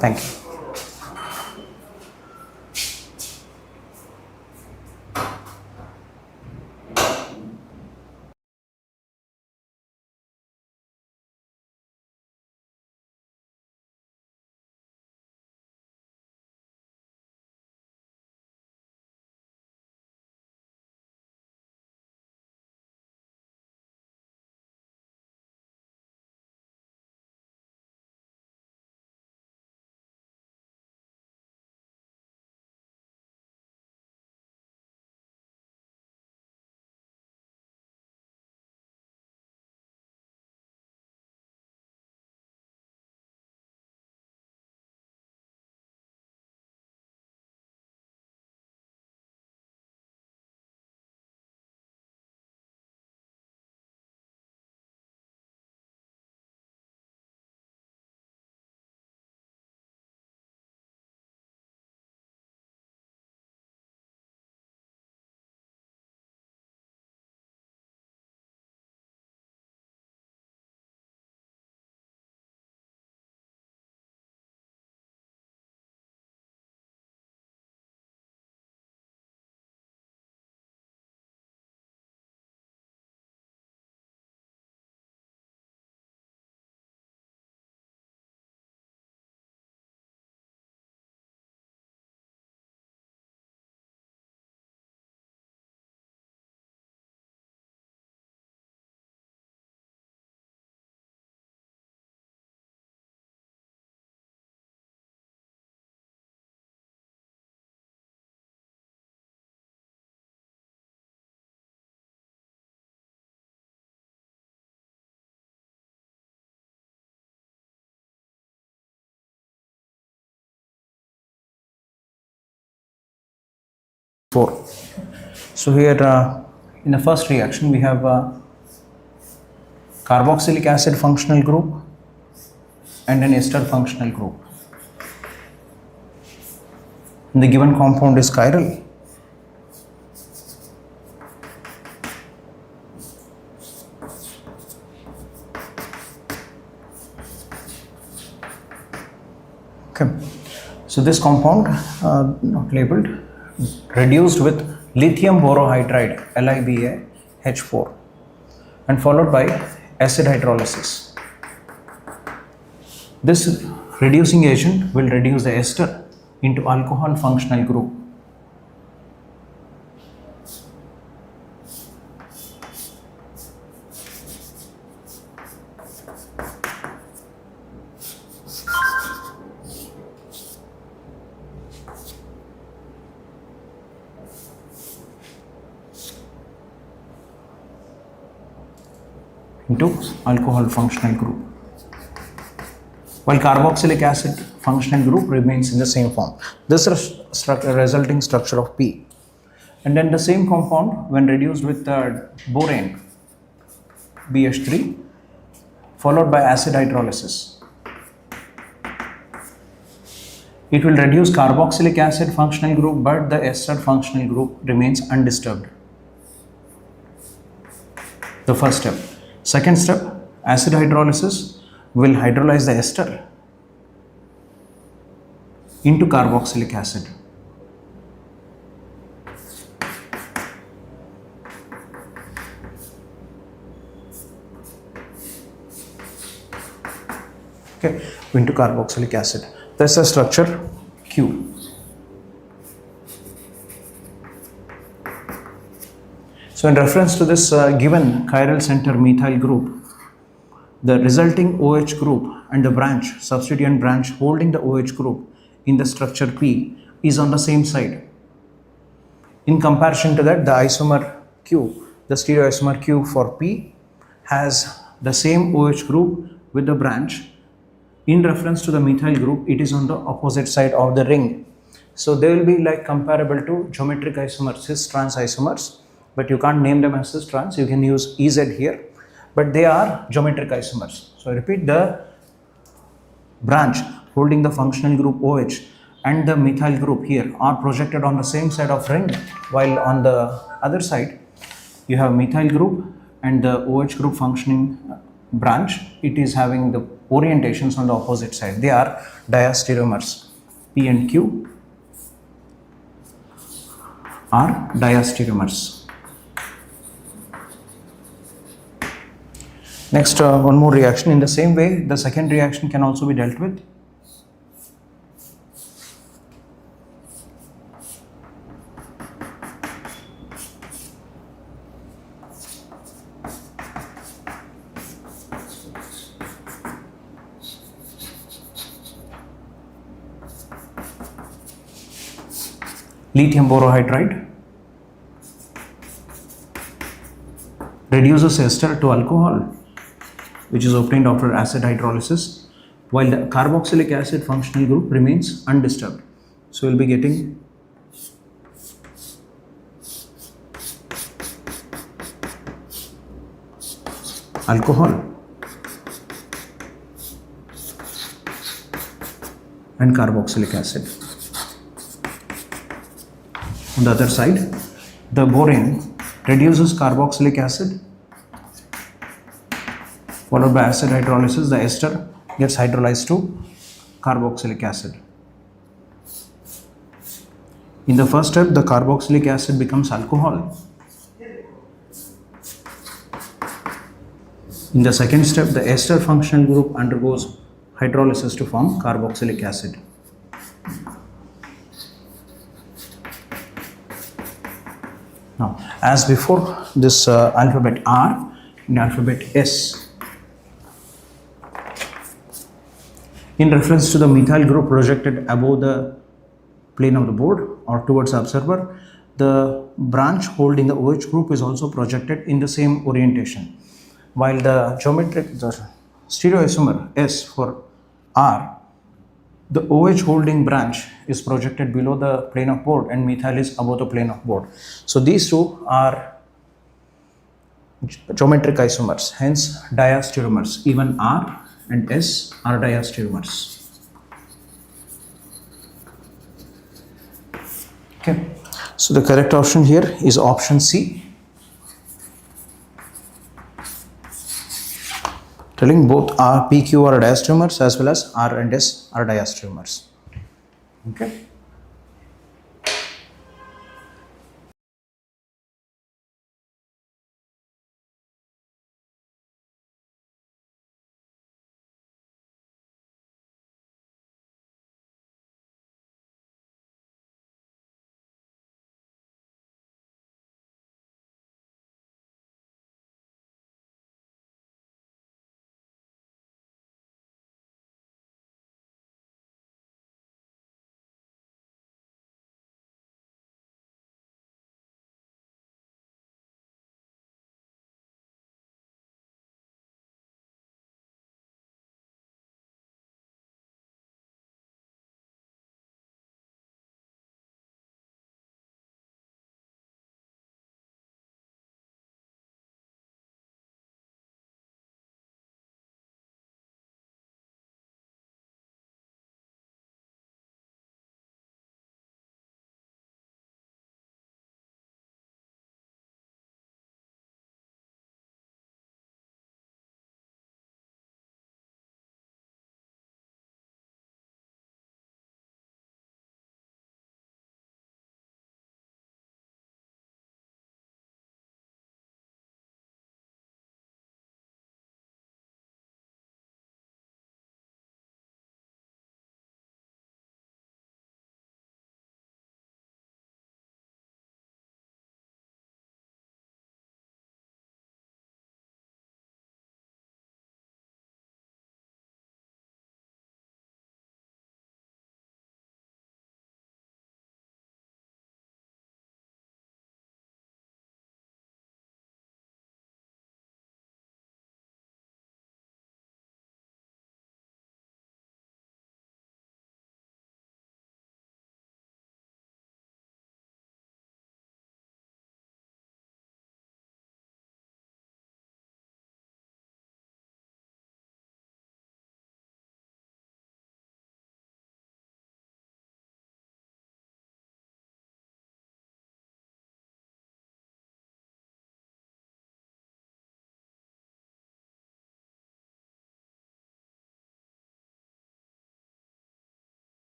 Thank you. Four. So here in the first reaction we have carboxylic acid functional group and an ester functional group. And the given compound is chiral. Okay. So this compound not labeled, reduced with lithium borohydride LiBa H4 and followed by acid hydrolysis. This reducing agent will reduce the ester into alcohol functional group. Into alcohol functional group, while carboxylic acid functional group remains in the same form. This is resulting structure of P. And then the same compound when reduced with borane BH3 followed by acid hydrolysis, it will reduce carboxylic acid functional group, but the ester functional group remains undisturbed. The first step. Second step, acid hydrolysis will hydrolyze the ester into carboxylic acid. Okay, into carboxylic acid. That's the structure Q. So in reference to this given chiral center methyl group, the resulting OH group and the branch, substituent branch holding the OH group in the structure P is on the same side. In comparison to that, the isomer Q, the stereoisomer Q for P has the same OH group with the branch. In reference to the methyl group, it is on the opposite side of the ring. So they will be like comparable to geometric isomers, cis-trans isomers. But you can't name them as cis-trans, you can use EZ here, but they are geometric isomers. So I repeat, the branch holding the functional group OH and the methyl group here are projected on the same side of ring, while on the other side you have methyl group and the OH group functioning branch, it is having the orientations on the opposite side. They are diastereomers. P and Q are diastereomers. Next, one more reaction. In the same way, the second reaction can also be dealt with. Lithium borohydride reduces ester to alcohol, which is obtained after acid hydrolysis, while the carboxylic acid functional group remains undisturbed. So we'll be getting alcohol and carboxylic acid. On the other side, the borane reduces carboxylic acid, followed by acid hydrolysis. The ester gets hydrolyzed to carboxylic acid. In the first step, the carboxylic acid becomes alcohol. In the second step, the ester functional group undergoes hydrolysis to form carboxylic acid. Now, as before, this alphabet R and alphabet S. In reference to the methyl group projected above the plane of the board or towards the observer, the branch holding the OH group is also projected in the same orientation. While the stereoisomer S for R, the OH holding branch is projected below the plane of board and methyl is above the plane of board. So these two are geometric isomers, hence diastereomers. Even R and S are diastereomers. Okay, so the correct option here is option C. Telling both R, PQ are diastereomers as well as R and S are diastereomers. Okay.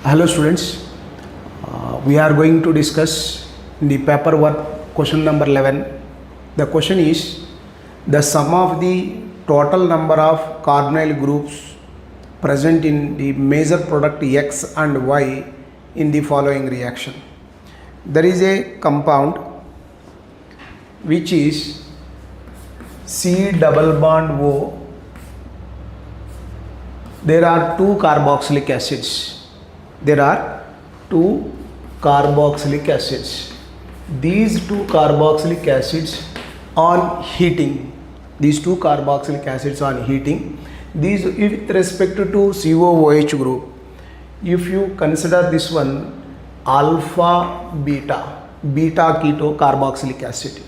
Hello students, we are going to discuss the paper work question number 11. The question is the sum of the total number of carbonyl groups present in the major product X and Y in the following reaction. There is a compound which is C double bond O. There are two carboxylic acids. There are two carboxylic acids. These two carboxylic acids on heating, these with respect to COOH group, if you consider this one alpha beta keto carboxylic acid,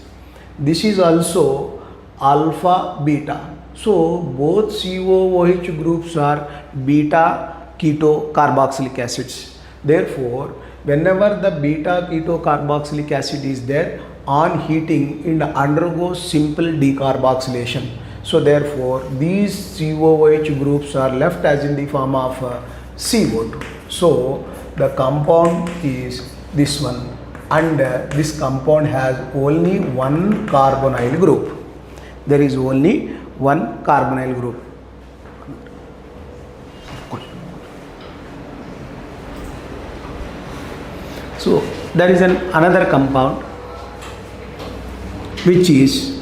this is also alpha beta. So both COOH groups are beta keto carboxylic acids. Therefore, whenever the beta keto carboxylic acid is there, on heating it undergoes simple decarboxylation. So therefore, these COOH groups are left as in the form of CO2. So the compound is this one, and this compound has only one carbonyl group. There is only one carbonyl group. So there is another compound which is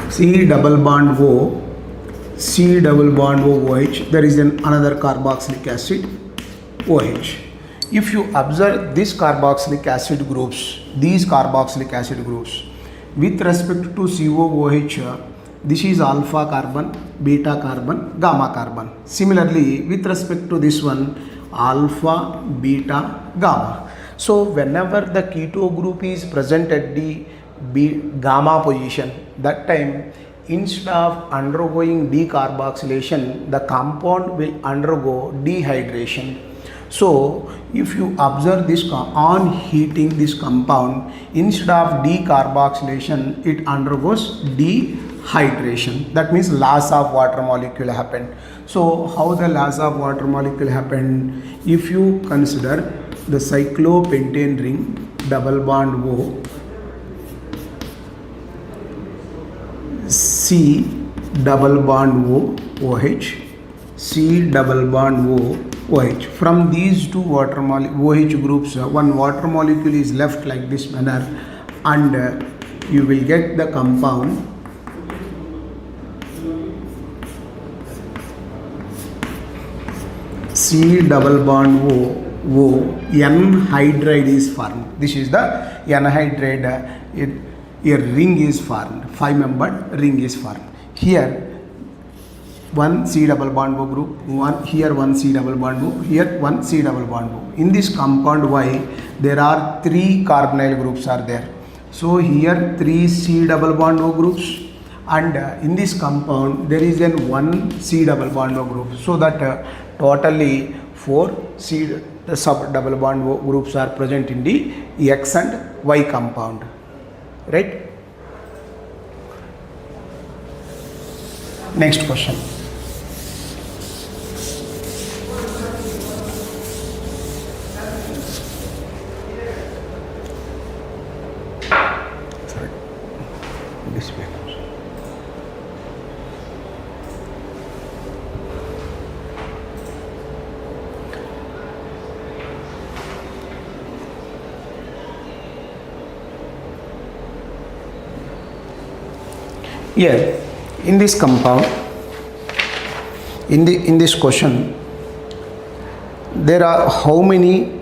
C double bond O, C double bond OH. There is another carboxylic acid OH. If you observe these carboxylic acid groups, with respect to COOH, this is alpha carbon, beta carbon, gamma carbon. Similarly, with respect to this one, alpha, beta, gamma. So whenever the keto group is present at the gamma position, that time instead of undergoing decarboxylation, the compound will undergo dehydration. So if you observe this on heating this compound, instead of decarboxylation, it undergoes dehydration. That means loss of water molecule happened. So how the loss of water molecule happened? If you consider the cyclopentane ring, double bond O, C double bond O, OH, C double bond O, OH. From these two OH groups, one water molecule is left like this manner, and you will get the compound C double bond O, N hydride is formed. This is the N hydride. A ring is formed, 5-membered ring is formed. Here one C double bond O group, one C double bond O, here one C double bond O. In this compound Y, there are 3 carbonyl groups are there. So here 3 C double bond O groups, and in this compound there is one C double bond O group. So that totally 4 C sub double bond O groups are present in the X and Y compound. Right? Next question. Sorry. Display. Here in this compound, in this question, there are how many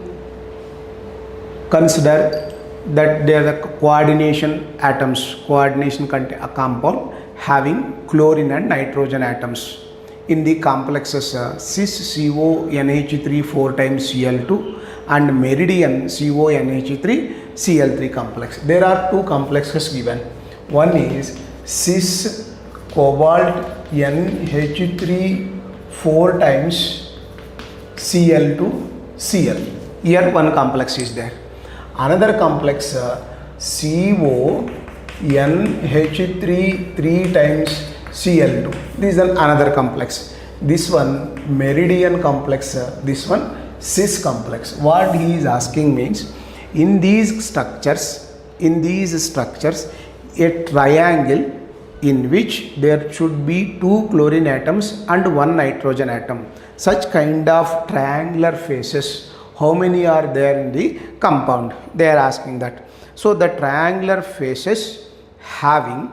consider that they are the coordination atoms, a compound having chlorine and nitrogen atoms in the complexes cis CONH3 4 times Cl2 and meridian CONH3 Cl3 complex. There are two complexes given. One is cis cobalt NH3 4 times Cl2 Cl. Here one complex is there. Another complex CO NH3 3 times Cl2. This is another complex. This one meridian complex, this one cis complex. What he is asking means, in these structures, a triangle in which there should be 2 chlorine atoms and 1 nitrogen atom. Such kind of triangular faces, how many are there in the compound? They are asking that. So the triangular faces having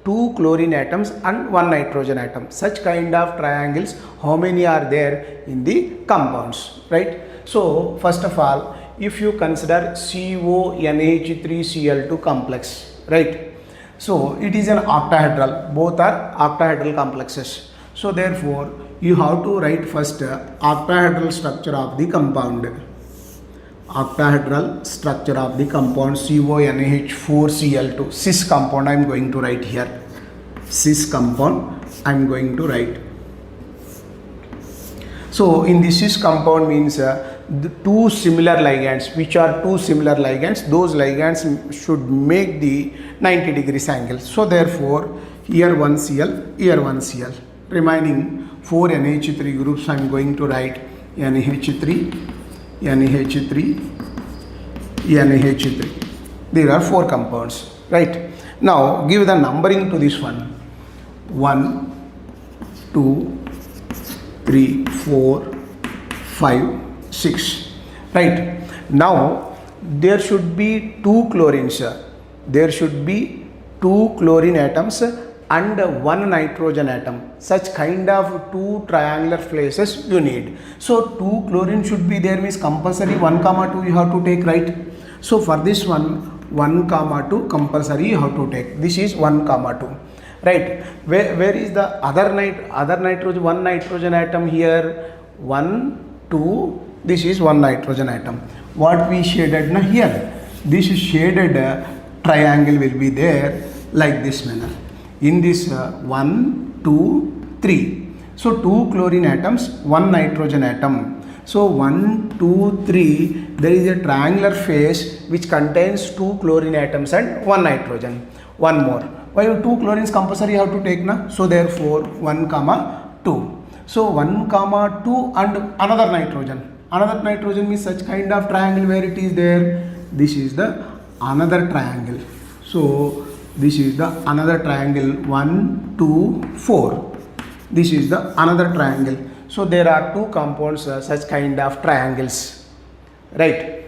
2 chlorine atoms and 1 nitrogen atom. Such kind of triangles, how many are there in the compounds, right? So first of all, if you consider CONH3Cl2 complex, right? So it is an octahedral, both are octahedral complexes. So therefore you have to write first octahedral structure of the compound. Octahedral structure of the compound CONH4Cl2, cis compound I am going to write here. Cis compound I am going to write. So in the cis compound means the 2 similar ligands, which are 2 similar ligands, those ligands should make the 90 degrees angle. So therefore here 1 Cl, here 1 Cl. Remaining 4 NH3 groups I am going to write NH3, NH3, NH3. There are 4 compounds, right? Now give the numbering to this one. 1, 2, 3, 4, 5, 6. Right? Now there should be 2 chlorines. There should be 2 chlorine atoms and 1 nitrogen atom. Such kind of 2 triangular places you need. So 2 chlorine should be there, means compulsory 1, 2 you have to take, right? So for this one 1, 2 compulsory you have to take. This is 1, 2. Right? Where is the other nitrogen, 1 nitrogen atom here? 1, 2. This is 1 nitrogen atom. What we shaded now here? This shaded triangle will be there like this manner. In this 1, 2, 3. So 2 chlorine atoms, 1 nitrogen atom. So 1, 2, 3. There is a triangular face which contains 2 chlorine atoms and 1 nitrogen. One more. Why 2 chlorines compulsory you have to take na? So therefore 1, 2. So 1, 2 and another nitrogen. Another nitrogen means such kind of triangle where it is there. This is the another triangle. So this is the another triangle 1, 2, 4. This is the another triangle. So there are 2 compounds such kind of triangles, right?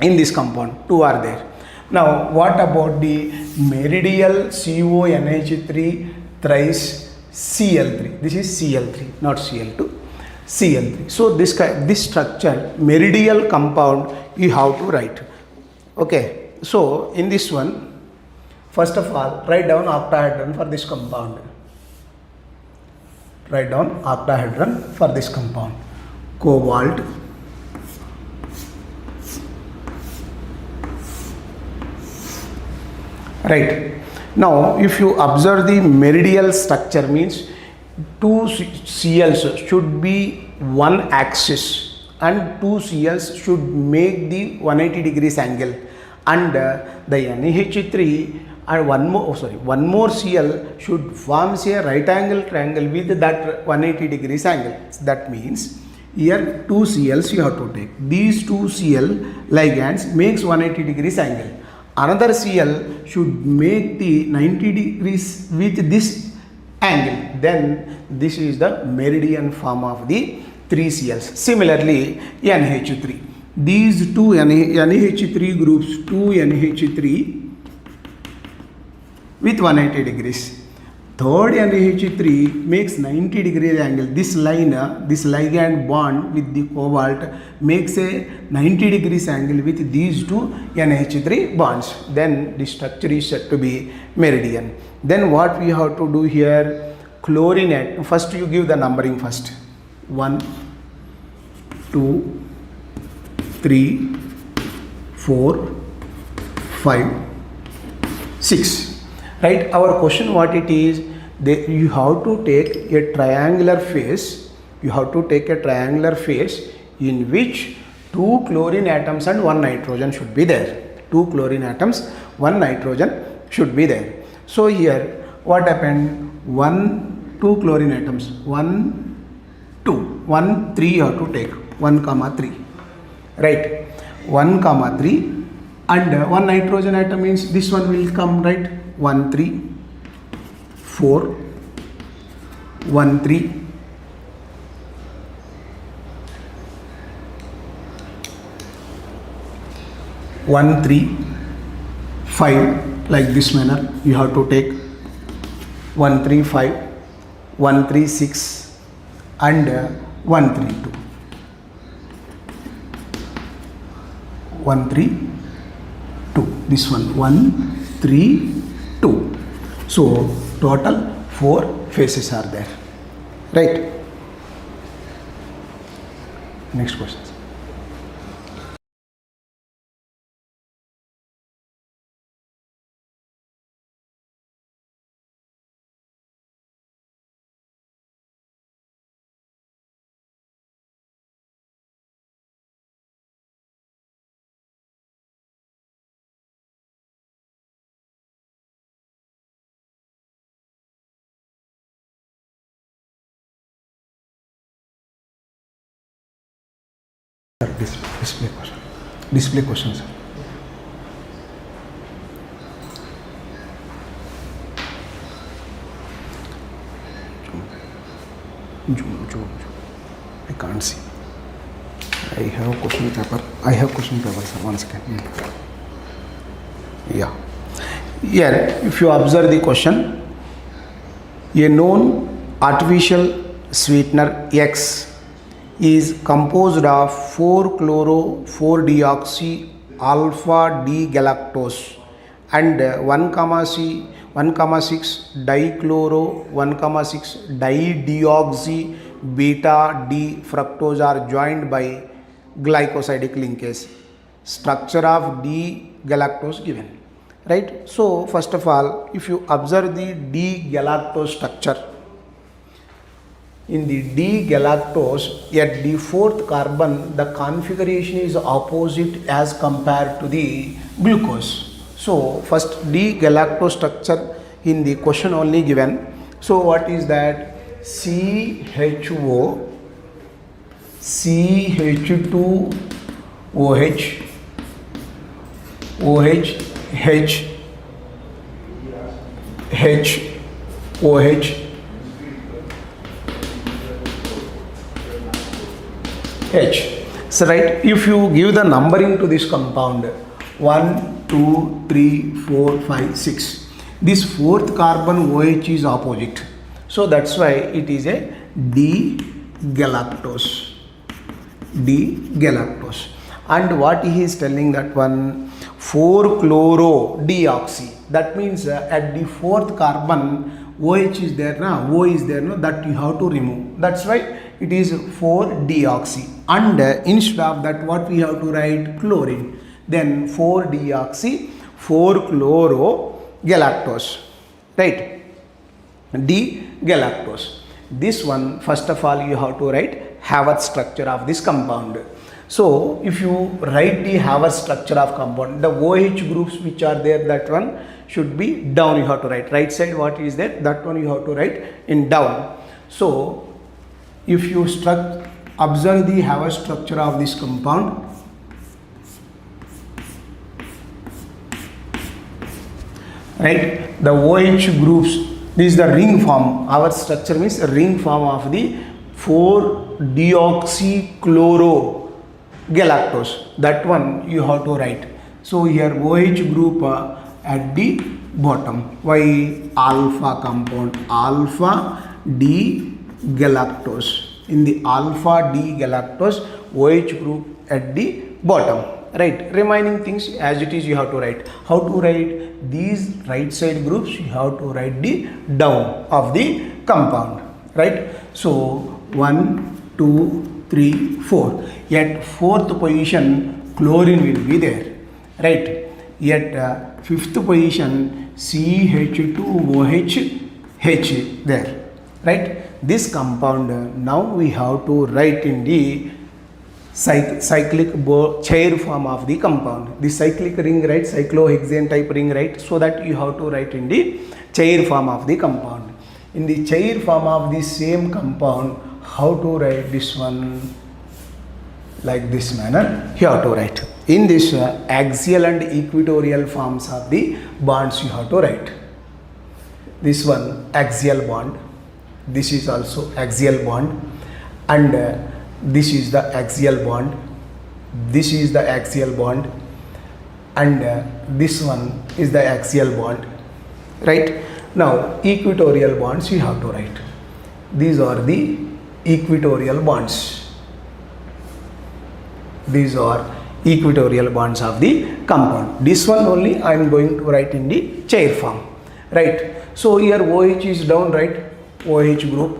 In this compound 2 are there. Now what about the meridial CONH3 thrice Cl3? This is Cl3, not Cl2. Cl3. So this structure, meridial compound, you have to write. Okay. So in this one, first of all, write down octahedron for this compound. Write down octahedron for this compound. Cobalt, right. Now if you observe the meridial structure, means 2 Cls should be one axis and 2 Cls should make the 180 degrees angle, and the NH3 and one more Cl should form a right angle triangle with that 180 degrees angle. That means here 2 Cls you have to take. These 2 Cl ligands makes 180 degrees angle. Another Cl should make the 90 degrees with this angle. Then this is the meridian form of the 3 Cls. Similarly NH3. These 2 NH3 groups, 2 NH3 with 180 degrees. Third NH3 makes 90 degrees angle. This line, this ligand bond with the cobalt makes a 90 degrees angle with these 2 NH3 bonds. Then the structure is said to be meridian. Then what we have to do here? Chlorine. First you give the numbering first. 1, 2, 3, 4, 5, 6. Right? Our question what it is, you have to take a triangular face. You have to take a triangular face in which 2 chlorine atoms and 1 nitrogen should be there. 2 chlorine atoms, 1 nitrogen should be there. So here what happened, 2 chlorine atoms, 1 2 1 3 you have to take, 1 comma 3, right, 1 comma 3, and one nitrogen atom means this one will come, right, 1 3 4 1 3 1 3 5, like this manner you have to take, 1 3 5 1 3 6 and 1 3 2, 1 3 2, this one 1 3 2. So total 4 phases are there, right? Next question. Display questions. Zoom. I can't see. I have question paper. Sir. 1 second. Yeah. Here, if you observe the question, a known artificial sweetener X is composed of 4-chloro-4-deoxy alpha D galactose and 1,6 dichloro 1,6 dideoxy beta D fructose are joined by glycosidic linkage. Structure of D galactose given, right? So first of all, if you observe the D galactose structure, in the D galactose at the 4th carbon the configuration is opposite as compared to the glucose. So first D galactose structure in the question only given. So what is that? CHO, CH2OH, OH, H, OH, H. So right, if you give the numbering to this compound 1, 2, 3, 4, 5, 6, this 4th carbon OH is opposite. So that's why it is a D galactose. D galactose. And what he is telling that one, 4-chloro-deoxy. That means at the 4th carbon OH is there, O is there, that you have to remove. That's why it is 4-deoxy. And instead of that, what we have to write? Chlorine. Then 4-deoxy, 4-chloro-galactose. Right? D galactose. This one, first of all, you have to write Haworth structure of this compound. So if you write the Haworth structure of compound, the OH groups which are there, that one should be down. You have to write right side what is there, that one you have to write in down. So if you observe the Haworth structure of this compound, right, the OH groups, this is the ring form. Our structure means a ring form of the 4-deoxychloro-galactose. That one you have to write. So here OH group at the bottom. Why? Alpha compound, alpha D galactose. In the alpha D galactose, OH group at the bottom. Right, remaining things as it is you have to write. How to write? These right side groups you have to write the down of the compound, right? So 1 2 3 4, at 4th position chlorine will be there, right? At 5th position CH2OH H there, right? This compound now we have to write in the cyclic chair form of the compound. The cyclic ring, right, cyclohexane type ring, right, so that you have to write in the chair form of the compound. In the chair form of the same compound, how to write this one? Like this manner you have to write. In this axial and equatorial forms of the bonds you have to write. This one axial bond, this is also axial bond, and this is the axial bond, this is the axial bond, and this one is the axial bond, right? Now equatorial bonds you have to write. These are the equatorial bonds. These are equatorial bonds of the compound. This one only I am going to write in the chair form, right? So here OH is down, right? OH group.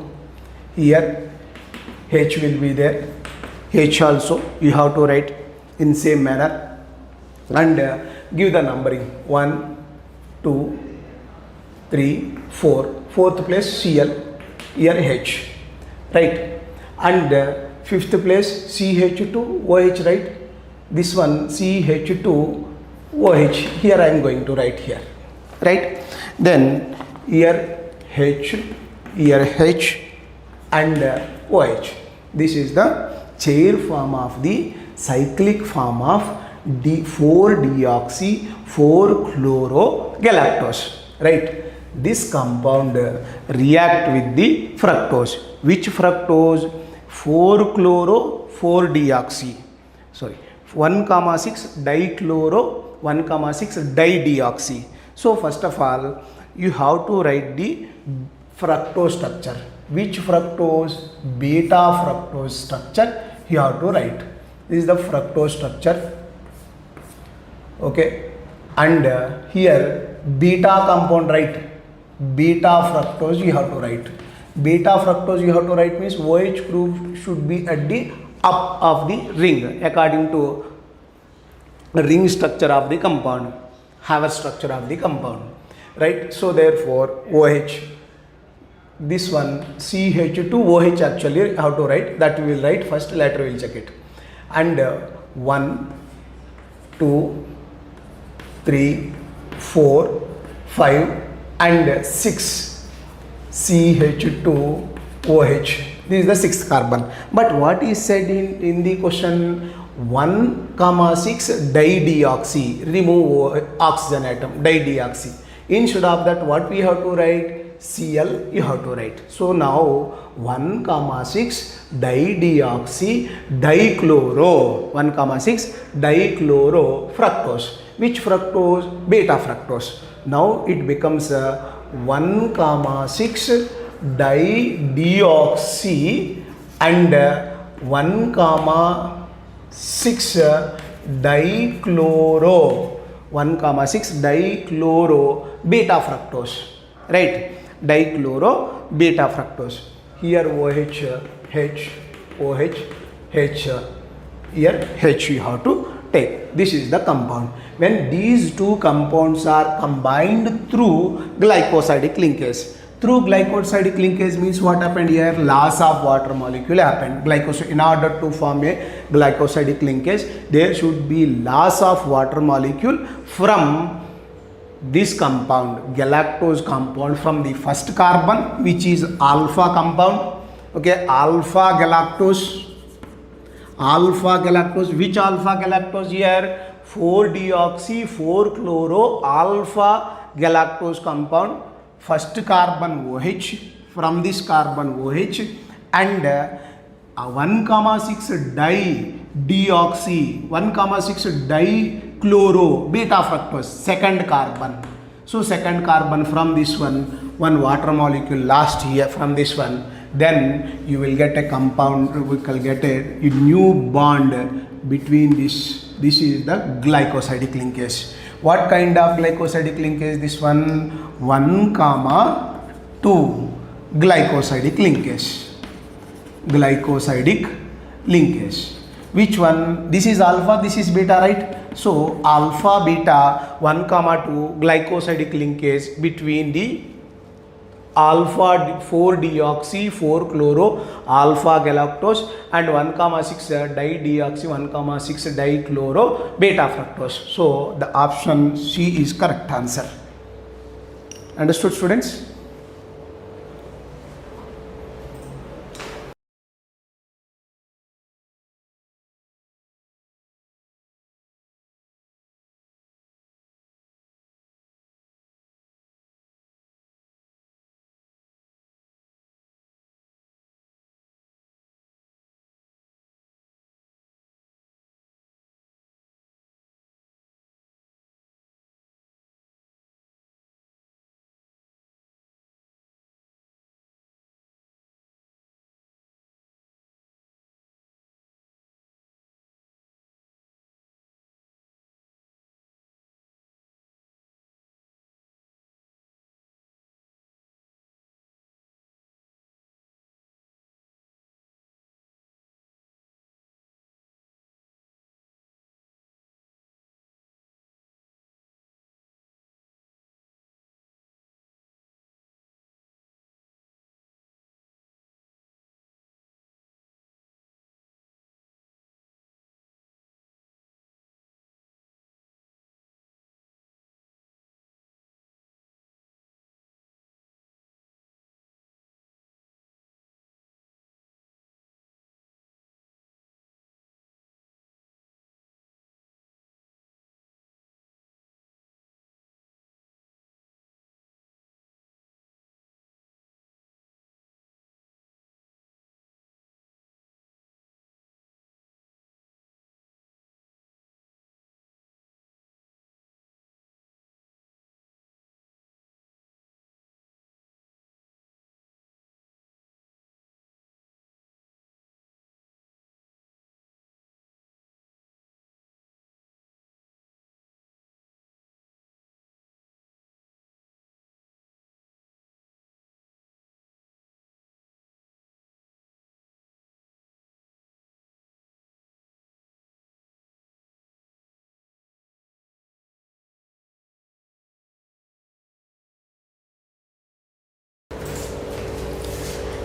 Here H will be there. H also you have to write in same manner, and give the numbering 1, 2, 3, 4. Fourth place Cl, here H, right? And fifth place CH2 OH, right? This one CH2 OH, here I am going to write here, right? Then here H, here H, and OH. This is the chair form of the cyclic form of 4-deoxy 4-chlorogalactose, right? This compound react with the fructose. Which fructose? 4-chloro 4-deoxy, sorry, 1,6 dichloro 1,6 dideoxy. So first of all you have to write the fructose structure. Which fructose? Beta fructose structure you have to write. This is the fructose structure, okay? And here beta compound, right? Beta fructose you have to write. Beta fructose you have to write means OH group should be at the up of the ring according to ring structure of the compound, Haber structure of the compound, right? So therefore OH, this one CH2 OH actually how to write, that we will write first, later we will check it. And 1, 2, 3, 4, 5 and 6 CH2 OH. This is the sixth carbon. But what is said in the question? 1,6 dideoxy. Remove oxygen atom, dideoxy. Instead of that, what we have to write? Cl you have to write. So now 1,6 dideoxy dichloro, 1,6 dichloro fructose. Which fructose? Beta fructose. Now it becomes 1,6 dideoxy and 1,6 dichloro, 1,6 dichloro beta fructose, right? Dichloro beta fructose. Here OH, H, OH, H, here H you have to take. This is the compound. When these two compounds are combined through glycosidic linkage. Through glycosidic linkage means what happened here? Loss of water molecule happened. In order to form a glycosidic linkage, there should be loss of water molecule from this compound, galactose compound, from the first carbon, which is alpha compound, okay? Alpha galactose, which alpha galactose here? 4-deoxy 4-chloro alpha galactose compound, first carbon OH, from this carbon OH, and 1,6 dideoxy 1,6 dichloro beta fructose, second carbon. So second carbon from this one water molecule lost here from this one, then you will get a compound, we will get a new bond between this. This is the glycosidic linkage. What kind of glycosidic linkage? This one 1,2 glycosidic linkage. Glycosidic linkage. Which one? This is alpha, this is beta, right? So alpha beta 1,2 glycosidic linkage between the alpha 4-deoxy 4-chloro alpha galactose and 1,6 dideoxy 1,6 dichloro beta fructose. So the option C is correct answer. Understood, students?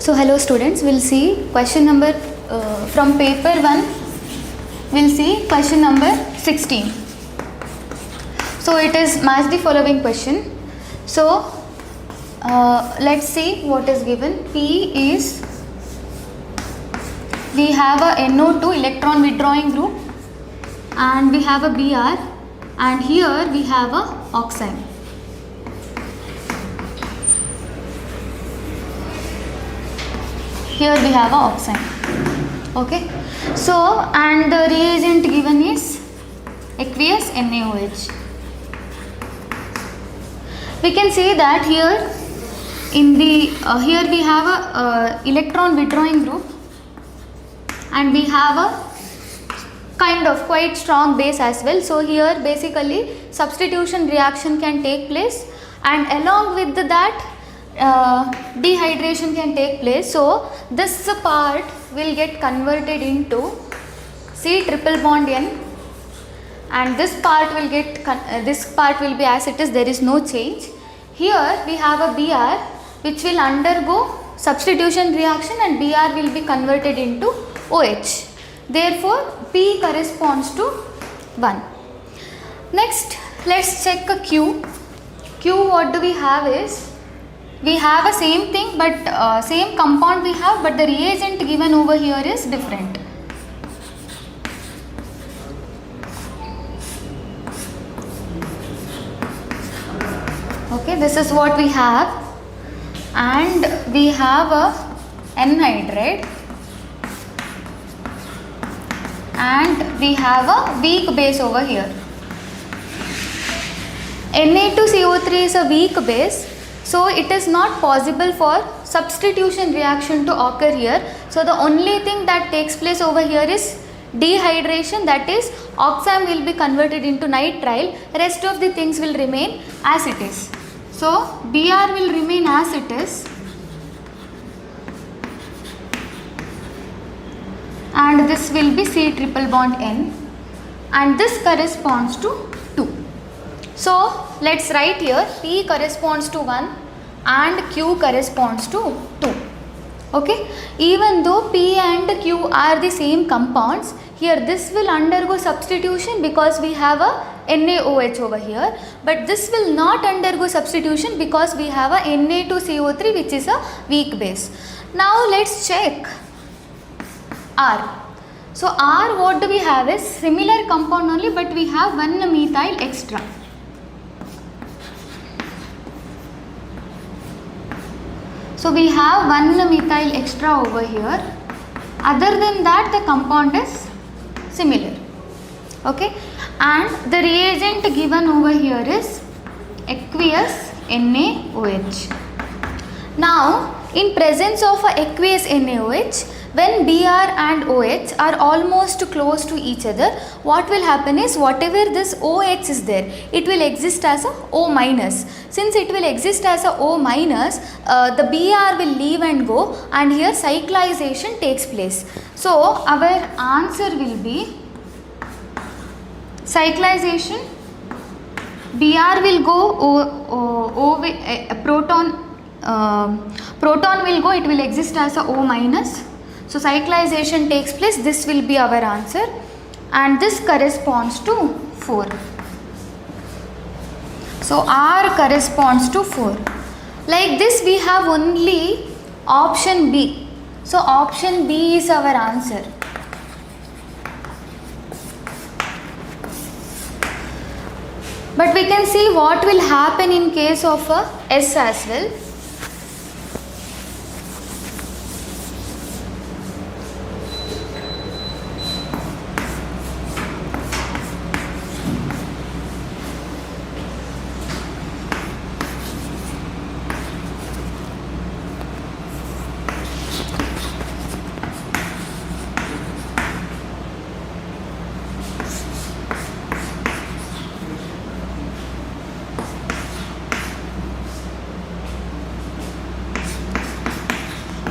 So hello students, we'll see question number from paper 1, we'll see question number 16. So it is match the following question. So let's see what is given. P is, we have a NO2 electron withdrawing group and we have a Br and here we have a oxide. Here we have a oxide. Okay. So and the reagent given is aqueous NaOH. We can say that here in the here we have a electron withdrawing group and we have a kind of quite strong base as well. So here basically substitution reaction can take place and along with that dehydration can take place. So this part will get converted into C triple bond N and this part will get this part will be as it is, there is no change. Here we have a Br which will undergo substitution reaction and Br will be converted into OH. Therefore P corresponds to 1. Next let's check a Q. Q, what do we have is, we have a same thing but same compound we have, but the reagent given over here is different. Okay, this is what we have and we have a anhydride and we have a weak base over here. Na2CO3 is a weak base. So it is not possible for substitution reaction to occur here. So the only thing that takes place over here is dehydration, that is oxime will be converted into nitrile, rest of the things will remain as it is. So Br will remain as it is and this will be C triple bond N and this corresponds to 2. So let's write here P corresponds to 1, and Q corresponds to 2. Okay, even though P and Q are the same compounds, here this will undergo substitution because we have a NaOH over here, but this will not undergo substitution because we have a Na2CO3 which is a weak base. Now let's check R. So R, what do we have is similar compound only, but we have one methyl extra. So we have one methyl extra over here. Other than that, the compound is similar. Okay, and the reagent given over here is aqueous NaOH. Now, in presence of a aqueous NaOH, when Br and OH are almost close to each other, what will happen is whatever this OH is there, it will exist as a O minus. Since it will exist as a O minus, the Br will leave and go, and here cyclization takes place. So our answer will be cyclization. Br will go, proton will go, it will exist as a O minus. So cyclization takes place, this will be our answer, and this corresponds to 4. So R corresponds to 4. Like this we have only option B. So option B is our answer. But we can see what will happen in case of a S as well.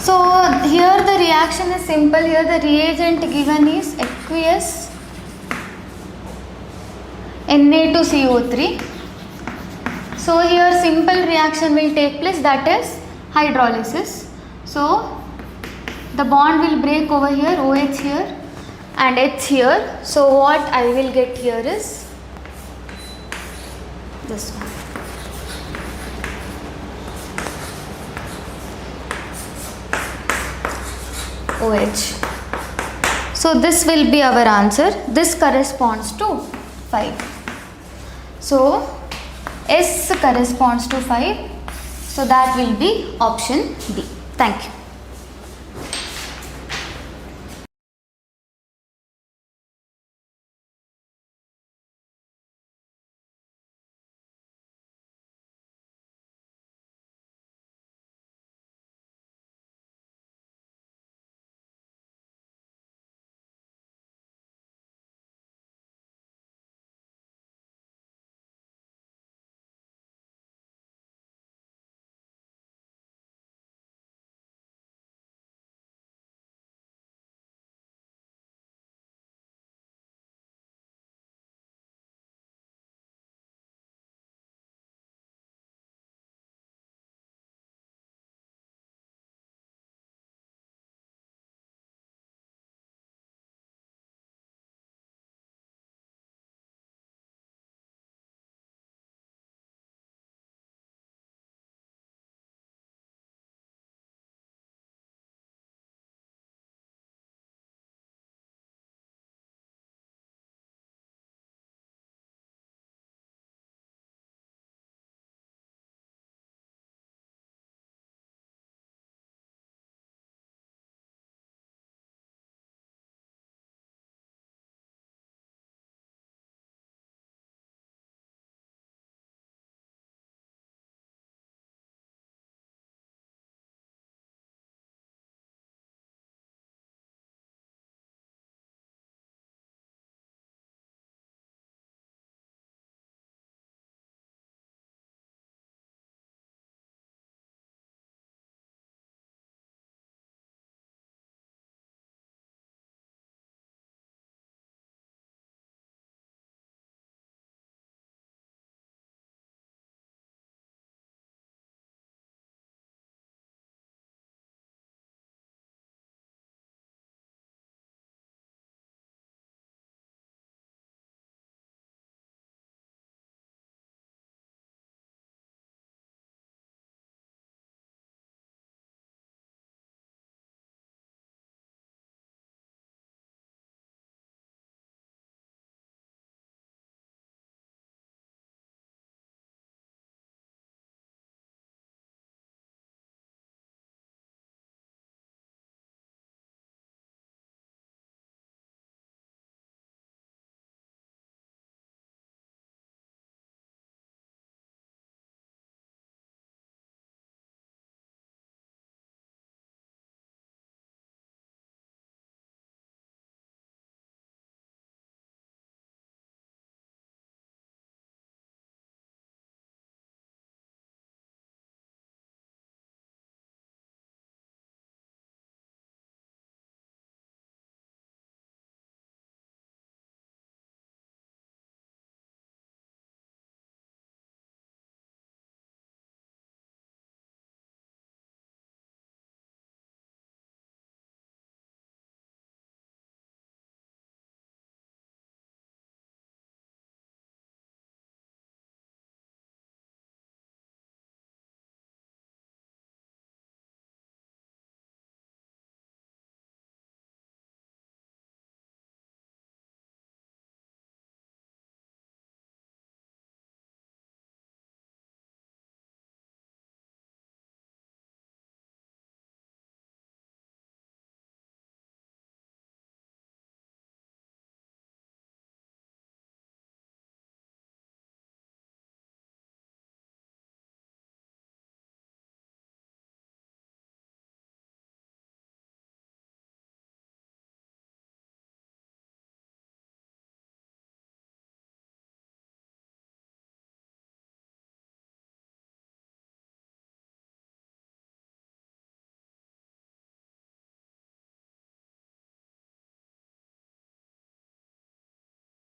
So here the reaction is simple. Here the reagent given is aqueous Na2CO3. So here simple reaction will take place, that is hydrolysis. So the bond will break over here, OH here and H here. So what I will get here is this one. OH. So this will be our answer. This corresponds to 5. So S corresponds to 5. So that will be option D. Thank you.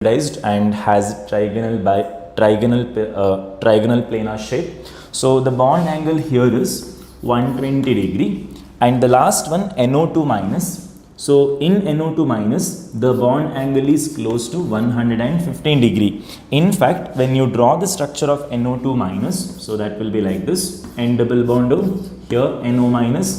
and has trigonal planar shape. So the bond angle here is 120 degree, and the last one NO2 minus. So in NO2 minus, the bond angle is close to 115 degree. In fact, when you draw the structure of NO2 minus, so that will be like this: N double bond O, here NO minus,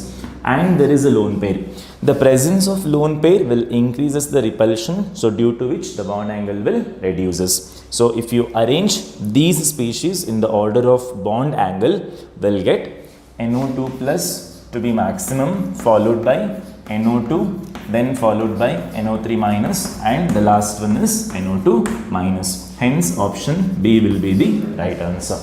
and there is a lone pair. The presence of lone pair will increases the repulsion, so due to which the bond angle will reduces. So if you arrange these species in the order of bond angle, we'll get NO2 plus to be maximum, followed by NO2, then followed by NO3 minus, and the last one is NO2 minus. Hence option B will be the right answer.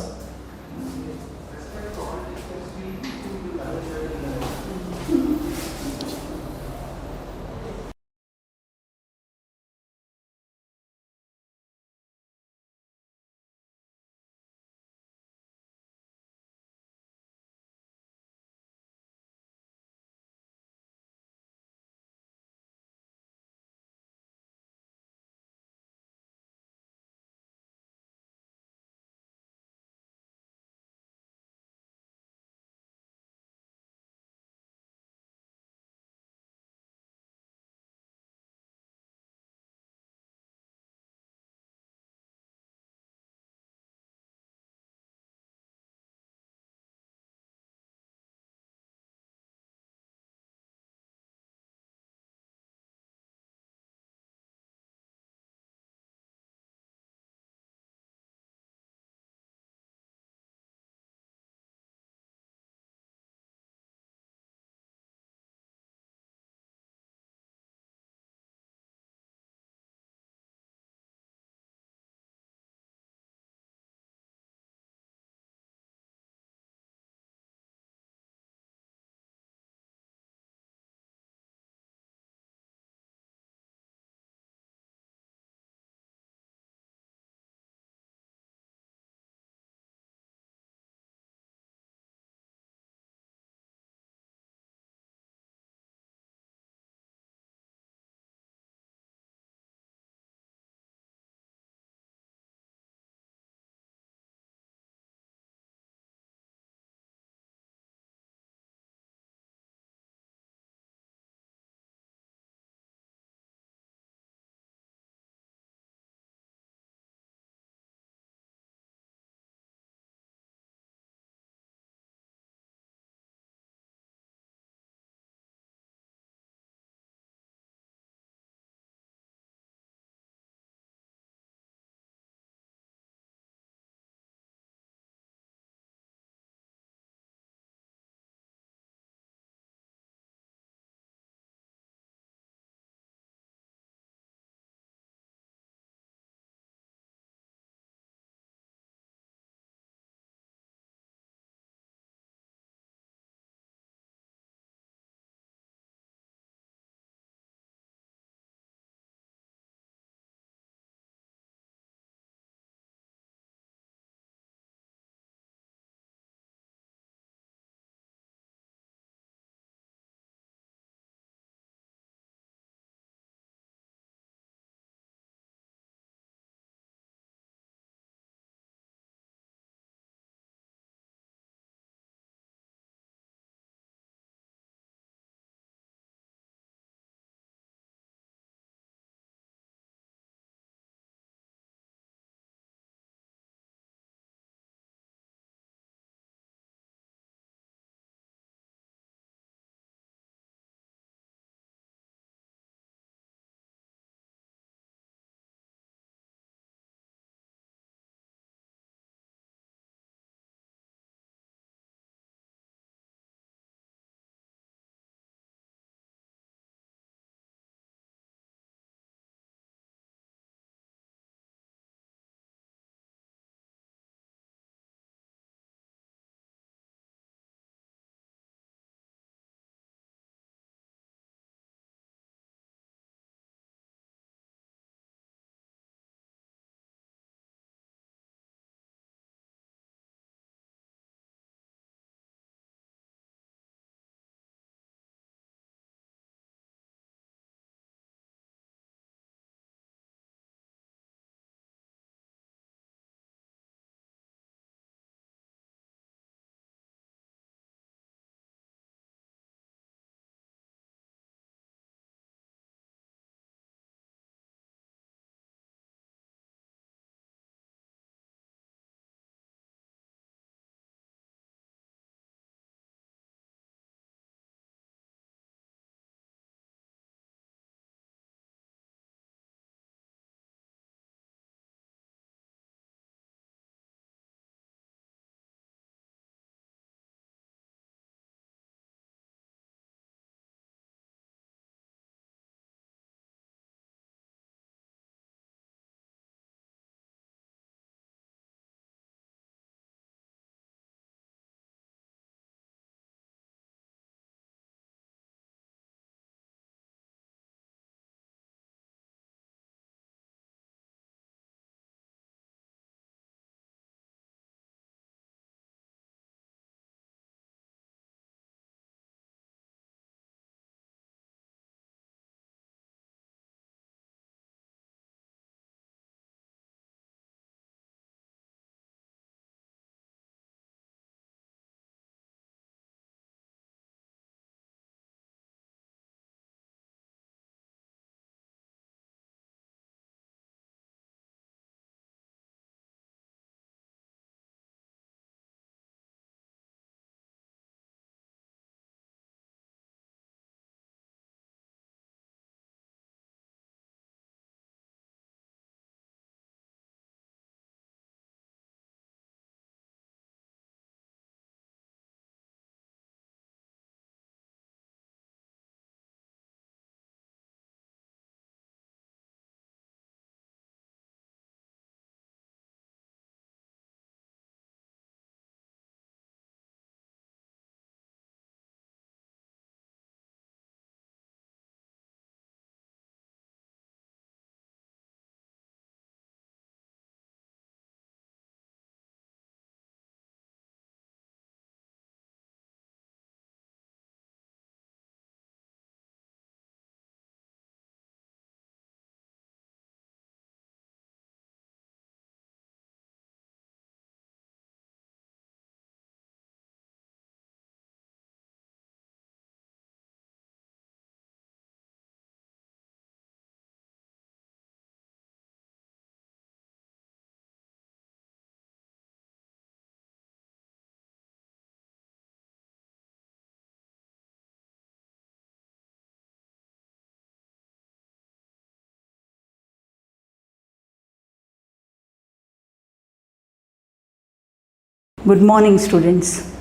Good morning, students.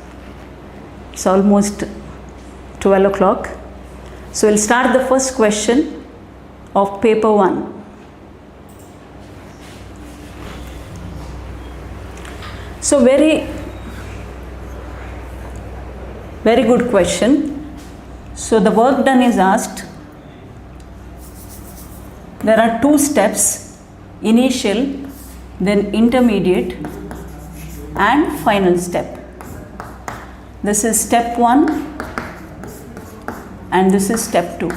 It's almost 12 o'clock. So we'll start the first question of paper 1. So very good question. So the work done is asked. There are 2 steps, initial, then intermediate and final step. This is step 1 and this is step 2.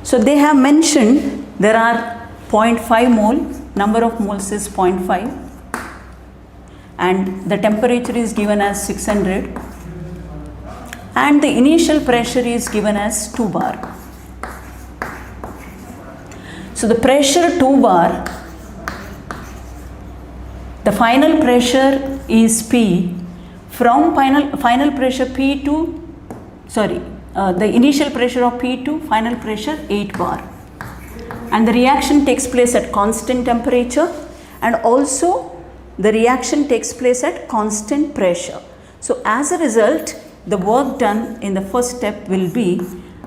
So they have mentioned there are 0.5 mole, number of moles is 0.5 and the temperature is given as 600 and the initial pressure is given as 2 bar. So the pressure 2 bar, the final pressure is P from final pressure P to, the initial pressure of P to final pressure 8 bar. And the reaction takes place at constant temperature and also the reaction takes place at constant pressure. So as a result, the work done in the first step will be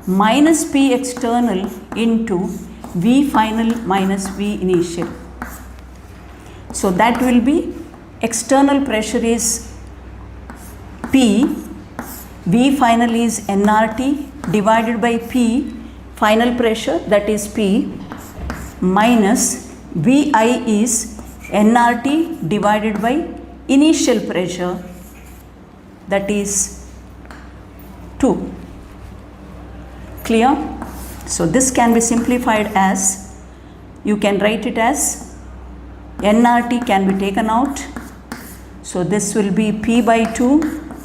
minus P external into V final minus V initial. So that will be external pressure is P, V final is nRT divided by P final pressure, that is P, minus Vi is nRT divided by initial pressure, that is 2. Clear? So this can be simplified as, you can write it as nRT can be taken out. So this will be P by 2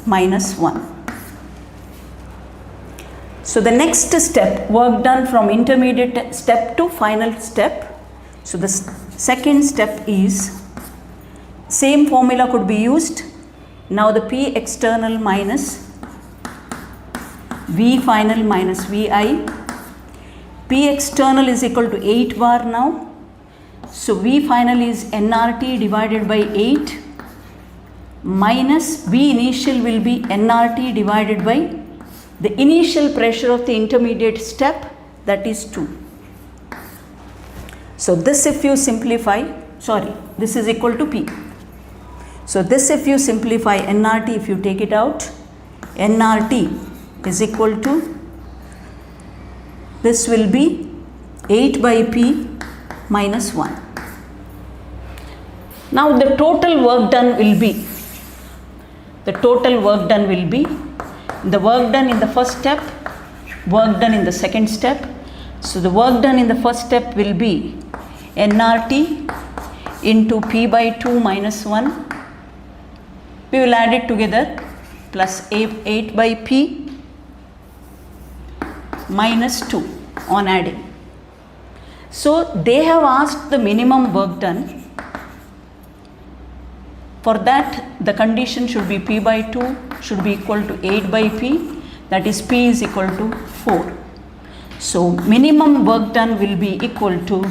minus 1. So the next step, work done from intermediate step to final step. So the second step is, same formula could be used. Now the P external minus V final minus Vi. P external is equal to 8 bar now. So V final is nRT divided by 8 minus V initial will be nRT divided by the initial pressure of the intermediate step, that is 2. So this if you simplify, this is equal to P. So this if you simplify nRT, if you take it out, nRT is equal to, this will be 8 by P minus 1. Now the total work done will be, the work done in the first step, work done in the second step. So the work done in the first step will be nRT into P by 2 minus 1. We will add it together, plus 8 by P minus 2 on adding. So they have asked the minimum work done. For that, the condition should be P by 2 should be equal to 8 by P, that is P is equal to 4. So minimum work done will be equal to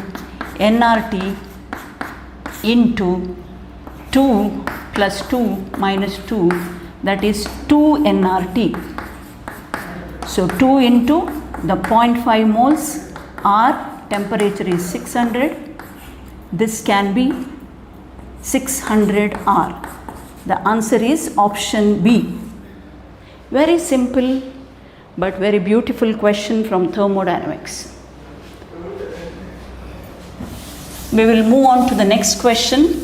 nRT into 2 plus 2 minus 2, that is 2 nRT. So 2 into the 0.5 moles, R temperature is 600. This can be 600 R. The answer is option B. Very simple but very beautiful question from thermodynamics. We will move on to the next question.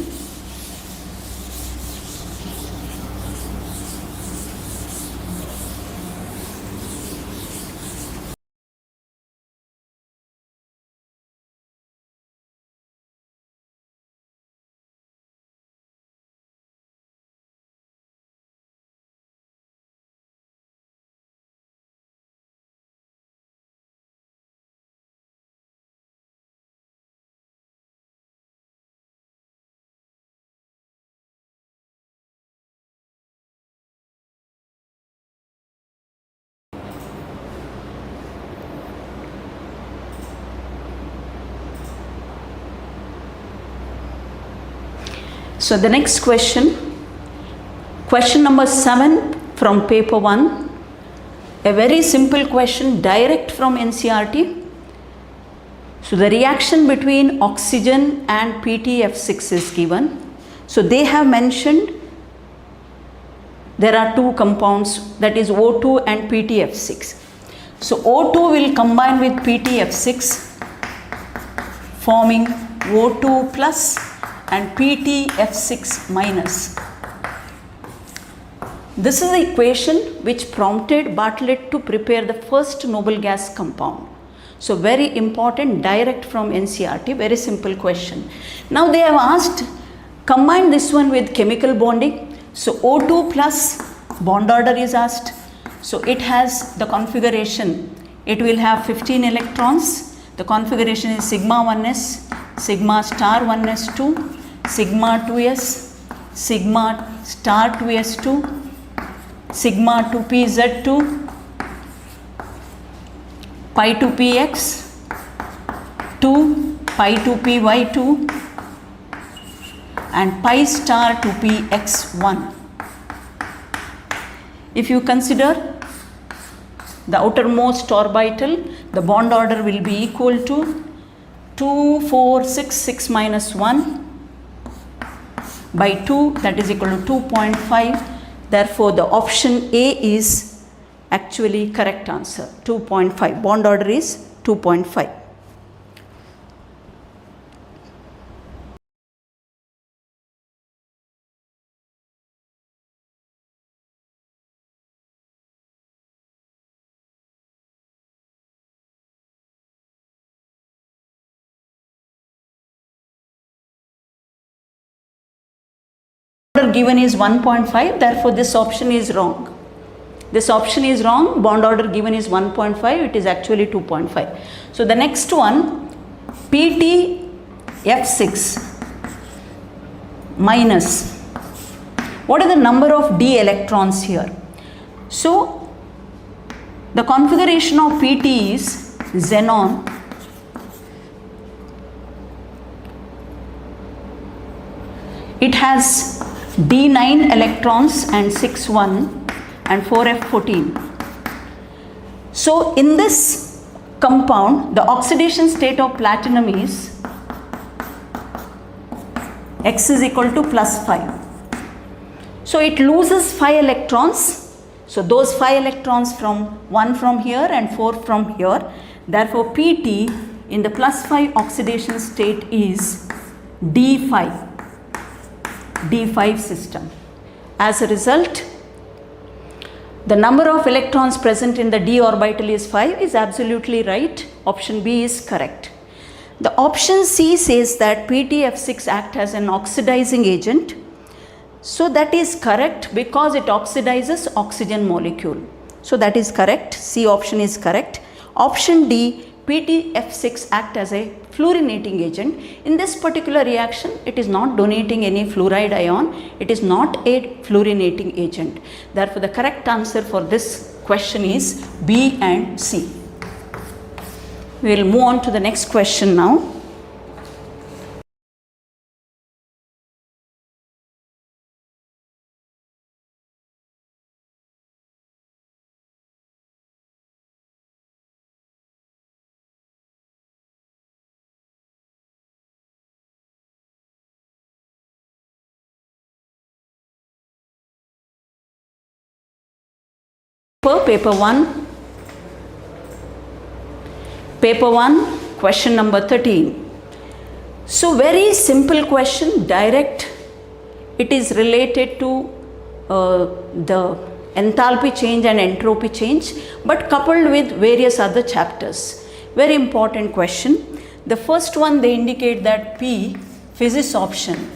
So the next question, question number 7 from paper 1, a very simple question direct from NCERT. So the reaction between oxygen and PTF6 is given. So they have mentioned there are two compounds, that is O2 and PTF6. So O2 will combine with PTF6 forming O2 plus and PTF6 minus. This is the equation which prompted Bartlett to prepare the first noble gas compound. So very important, direct from NCERT, very simple question. Now they have asked, combine this one with chemical bonding. So O2 plus bond order is asked. So it has the configuration, it will have 15 electrons. The configuration is sigma 1s, sigma star 1s2, sigma 2s, sigma star 2s2, sigma 2pz2, pi 2px, 2 pi 2py2 and pi star 2px1. If you consider the outermost orbital, the bond order will be equal to 2, 4, 6, 6 minus 1 by 2, that is equal to 2.5. Therefore, the option A is actually correct answer, 2.5. Bond order is 2.5. Given is 1.5, therefore this option is wrong. This option is wrong, bond order given is 1.5, it is actually 2.5. So the next one, PTF6 minus, what is the number of d electrons here? So the configuration of PT is xenon, it has d9 electrons and 6 1 and 4f14. So in this compound, the oxidation state of platinum is X is equal to plus 5. So it loses 5 electrons. So those 5 electrons from 1 from here and 4 from here. Therefore PT in the plus 5 oxidation state is D5. D5 system. As a result, the number of electrons present in the d orbital is 5 is absolutely right. Option B is correct. The option C says that PTF6 acts as an oxidizing agent. So that is correct because it oxidizes oxygen molecule. So that is correct. C option is correct. Option D, PTF6 act as a fluorinating agent. In this particular reaction, it is not donating any fluoride ion. It is not a fluorinating agent. Therefore, the correct answer for this question is B and C. We will move on to the next question now. Paper 1, question number 13. So very simple question, direct. It is related to the enthalpy change and entropy change, but coupled with various other chapters. Very important question. The first one, they indicate that P, physis option.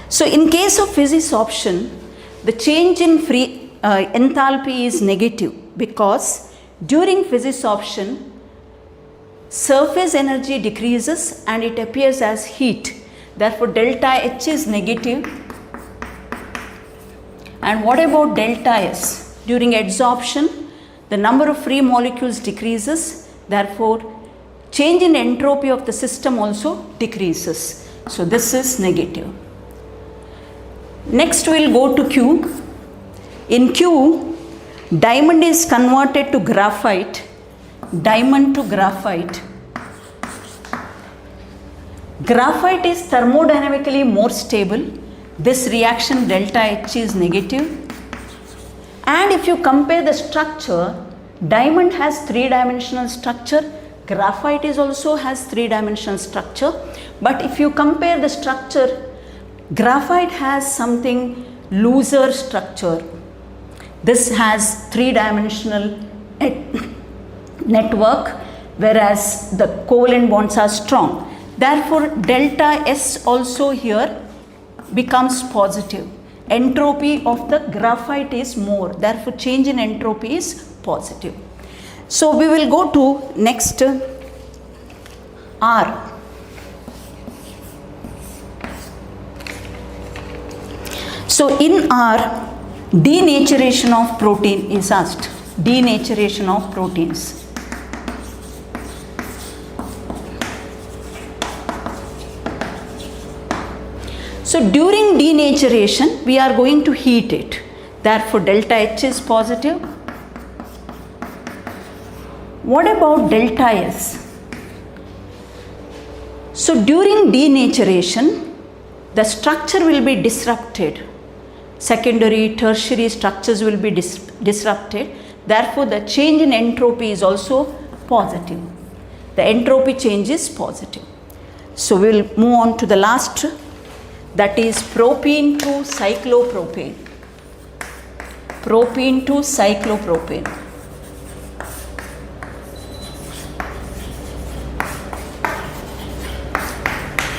So in case of physis option, the change in free enthalpy is negative because during physis option, surface energy decreases and it appears as heat. Therefore, delta H is negative. And what about delta S? During adsorption, the number of free molecules decreases. Therefore, change in entropy of the system also decreases. So this is negative. Next we will go to Q. In Q, diamond is converted to graphite, diamond to graphite. Graphite is thermodynamically more stable. This reaction delta H is negative. And if you compare the structure, diamond has 3-dimensional structure, graphite is also has 3-dimensional structure. But if you compare the structure, graphite has something looser structure. This has 3-dimensional network, whereas the covalent bonds are strong. Therefore, delta S also here becomes positive. Entropy of the graphite is more. Therefore, change in entropy is positive. So, we will go to next R. So, in R, denaturation of protein is asked. Denaturation of proteins. So during denaturation, we are going to heat it. Therefore, delta H is positive. What about delta S? So during denaturation, the structure will be disrupted. Secondary, tertiary structures will be disrupted. Therefore, the change in entropy is also positive. The entropy change is positive. So we will move on to the last, that is propene to cyclopropane. Propene to cyclopropane.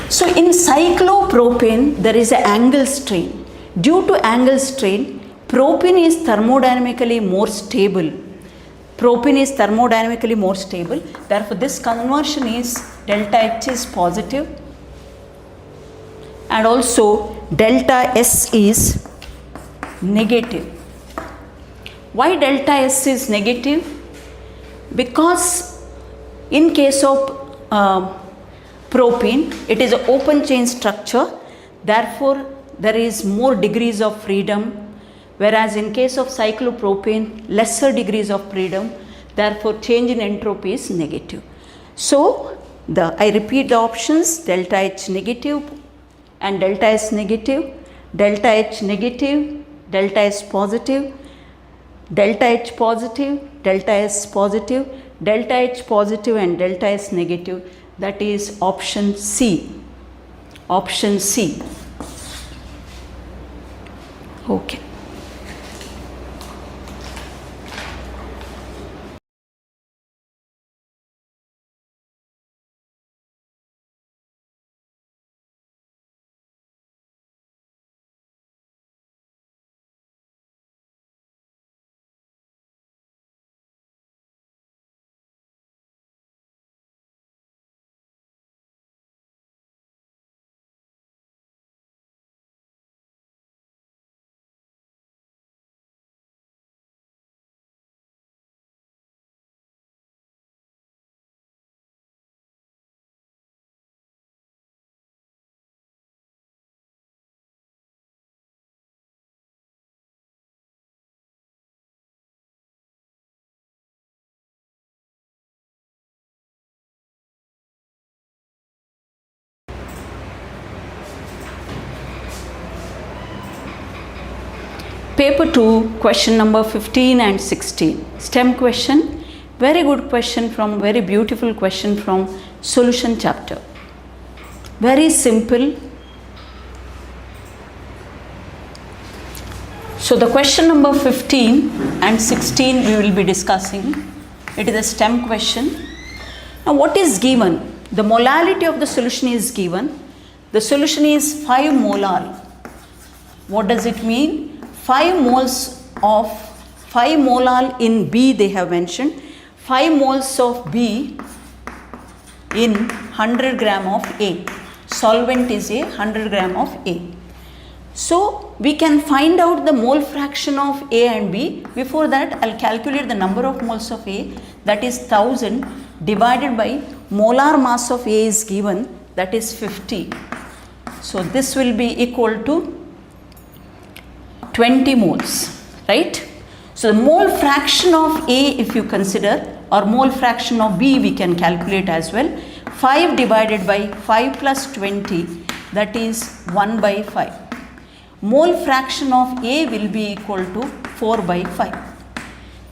So in cyclopropane, there is an angle strain. Due to angle strain, propene is thermodynamically more stable. Propene is thermodynamically more stable. Therefore, this conversion is delta H is positive. And also delta S is negative. Why delta S is negative? Because in case of propene, it is an open chain structure. Therefore, there is more degrees of freedom. Whereas in case of cyclopropane, lesser degrees of freedom. Therefore, change in entropy is negative. So, I repeat the options: delta H negative and delta S negative, delta H negative, delta S positive, delta H positive, delta S positive, delta H positive and delta S negative. That is option C. Option C. Okay. Paper 2, question number 15 and 16. STEM question. Very good question from, very beautiful question from solution chapter. Very simple. So the question number 15 and 16 we will be discussing. It is a STEM question. Now what is given? The molality of the solution is given. The solution is 5 molar. What does it mean? 5 moles of 5 molar in B they have mentioned. 5 moles of B in 100 gram of A. Solvent is a 100 gram of A. So we can find out the mole fraction of A and B. Before that, I'll calculate the number of moles of A. that is 1000 divided by molar mass of A is given, that is 50. So this will be equal to 20 moles, right? So the mole fraction of A, if you consider, or mole fraction of B we can calculate as well. 5 divided by 5 plus 20, that is 1 by 5. Mole fraction of A will be equal to 4 by 5.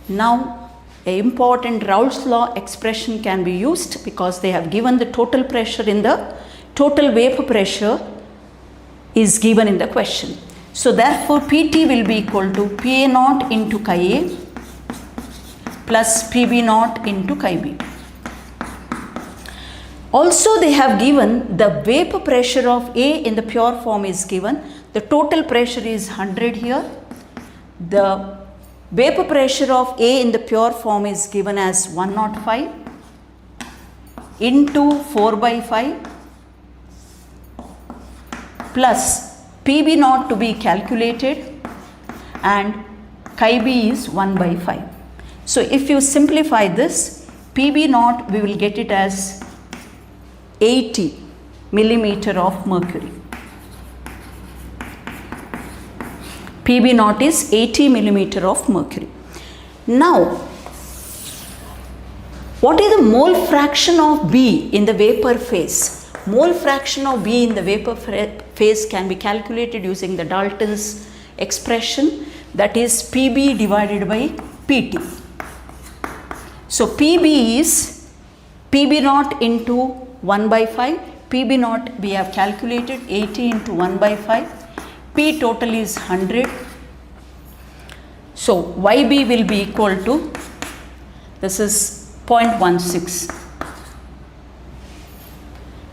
Now, an important Raoult's law expression can be used because they have given the total pressure in the total vapor pressure is given in the question. So therefore, PT will be equal to PA naught into chi A plus PB naught into chi B. Also, they have given the vapor pressure of A in the pure form is given. The total pressure is 100 here. The vapor pressure of A in the pure form is given as 105 into 4 by 5 plus PB naught to be calculated and chi B is 1 by 5. So if you simplify this, PB naught we will get it as 80 millimeter of mercury. PB naught is 80 millimeter of mercury. Now, what is the mole fraction of B in the vapor phase? Mole fraction of B in the vapor phase can be calculated using the Dalton's expression, that is PB divided by PT. So PB is PB naught into 1 by 5. PB naught we have calculated 80 into 1 by 5. P total is 100. So YB will be equal to, this is 0.16.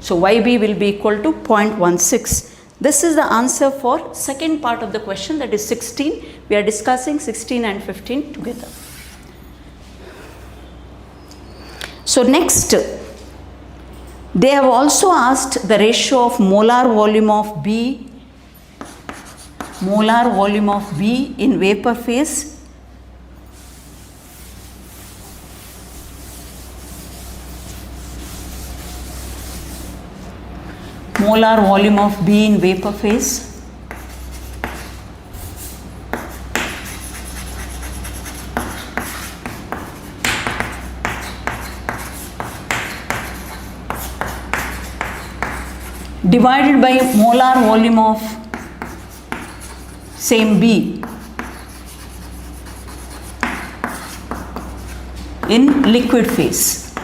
So YB will be equal to 0.16. This is the answer for second part of the question, that is 16. We are discussing 16 and 15 together. So next, they have also asked the ratio of molar volume of B in vapor phase. Molar volume of B in vapor phase. Divided by molar volume of same B in liquid phase.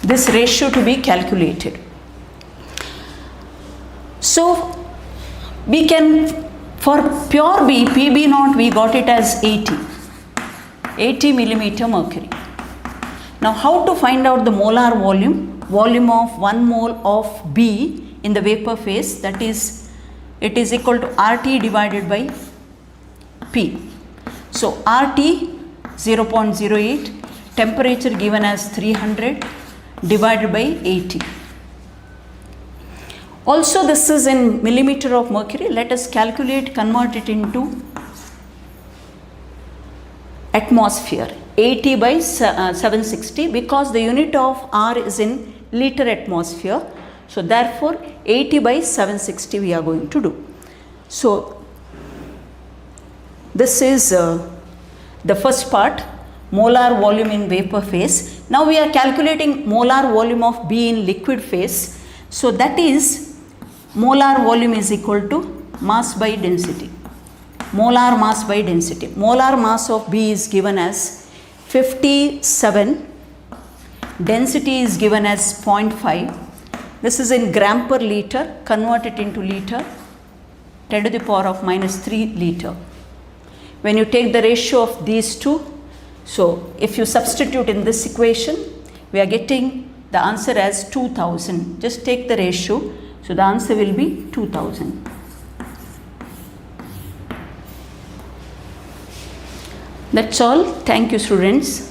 This ratio to be calculated. So we can, for pure B, PB naught we got it as 80 millimeter mercury. Now how to find out the molar volume? Volume of 1 mole of B in the vapor phase, that is, it is equal to RT divided by P. So RT 0.08, temperature given as 300 divided by 80. Also this is in millimeter of mercury. Let us calculate, convert it into atmosphere. 80 by 760, because the unit of R is in liter atmosphere. So therefore 80 by 760 we are going to do. So this is the first part, molar volume in vapor phase. Now we are calculating molar volume of B in liquid phase. So that is, molar volume is equal to mass by density. Molar mass by density. Molar mass of B is given as 57. Density is given as 0.5. This is in gram per liter. Convert it into liter. 10 to the power of minus 3 liter. When you take the ratio of these two, so if you substitute in this equation, we are getting the answer as 2000. Just take the ratio. So the answer will be 2000. That's all. Thank you, students.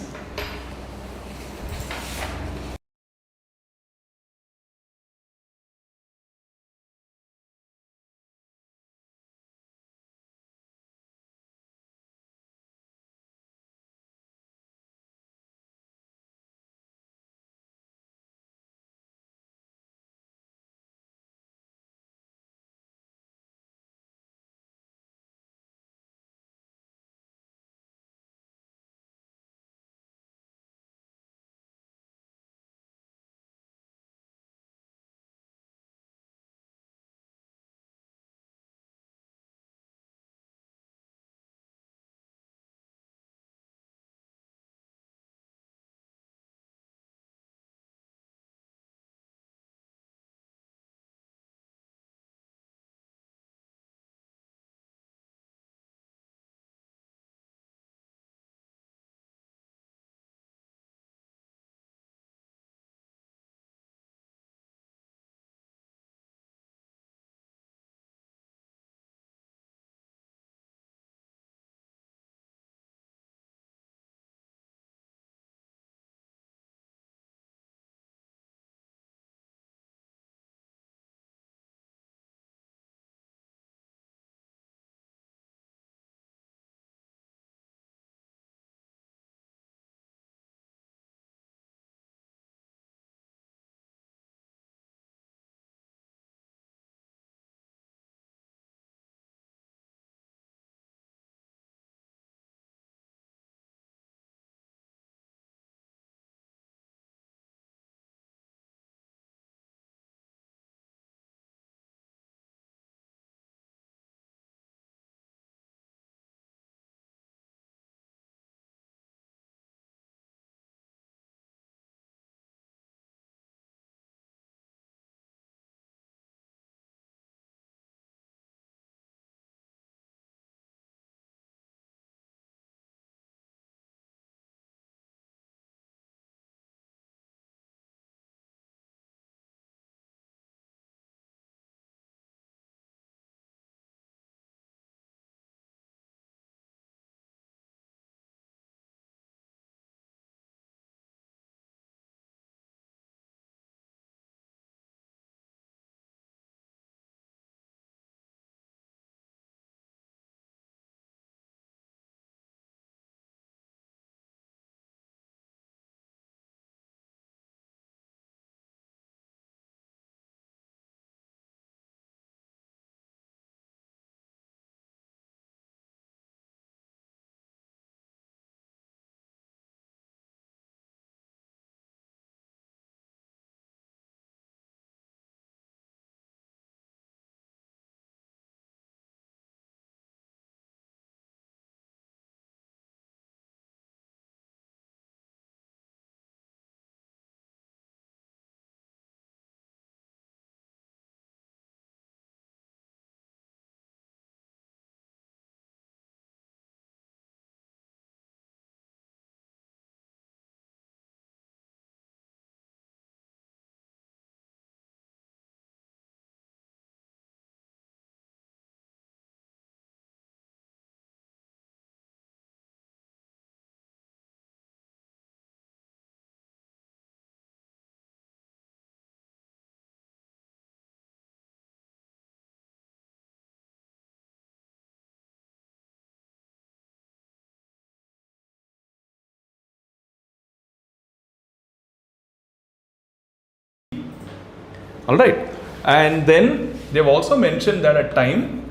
All right. And then they've also mentioned that at time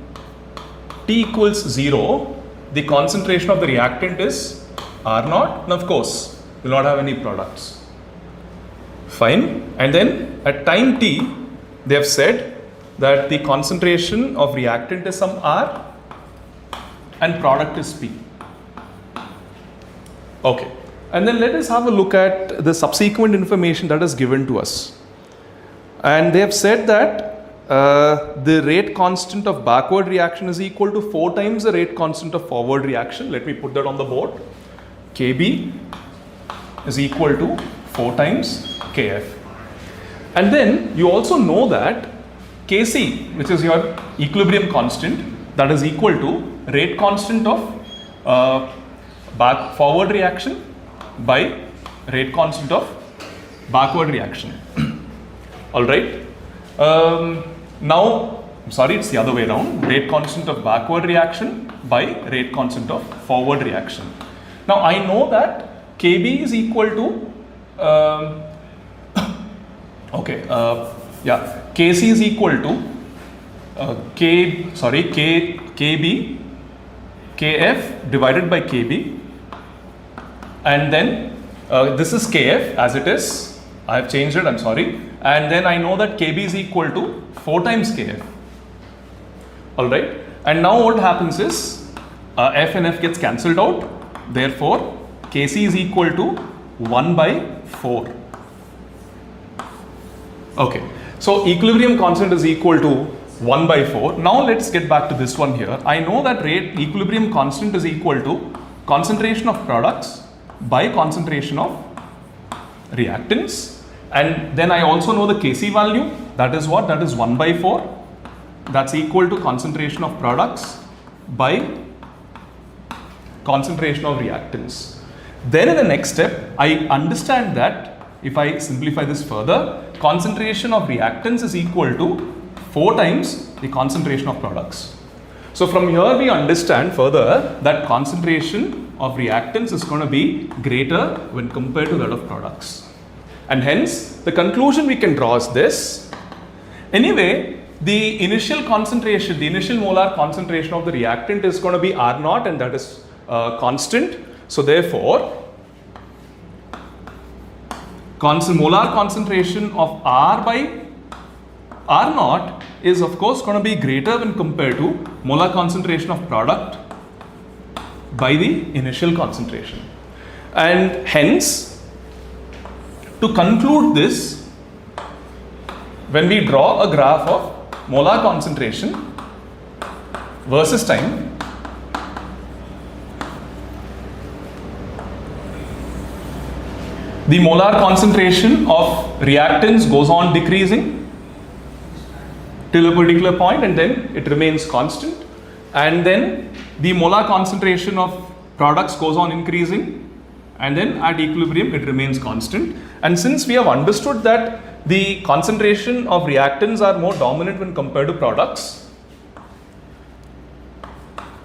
T equals 0, the concentration of the reactant is R0, and of course will not have any products. Fine. And then at time T, they have said that the concentration of reactant is some R and product is P. Okay. And then let us have a look at the subsequent information that is given to us. And they have said that the rate constant of backward reaction is equal to 4 times the rate constant of forward reaction. Let me put that on the board. Kb is equal to 4 times Kf. And then you also know that Kc, which is your equilibrium constant, that is equal to rate constant of forward reaction by rate constant of backward reaction. All right. Now, I'm sorry, it's the other way around. Rate constant of backward reaction by rate constant of forward reaction. Now, I know that Kb is equal to, Kc is equal to Kb, Kf divided by Kb, and then this is Kf as it is. I have changed it, I'm sorry. And then I know that Kb is equal to 4 times Kf. Alright. And now what happens is F and F gets cancelled out. Therefore, Kc is equal to 1 by 4. Okay. So equilibrium constant is equal to 1 by 4. Now let's get back to this one here. I know that equilibrium constant is equal to concentration of products by concentration of reactants. And then I also know the Kc value. That is what? That is 1 by 4. That's equal to concentration of products by concentration of reactants. Then in the next step, I understand that if I simplify this further, concentration of reactants is equal to 4 times the concentration of products. So from here we understand further that concentration of reactants is going to be greater when compared to that of products. And hence the conclusion we can draw is this. Anyway, the initial concentration, the initial molar concentration of the reactant is going to be R0, and that is constant. So therefore, molar concentration of R by R0 is of course going to be greater when compared to molar concentration of product by the initial concentration. And hence, to conclude this, when we draw a graph of molar concentration versus time, the molar concentration of reactants goes on decreasing till a particular point, and then it remains constant, and then the molar concentration of products goes on increasing, and then at equilibrium it remains constant. And since we have understood that the concentration of reactants are more dominant when compared to products,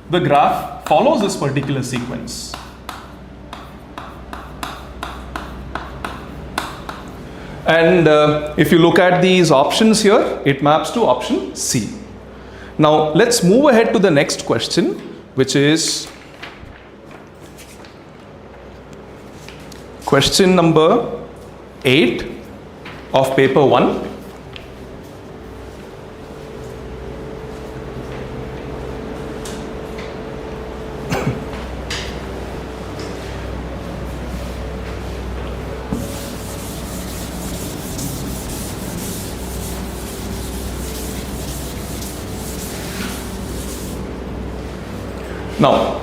the graph follows this particular sequence. And if you look at these options here, it maps to option C. Now let's move ahead to the next question, which is question number 8 of paper 1. Now,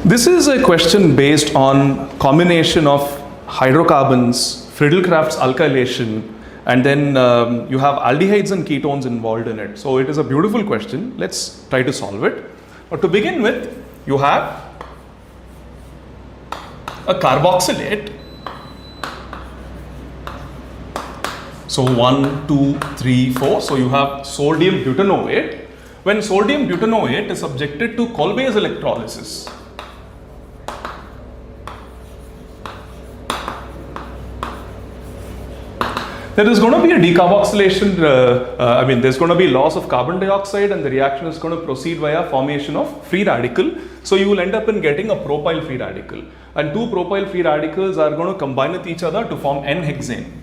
this is a question based on combination of hydrocarbons, Friedel-Crafts alkylation, and then you have aldehydes and ketones involved in it. So it is a beautiful question. Let's try to solve it. But to begin with, you have a carboxylate. So 1, 2, 3, 4. So you have sodium butanoate. When sodium butanoate is subjected to Kolbe's electrolysis, there is going to be a decarboxylation, there's going to be loss of carbon dioxide, and the reaction is going to proceed via formation of free radical. So you will end up in getting a propyl free radical. And two propyl free radicals are going to combine with each other to form N-hexane.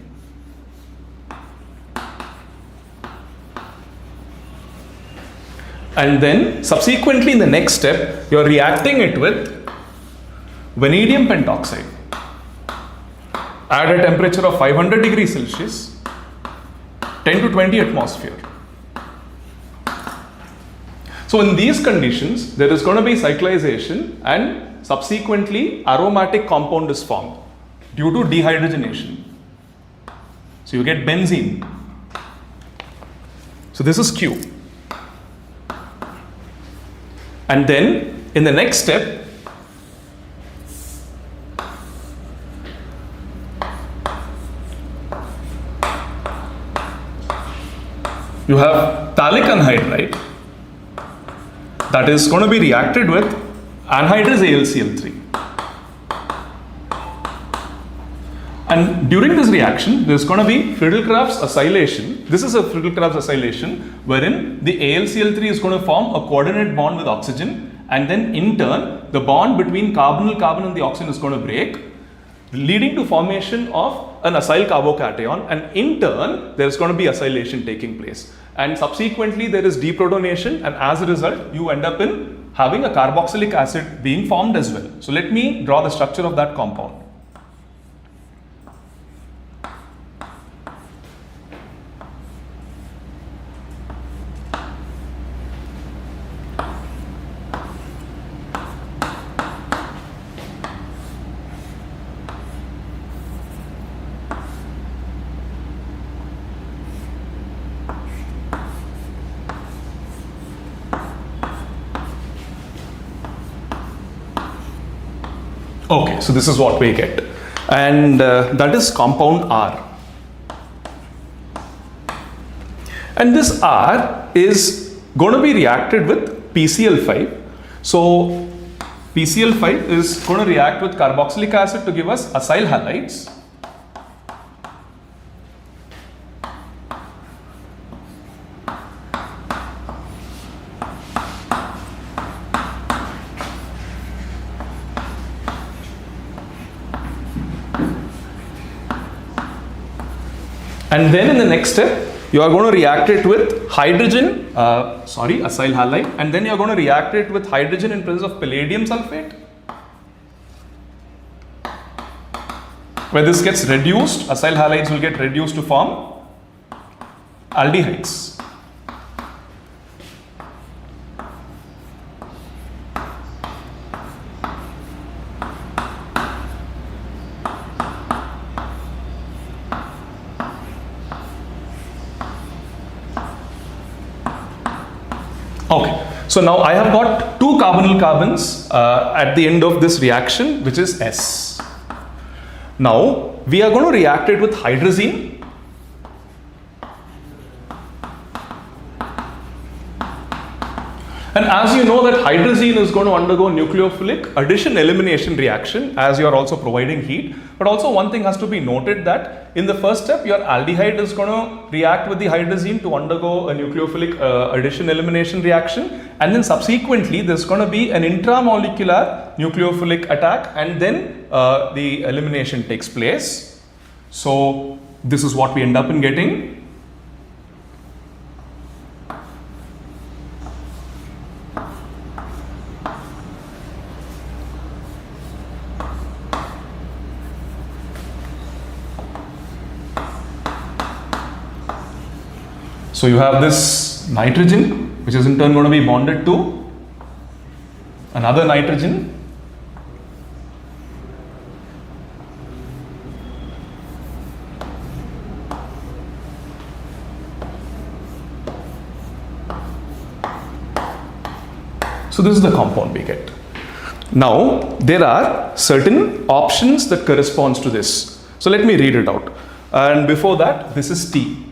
And then subsequently in the next step, you are reacting it with vanadium pentoxide at a temperature of 500 degrees Celsius, 10 to 20 atmosphere. So in these conditions, there is going to be cyclization and subsequently aromatic compound is formed due to dehydrogenation. So you get benzene. So this is Q. And then in the next step, you have phthalic anhydride that is going to be reacted with anhydrous AlCl3. And during this reaction, there is going to be Friedel-Crafts acylation. This is a Friedel-Crafts acylation wherein the AlCl3 is going to form a coordinate bond with oxygen, and then in turn, the bond between carbonyl carbon and the oxygen is going to break, leading to formation of an acyl carbocation, and in turn, there is going to be acylation taking place. And subsequently, there is deprotonation, and as a result, you end up in having a carboxylic acid being formed as well. So let me draw the structure of that compound. Okay, so this is what we get, and that is compound R. And this R is going to be reacted with PCl5. So PCl5 is going to react with carboxylic acid to give us acyl halides. And then in the next step, you are going to react it with hydrogen, acyl halide, and then you are going to react it with hydrogen in presence of palladium sulfate. Where this gets reduced, acyl halides will get reduced to form aldehydes. Okay, so now I have got two carbonyl carbons at the end of this reaction, which is S. Now we are going to react it with hydrazine. And as you know that hydrazine is going to undergo nucleophilic addition elimination reaction as you are also providing heat. But also one thing has to be noted that in the first step your aldehyde is going to react with the hydrazine to undergo a nucleophilic addition elimination reaction, and then subsequently there is going to be an intramolecular nucleophilic attack, and then the elimination takes place. So this is what we end up in getting. So you have this nitrogen, which is in turn going to be bonded to another nitrogen. So this is the compound we get. Now there are certain options that corresponds to this. So let me read it out. And before that, this is T.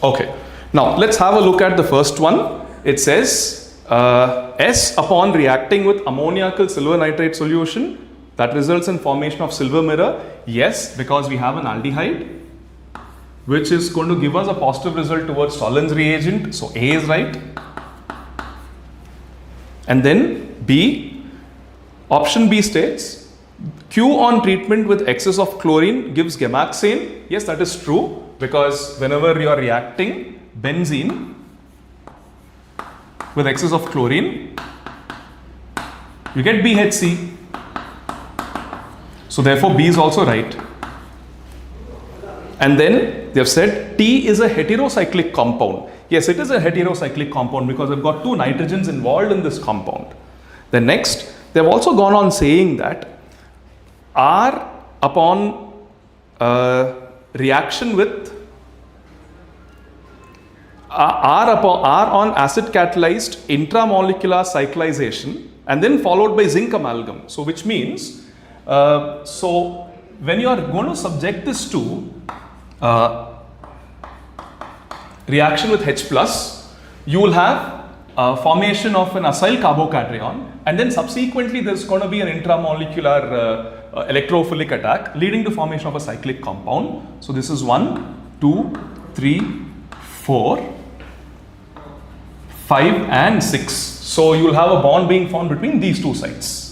Okay, now let's have a look at the first one. It says S upon reacting with ammoniacal silver nitrate solution, that results in formation of silver mirror. Yes, because we have an aldehyde. which is going to give us a positive result towards Tollens reagent. So A is right. And then B, option B states Q on treatment with excess of chlorine gives gemaxane. Yes, that is true, because whenever you are reacting benzene with excess of chlorine, you get BHC. So therefore B is also right. And then they have said T is a heterocyclic compound. Yes, it is a heterocyclic compound because I've got two nitrogens involved in this compound. Then next, they have also gone on saying that R upon reaction with R on acid catalyzed intramolecular cyclization and then followed by zinc amalgam. So which means, so when you are going to subject this to reaction with H plus, you will have formation of an acyl carbocation, and then subsequently there is going to be an intramolecular electrophilic attack leading to formation of a cyclic compound. So this is 1, 2, 3, 4, 5 and 6. So you will have a bond being formed between these two sites.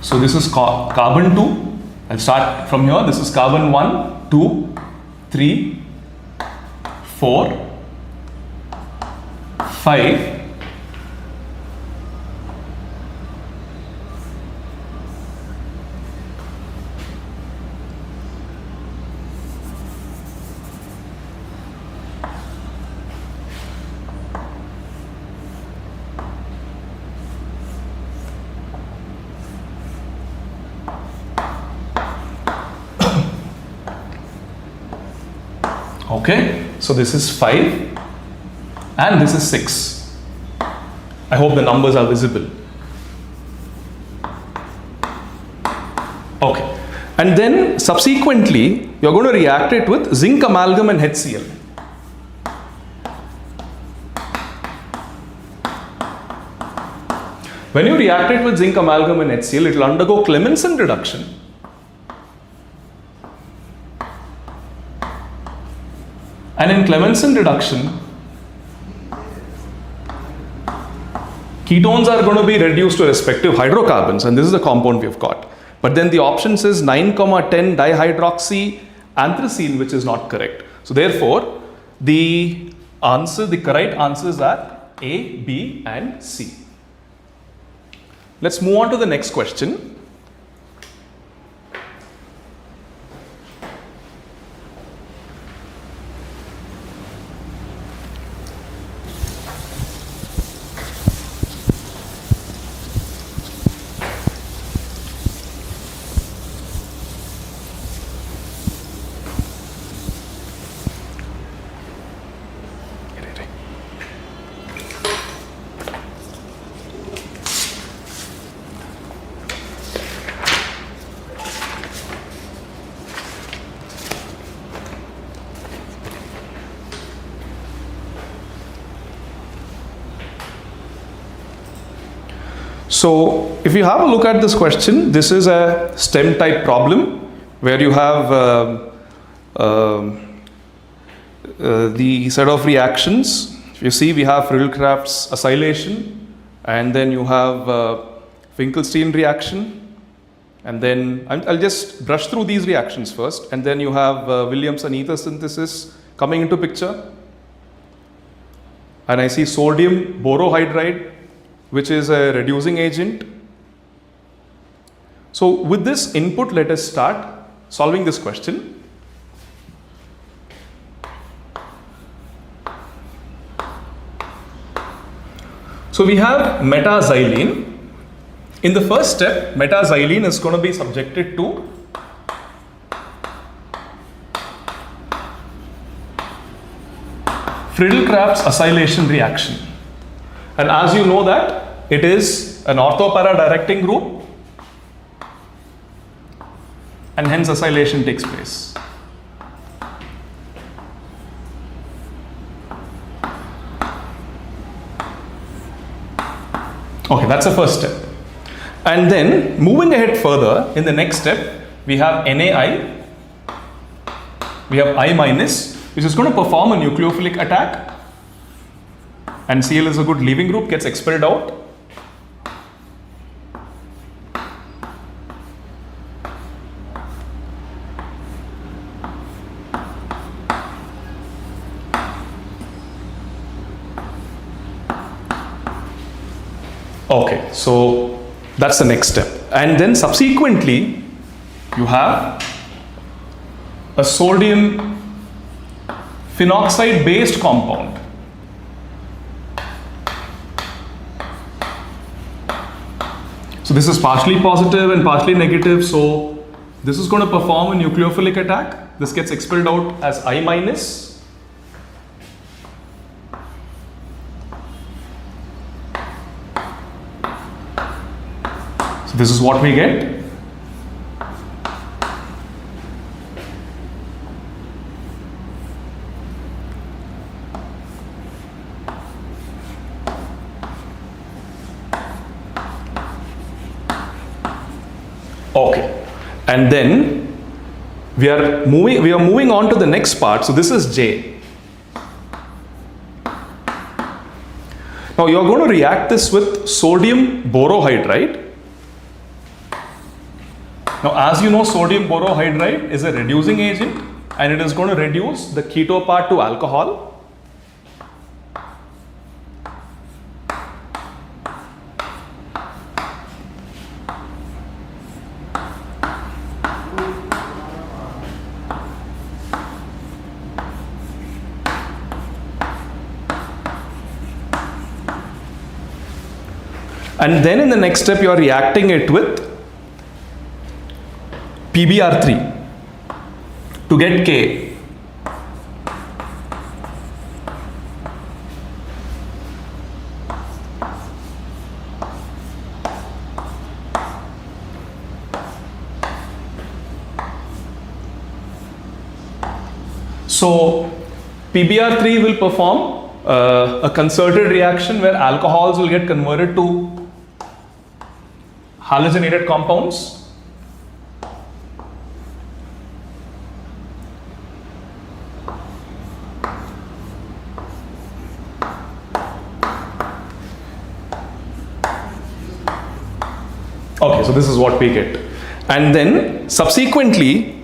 So this is carbon 2. I'll start from here. This is carbon 1, 2, 3, 4, 5. Okay, so this is 5 and this is 6. I hope the numbers are visible. Okay, and then subsequently you're going to react it with zinc amalgam and HCl. When you react it with zinc amalgam and HCl, it will undergo Clemmensen reduction. And in Clemmensen reduction, ketones are going to be reduced to respective hydrocarbons, and this is the compound we have got. But then the option says 9, 10 dihydroxy anthracene, which is not correct. So therefore, the correct answers are A, B and C. Let's move on to the next question. So if you have a look at this question, this is a STEM type problem where you have the set of reactions. If you see, we have Friedel-Crafts acylation, and then you have Finkelstein reaction, and then I'll just brush through these reactions first, and then you have Williamson ether synthesis coming into picture, and I see sodium borohydride, which is a reducing agent. So with this input, let us start solving this question. So we have metaxylene. In the first step, metaxylene is going to be subjected to Friedel-Crafts acylation reaction. And as you know that it is an orthopara directing group, and hence acylation takes place. Okay, that's the first step. And then moving ahead further, in the next step, we have NaI, we have I minus, which is going to perform a nucleophilic attack, and Cl is a good leaving group, gets expelled out. Okay, so that's the next step. And then subsequently, you have a sodium phenoxide based compound. So this is partially positive and partially negative. So this is going to perform a nucleophilic attack. This gets expelled out as I minus. So this is what we get. Okay, and then we are moving on to the next part. So this is J. Now you are going to react this with sodium borohydride. Now as you know, sodium borohydride is a reducing agent and it is going to reduce the keto part to alcohol. And then in the next step, you are reacting it with PBr3 to get K. So PBr3 will perform a concerted reaction where alcohols will get converted to halogenated compounds. Okay, so this is what we get. And then subsequently,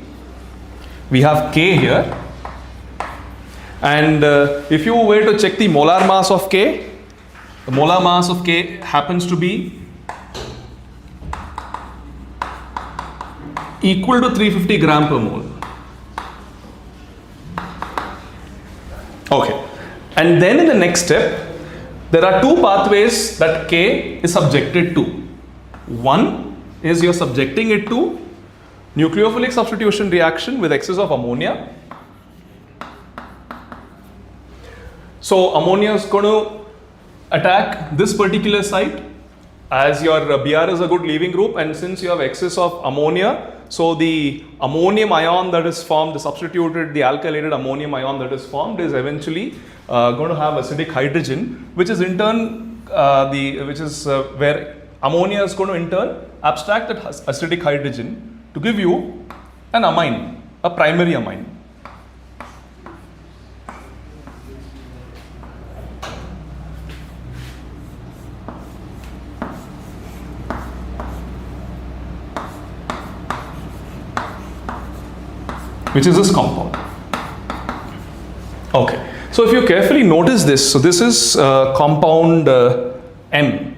we have K here. And if you were to check the molar mass of K, the molar mass of K happens to be equal to 350 gram per mole. Okay, and then in the next step, there are two pathways that K is subjected to. One is you're subjecting it to nucleophilic substitution reaction with excess of ammonia. So ammonia is going to attack this particular site as your Br is a good leaving group, and since you have excess of ammonia, so the ammonium ion that is formed, the substituted, the alkylated ammonium ion that is formed is eventually going to have acidic hydrogen, which is in turn where ammonia is going to in turn abstract that acidic hydrogen to give you an amine, a primary amine. Which is this compound. Okay, so if you carefully notice this, so this is compound M.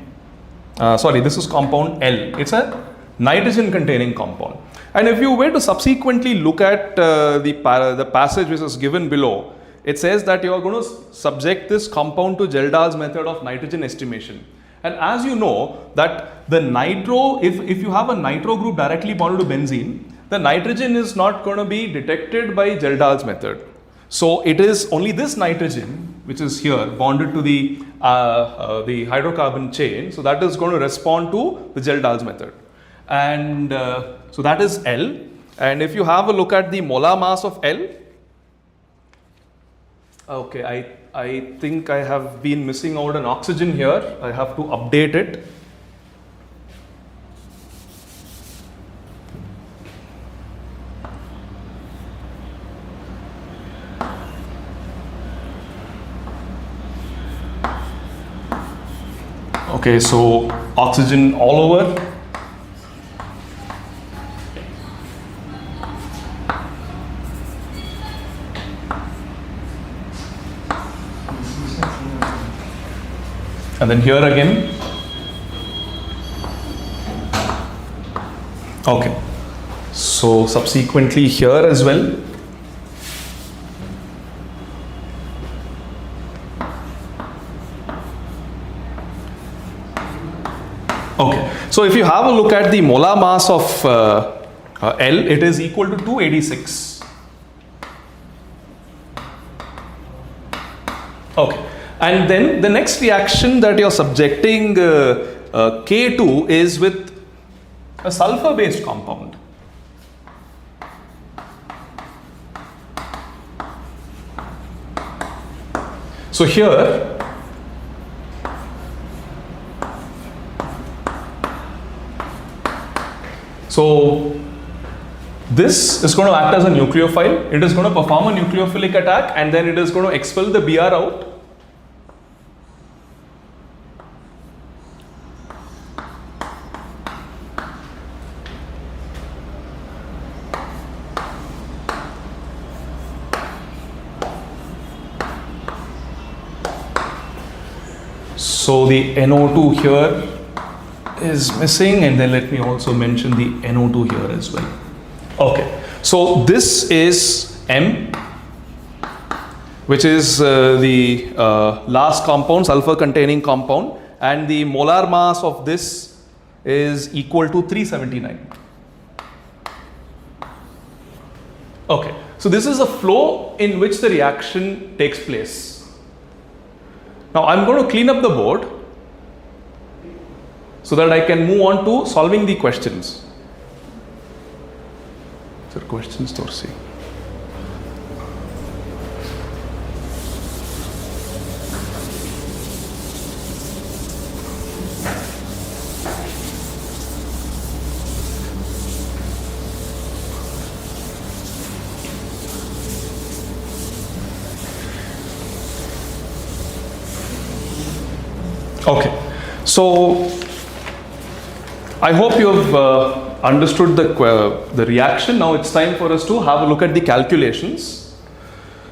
This is compound L. It's a nitrogen containing compound. And if you were to subsequently look at the passage which is given below, it says that you are going to subject this compound to Geldar's method of nitrogen estimation. And as you know that the nitro, if you have a nitro group directly bonded to benzene, the nitrogen is not going to be detected by Geldar's method. So it is only this nitrogen which is here bonded to the hydrocarbon chain. So that is going to respond to the Geldar's method. And so that is L. And if you have a look at the molar mass of L, okay, I think I have been missing out an oxygen here. I have to update it. Okay, so oxygen all over. And then here again. Okay, so subsequently here as well. Okay, so if you have a look at the molar mass of L, it is equal to 286. Okay, and then the next reaction that you're subjecting K to is with a sulfur based compound. So here, so this is going to act as a nucleophile. It is going to perform a nucleophilic attack and then it is going to expel the Br out. So the NO2 here is missing, and then let me also mention the NO2 here as well. Okay, so this is M, which is the last compound, sulfur containing compound, and the molar mass of this is equal to 379. Okay, so this is a flow in which the reaction takes place. Now I'm going to clean up the board so that I can move on to solving the questions. Sir, questions torsi. Okay, so I hope you have understood the reaction. Now it's time for us to have a look at the calculations.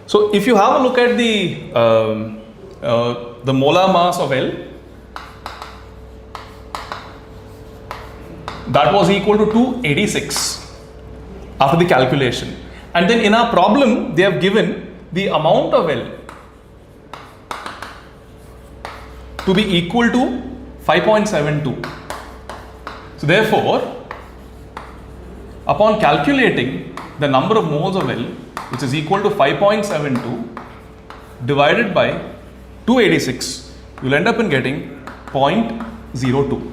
So if you have a look at the molar mass of L, that was equal to 286 after the calculation. And then in our problem, they have given the amount of L to be equal to 5.72. So therefore, upon calculating the number of moles of L, which is equal to 5.72 divided by 286, you will end up in getting 0.02.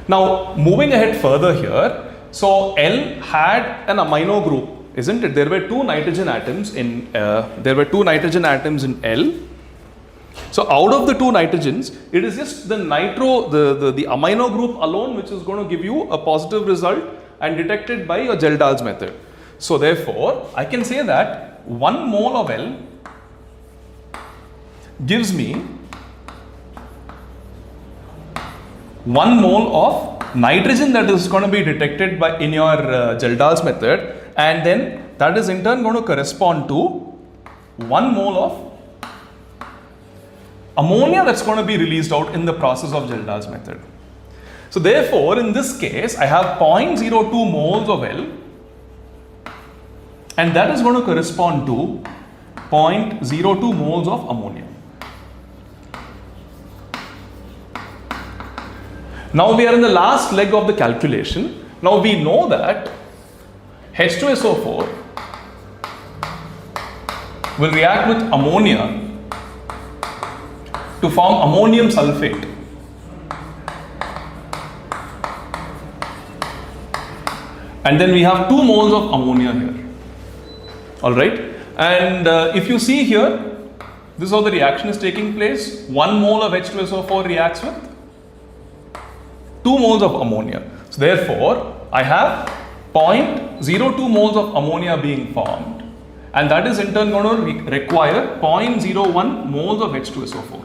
Now moving ahead further here, so L had an amino group, isn't it? There were two nitrogen atoms in L. So out of the two nitrogens, it is just the the amino group alone which is going to give you a positive result and detected by your Geldar's method. So therefore, I can say that 1 mole of L gives me 1 mole of nitrogen that is going to be detected in your Geldar's method, and then that is in turn going to correspond to 1 mole of ammonia that's going to be released out in the process of Geldar's method. So therefore, in this case, I have 0.02 moles of L, and that is going to correspond to 0.02 moles of ammonia. Now we are in the last leg of the calculation. Now we know that H2SO4 will react with ammonia to form ammonium sulfate. And then we have 2 moles of ammonia here. Alright, and if you see here, this is how the reaction is taking place. 1 mole of H2SO4 reacts with 2 moles of ammonia. So therefore, I have 0.02 moles of ammonia being formed, and that is in turn going to require 0.01 moles of H2SO4.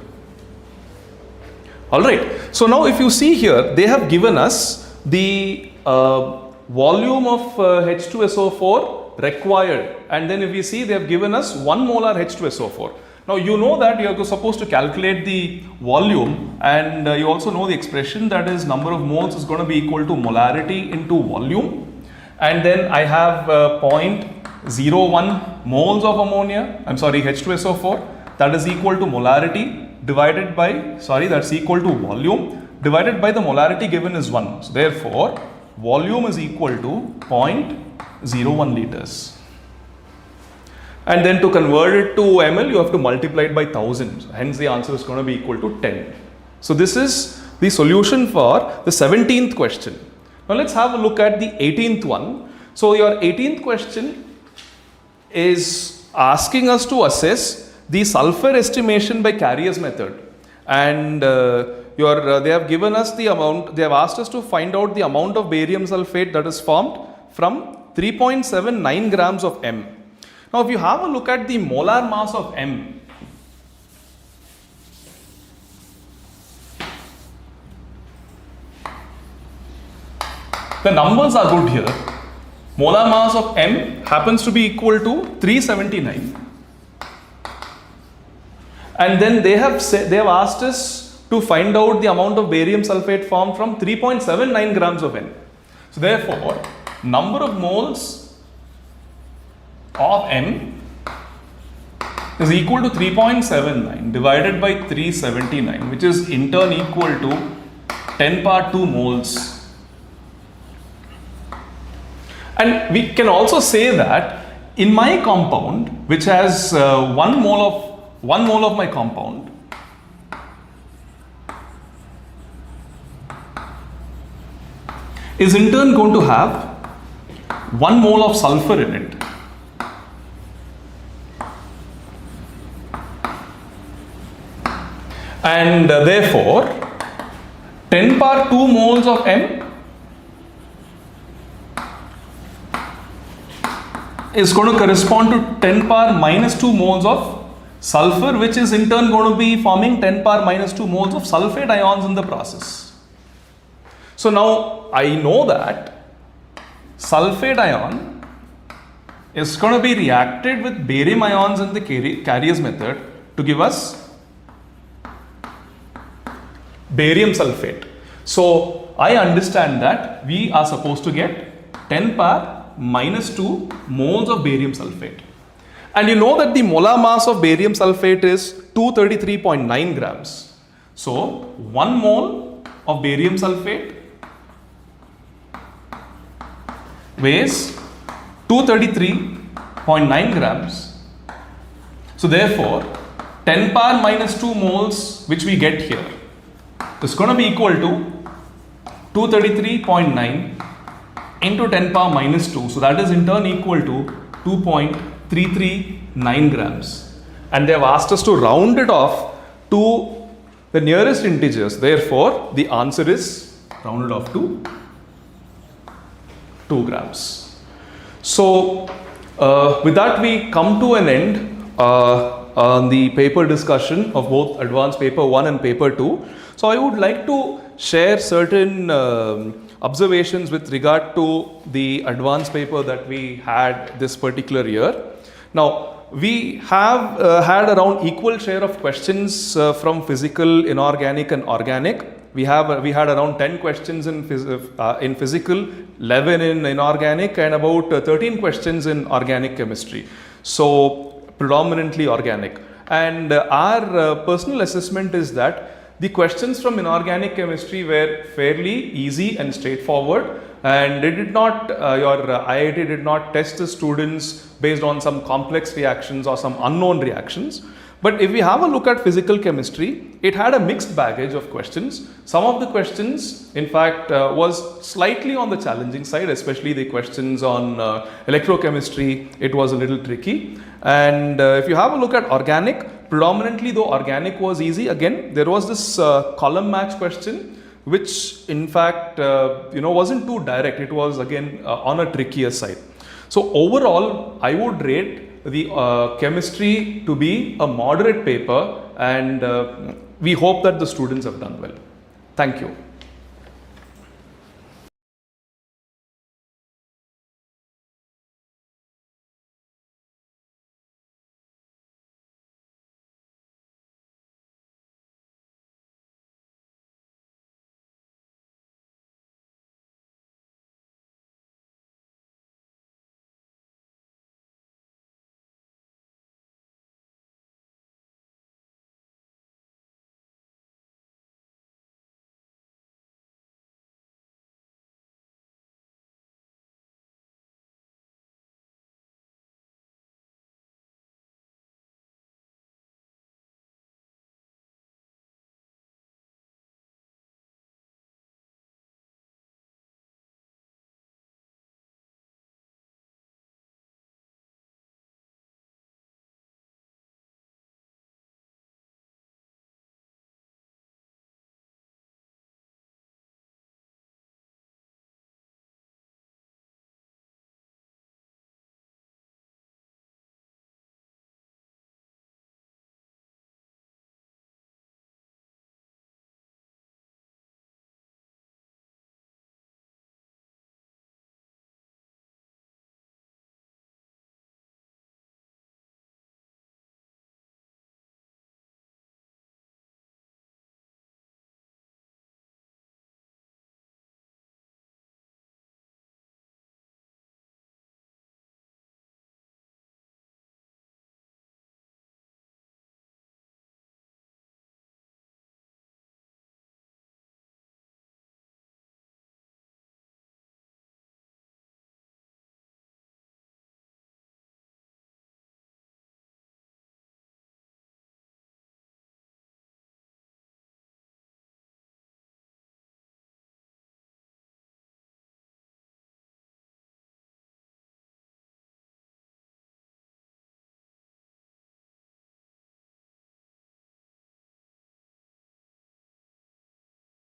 All right. So now if you see here, they have given us the volume of H2SO4 required, and then if we see, they have given us 1 molar H2SO4. Now you know that you are supposed to calculate the volume, and you also know the expression, that is number of moles is going to be equal to molarity into volume, and then I have 0.01 moles of ammonia, H2SO4, that is equal to molarity divided by, that's equal to volume divided by the molarity given is 1. So therefore, volume is equal to 0.01 liters. And then to convert it to ml, you have to multiply it by 1000. Hence the answer is going to be equal to 10. So this is the solution for the 17th question. Now let's have a look at the 18th one. So your 18th question is asking us to assess the sulfur estimation by Carrier's method, and they have given us the amount. They have asked us to find out the amount of barium sulfate that is formed from 3.79 grams of M. Now if you have a look at the molar mass of M, the numbers are good here. Molar mass of M happens to be equal to 379. And then they have asked us to find out the amount of barium sulfate formed from 3.79 grams of N. So therefore, number of moles of M is equal to 3.79 divided by 379, which is in turn equal to 10 power 2 moles. And we can also say that in my compound, which has 1 mole of my compound, is in turn going to have 1 mole of sulfur in it. And therefore, 10 power 2 moles of M is going to correspond to 10 power minus 2 moles of sulfur, which is in turn going to be forming 10 power minus 2 moles of sulfate ions in the process. So now I know that sulfate ion is going to be reacted with barium ions in the Carrier's method to give us barium sulfate. So I understand that we are supposed to get 10 power minus 2 moles of barium sulfate. And you know that the molar mass of barium sulfate is 233.9 grams. So 1 mole of barium sulfate weighs 233.9 grams. So therefore, 10 power minus 2 moles which we get here is going to be equal to 233.9 into 10 power minus 2. So that is in turn equal to 2.339 grams. And they have asked us to round it off to the nearest integers. Therefore, the answer is rounded off to 2 grams. So with that we come to an end on the paper discussion of both advanced paper 1 and paper 2. So I would like to share certain observations with regard to the advanced paper that we had this particular year. Now we have had around equal share of questions from physical, inorganic and organic. We had around 10 questions in physical, 11 in inorganic and about 13 questions in organic chemistry. So predominantly organic. And our personal assessment is that the questions from inorganic chemistry were fairly easy and straightforward, and they did not, your IIT did not test the students based on some complex reactions or some unknown reactions. But if we have a look at physical chemistry, it had a mixed baggage of questions. Some of the questions, in fact, was slightly on the challenging side, especially the questions on electrochemistry. It was a little tricky. And if you have a look at organic, predominantly though organic was easy, again, there was this column match question, which in fact, wasn't too direct. It was again on a trickier side. So overall, I would rate the chemistry to be a moderate paper, and we hope that the students have done well. Thank you.